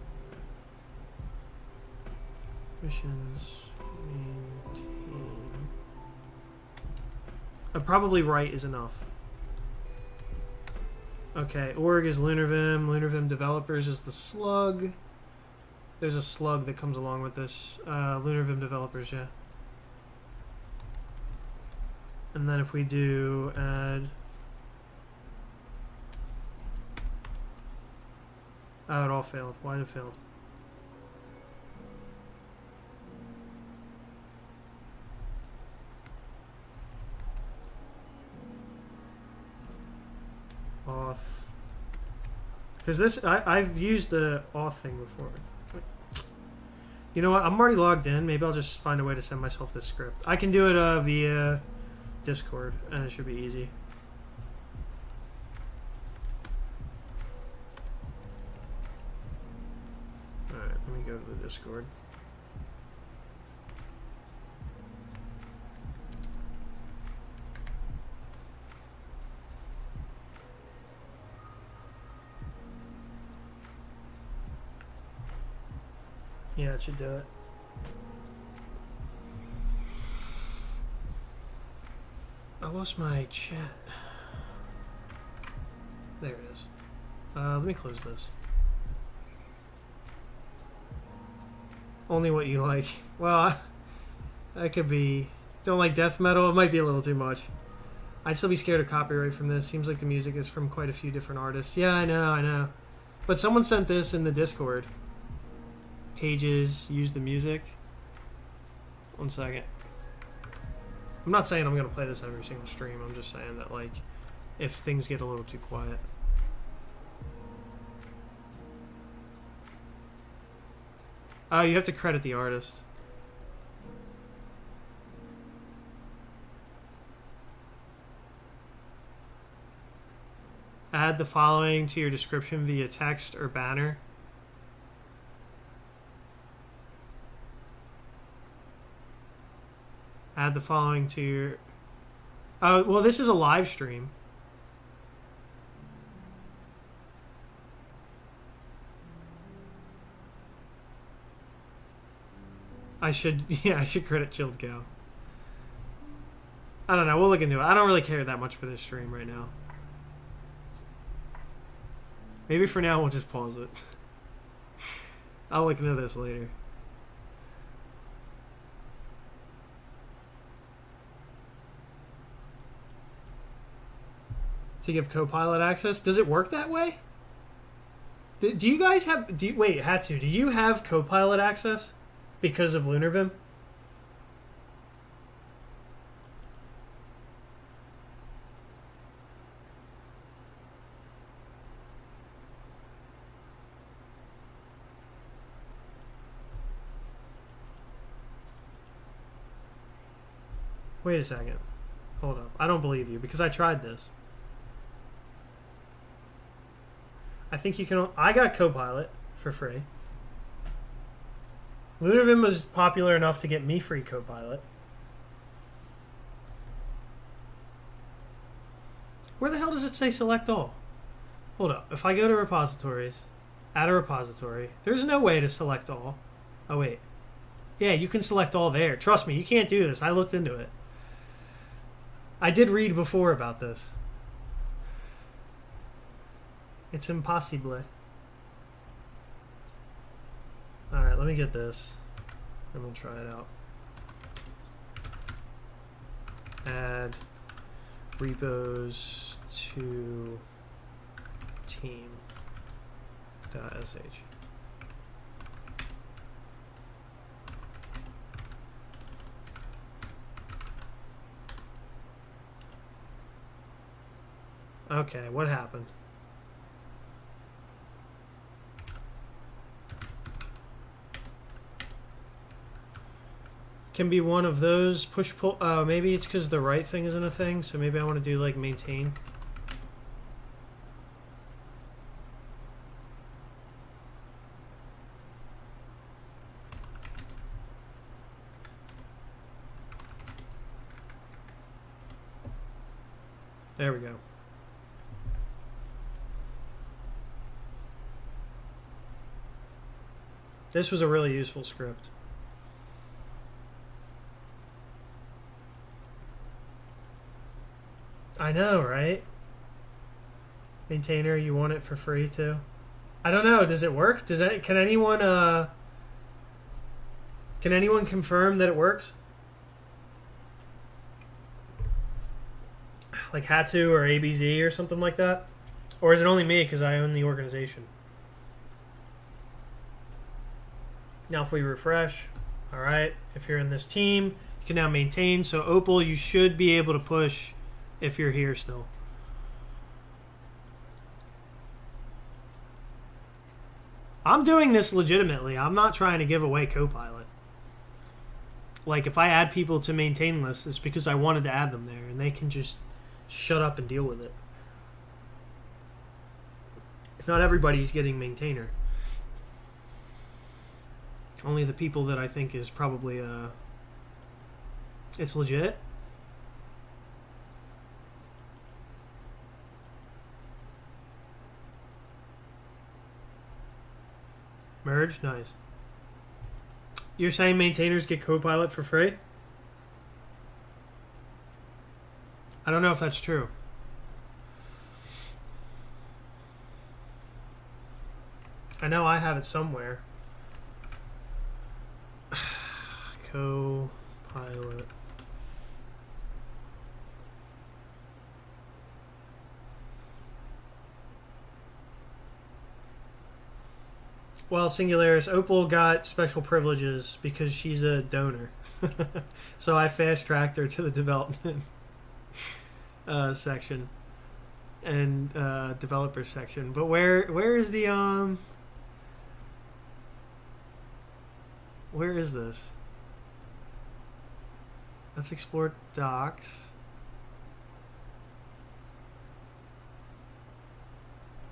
Missions, maintain. Probably right is enough. Okay, org is LunarVim. LunarVim developers is the slug. There's a slug that comes along with this. LunarVim developers, yeah. And then if we do add... Oh, it all failed. Why did it fail? Auth. Because this, I've used the auth thing before. You know what? I'm already logged in. Maybe I'll just find a way to send myself this script. I can do it via Discord, and it should be easy. Alright, let me go to the Discord. Yeah, it should do it. I lost my chat. There it is. Let me close this. Only what you like. Well, that could be... Don't like death metal? It might be a little too much. I'd still be scared of copyright from this. Seems like the music is from quite a few different artists. Yeah, I know. But someone sent this in the Discord. Pages, use the music. 1 second. I'm not saying I'm going to play this every single stream. I'm just saying that, like, if things get a little too quiet. Oh, you have to credit the artist. Add the following to your description via text or banner. Add the following to your... Oh, well, this is a live stream. I should credit Chilled Cow. I don't know, we'll look into it. I don't really care that much for this stream right now. Maybe for now we'll just pause it. I'll look into this later. To give Copilot access? Does it work that way? Do you guys have... wait, Hatsu, do you have Copilot access? Because of LunarVim? Wait a second. Hold up. I don't believe you because I tried this. I think you can... I got Copilot for free. LunarVim was popular enough to get me free Copilot. Where the hell does it say select all? Hold up. If I go to repositories, add a repository, there's no way to select all. Oh, wait. Yeah, you can select all there. Trust me, you can't do this. I looked into it. I did read before about this. It's impossible. Alright, let me get this. I'm going to try it out. Add repos to team.sh. Okay, what happened? Can be one of those push pull. Oh, maybe it's because the right thing isn't a thing, so maybe I want to do like maintain. There we go. This was a really useful script. I know, right? Maintainer, you want it for free too? I don't know. Does it work? Does that? Can anyone confirm that it works? Like Hatsu or ABZ or something like that? Or is it only me because I own the organization? Now if we refresh, all right, if you're in this team, you can now maintain. So Opal, you should be able to push if you're here still. I'm doing this legitimately. I'm not trying to give away Copilot. Like, if I add people to maintain lists, it's because I wanted to add them there, and they can just shut up and deal with it. Not everybody's getting maintainer. Only the people that I think is probably, it's legit. Merge? Nice. You're saying maintainers get Copilot for free? I don't know if that's true. I know I have it somewhere. Copilot. Well, Singularis, Opal got special privileges because she's a donor. So I fast-tracked her to the development section and developer section. But where is the where is this? Let's explore docs.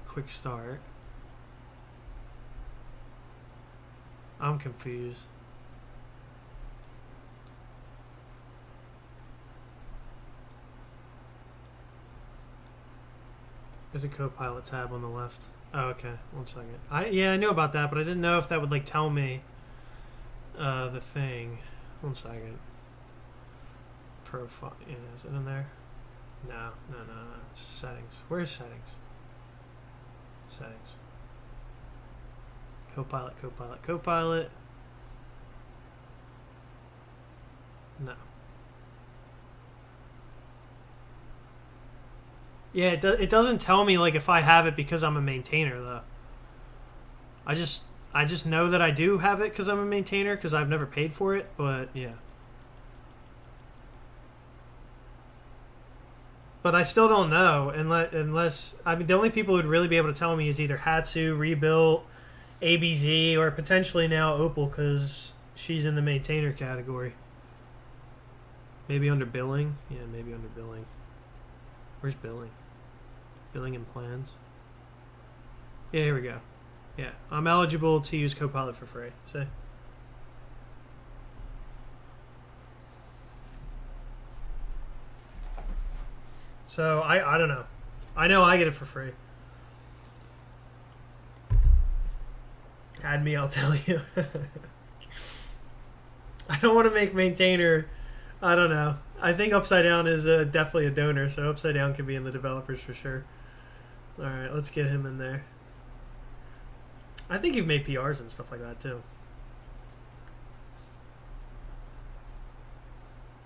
Quick start. I'm confused. There's a Copilot tab on the left. Oh, okay. 1 second. I know about that, but I didn't know if that would like tell me the thing. 1 second. Profile. Yeah, is it in there? No. It's settings. Where's settings? Settings. Copilot. No. Yeah, it doesn't tell me like if I have it because I'm a maintainer though. I just know that I do have it because I'm a maintainer because I've never paid for it, but yeah. But I still don't know unless I mean the only people who'd really be able to tell me is either Hatsu, Rebuilt, ABZ, or potentially now Opal because she's in the maintainer category. Maybe under billing? Yeah, maybe under billing. Where's billing? Billing and plans. Yeah, here we go. Yeah, I'm eligible to use Copilot for free. See? So, I don't know. I know I get it for free. Add me, I'll tell you. I don't want to make maintainer. I don't know. I think Upside Down is definitely a donor, so Upside Down can be in the developers for sure. Alright, let's get him in there. I think you've made PRs and stuff like that too.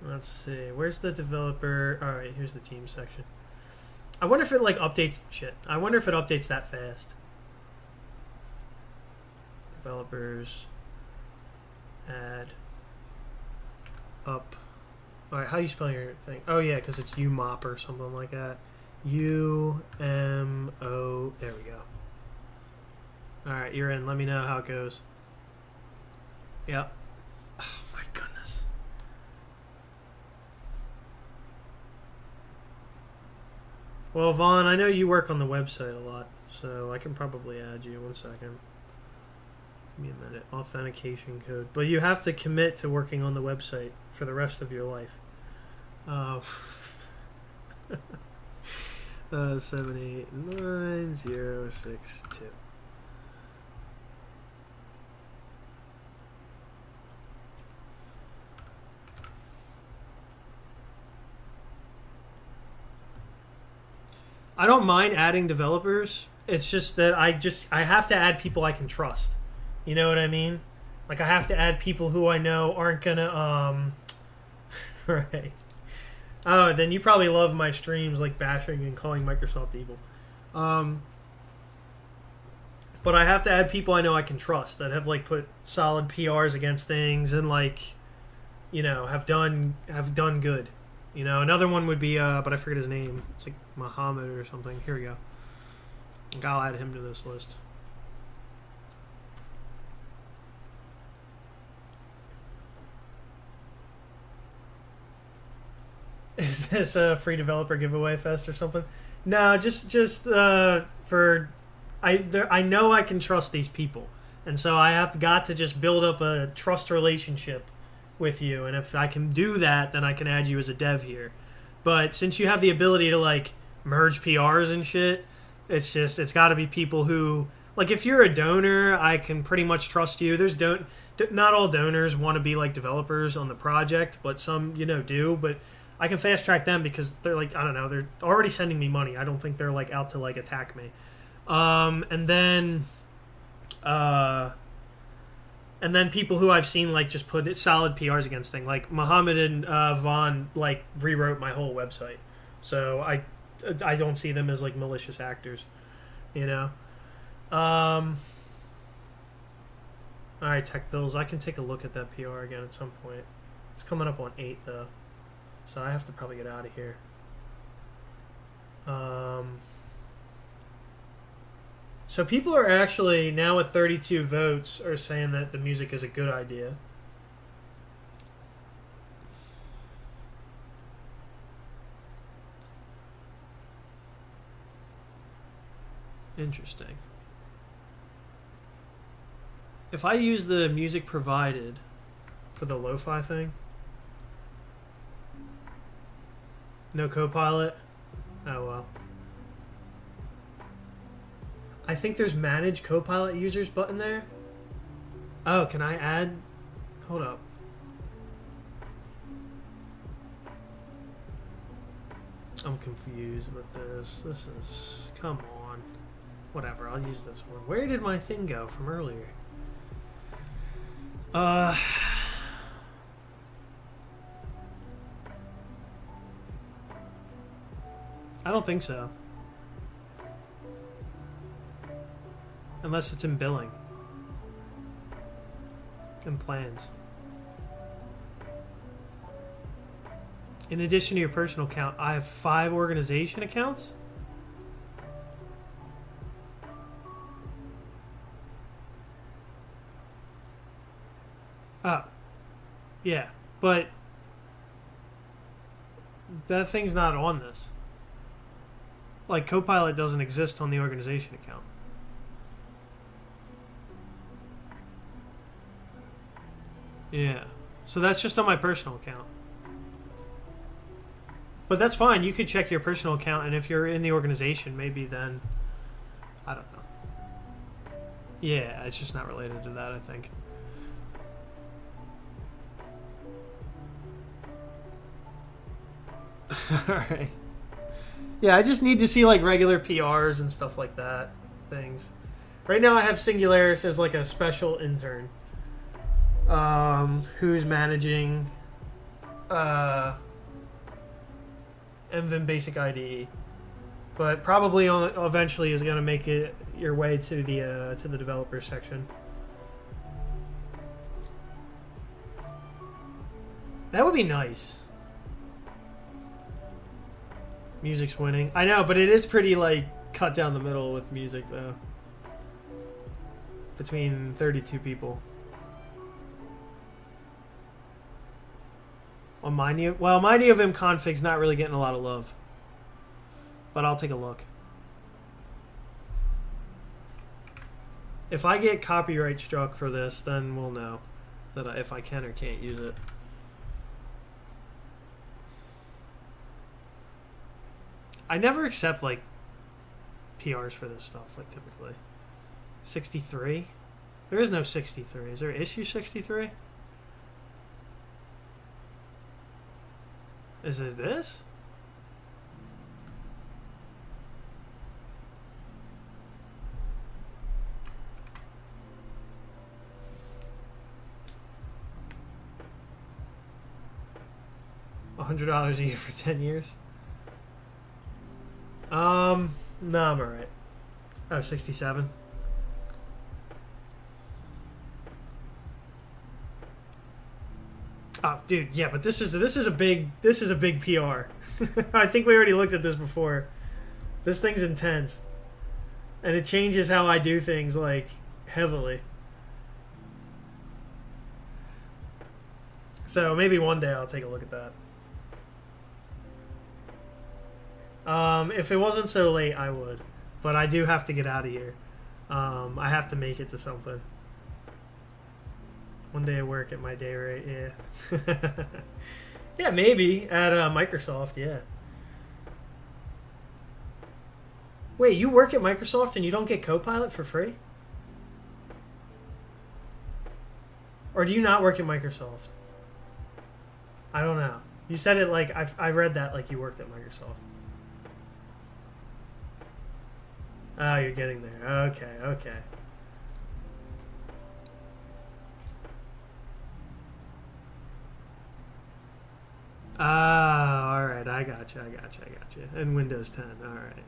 Let's see. Where's the developer? Alright, here's the team section. I wonder if it like updates shit. I wonder if it updates that fast. Developers. Add. Up. Alright, how you spell your thing? Oh yeah, because it's UMOP or something like that. U-M-O. There we go. Alright, you're in. Let me know how it goes. Yep. Oh my goodness. Well, Vaughn, I know you work on the website a lot, so I can probably add you. 1 second. Give me a minute. Authentication code. But you have to commit to working on the website for the rest of your life. 789062. I don't mind adding developers. It's just that I have to add people I can trust. You know what I mean? Like I have to add people who I know aren't gonna right. Oh, then you probably love my streams like bashing and calling Microsoft evil. But I have to add people I know I can trust that have like put solid PRs against things and like, you know, have done good. You know, another one would be but I forget his name. It's like Muhammad or something. Here we go. I'll add him to this list. Is this a free developer giveaway fest or something? No, just for I know I can trust these people, and so I have got to just build up a trust relationship with you. And if I can do that, then I can add you as a dev here. But since you have the ability to like merge PRs and shit, it's got to be people who Like, if you're a donor, I can pretty much trust you. Not all donors want to be like developers on the project, but some, do. But I can fast track them because they're like, I don't know, they're already sending me money. I don't think they're like out to like attack me. And then people who I've seen like just put solid PRs against things. Like Mohammed and Vaughn like rewrote my whole website, so I don't see them as like malicious actors, All right, Tech Bills. I can take a look at that PR again at some point. It's coming up on 8 though, so I have to probably get out of here. So people are actually, now with 32 votes, are saying that the music is a good idea. Interesting. If I use the music provided for the lo-fi thing, no Copilot. Oh well. I think there's manage Copilot users button there. Oh, can I add? Hold up. I'm confused with this. This is... Come on. Whatever, I'll use this one. Where did my thing go from earlier? I don't think so. Unless it's in billing. And plans. In addition to your personal account, I have 5 organization accounts? Oh. Yeah, but that thing's not on this. Like, Copilot doesn't exist on the organization account. Yeah. So that's just on my personal account. But that's fine. You could check your personal account, and if you're in the organization, maybe then... I don't know. Yeah, it's just not related to that, I think. Alright. Yeah, I just need to see like regular PRs and stuff like that. Things. Right now I have Singularis as like a special intern. Who's managing MVim Basic IDE. But probably eventually is going to make it your way to the developer section. That would be nice. Music's winning. I know, but it is pretty, like, cut down the middle with music, though. Between 32 people. On my NeoVim config's not really getting a lot of love. But I'll take a look. If I get copyright struck for this, then we'll know that if I can or can't use it. I never accept, like, PRs for this stuff, like, typically. 63? There is no 63. Is there issue 63? Is it this? $100 a year for 10 years? No, I'm alright. Oh, 67. Oh, dude, yeah, but this is a big PR. I think we already looked at this before. This thing's intense. And it changes how I do things, like, heavily. So maybe one day I'll take a look at that. If it wasn't so late, I would. But I do have to get out of here. I have to make it to something. One day I work at my day rate, yeah. Yeah, maybe. At Microsoft, yeah. Wait, you work at Microsoft and you don't get Copilot for free? Or do you not work at Microsoft? I don't know. You said it like I read that like you worked at Microsoft. Oh, you're getting there. Okay, okay. Ah, all right. I got you. And Windows 10. All right.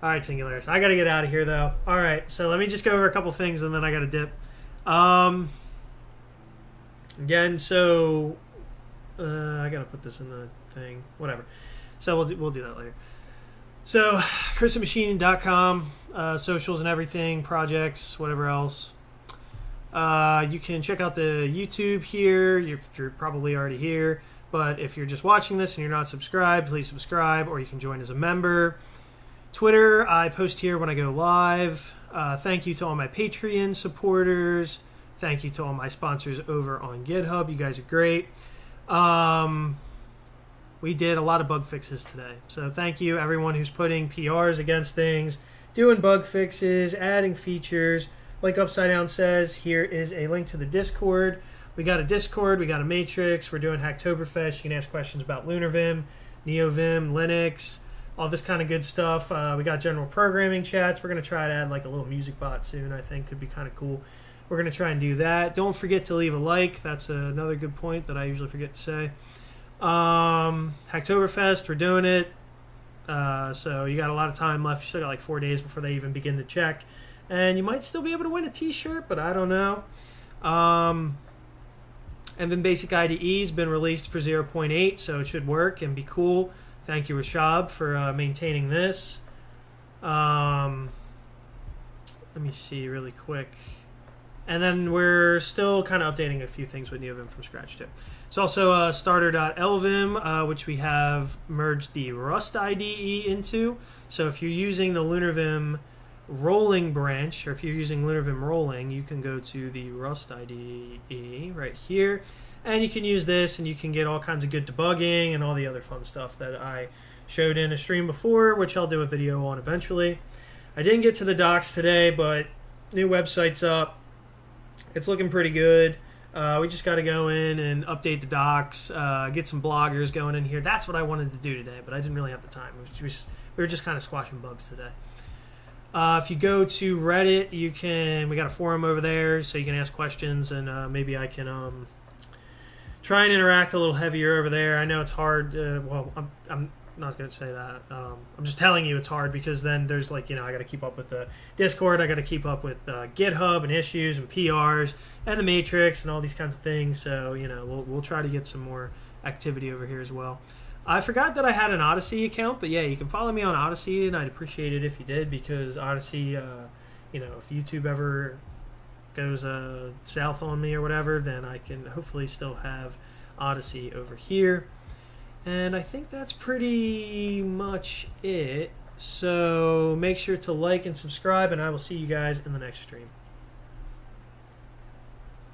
All right, Singularis. I got to get out of here, though. All right, so let me just go over a couple things, and then I got to dip. Again, so I got to put this in the thing. Whatever. So we'll do that later. So, ChrisMachine.com, socials and everything, projects, whatever else. You can check out the YouTube here. You're probably already here. But if you're just watching this and you're not subscribed, please subscribe, or you can join as a member. Twitter, I post here when I go live. Thank you to all my Patreon supporters. Thank you to all my sponsors over on GitHub. You guys are great. We did a lot of bug fixes today. So thank you, everyone who's putting PRs against things, doing bug fixes, adding features. Like Upside Down says, here is a link to the Discord. We got a Discord, we got a Matrix, we're doing Hacktoberfest. You can ask questions about LunarVim, NeoVim, Linux, all this kind of good stuff. We got general programming chats. We're going to try to add like a little music bot soon, I think. Could be kind of cool. We're going to try and do that. Don't forget to leave a like. That's another good point that I usually forget to say. Hacktoberfest, we're doing it. So you got a lot of time left. You still got like 4 days before they even begin to check. And you might still be able to win a t-shirt, but I don't know. And then Basic IDE's been released for 0.8, so it should work and be cool. Thank you, Rashab, for maintaining this. Let me see really quick. And then we're still kind of updating a few things with NeoVim from scratch, too. It's also starter.lvim, which we have merged the Rust IDE into. So if you're using the LunarVim rolling branch, or if you're using LunarVim rolling, you can go to the Rust IDE right here, and you can use this, and you can get all kinds of good debugging and all the other fun stuff that I showed in a stream before, which I'll do a video on eventually. I didn't get to the docs today, but new website's up. It's looking pretty good. We just got to go in and update the docs, get some bloggers going in here. That's what I wanted to do today, but I didn't really have the time. We were just kind of squashing bugs today. If you go to Reddit, we got a forum over there, so you can ask questions, and maybe I can try and interact a little heavier over there. I know it's hard. Well, I'm not going to say that. I'm just telling you it's hard, because then there's I got to keep up with the Discord. I got to keep up with GitHub and issues and PRs and the Matrix and all these kinds of things. So we'll try to get some more activity over here as well. I forgot that I had an Odyssey account, but yeah, you can follow me on Odyssey, and I'd appreciate it if you did, because Odyssey, if YouTube ever goes south on me or whatever, then I can hopefully still have Odyssey over here. And I think that's pretty much it. So make sure to like and subscribe, and I will see you guys in the next stream.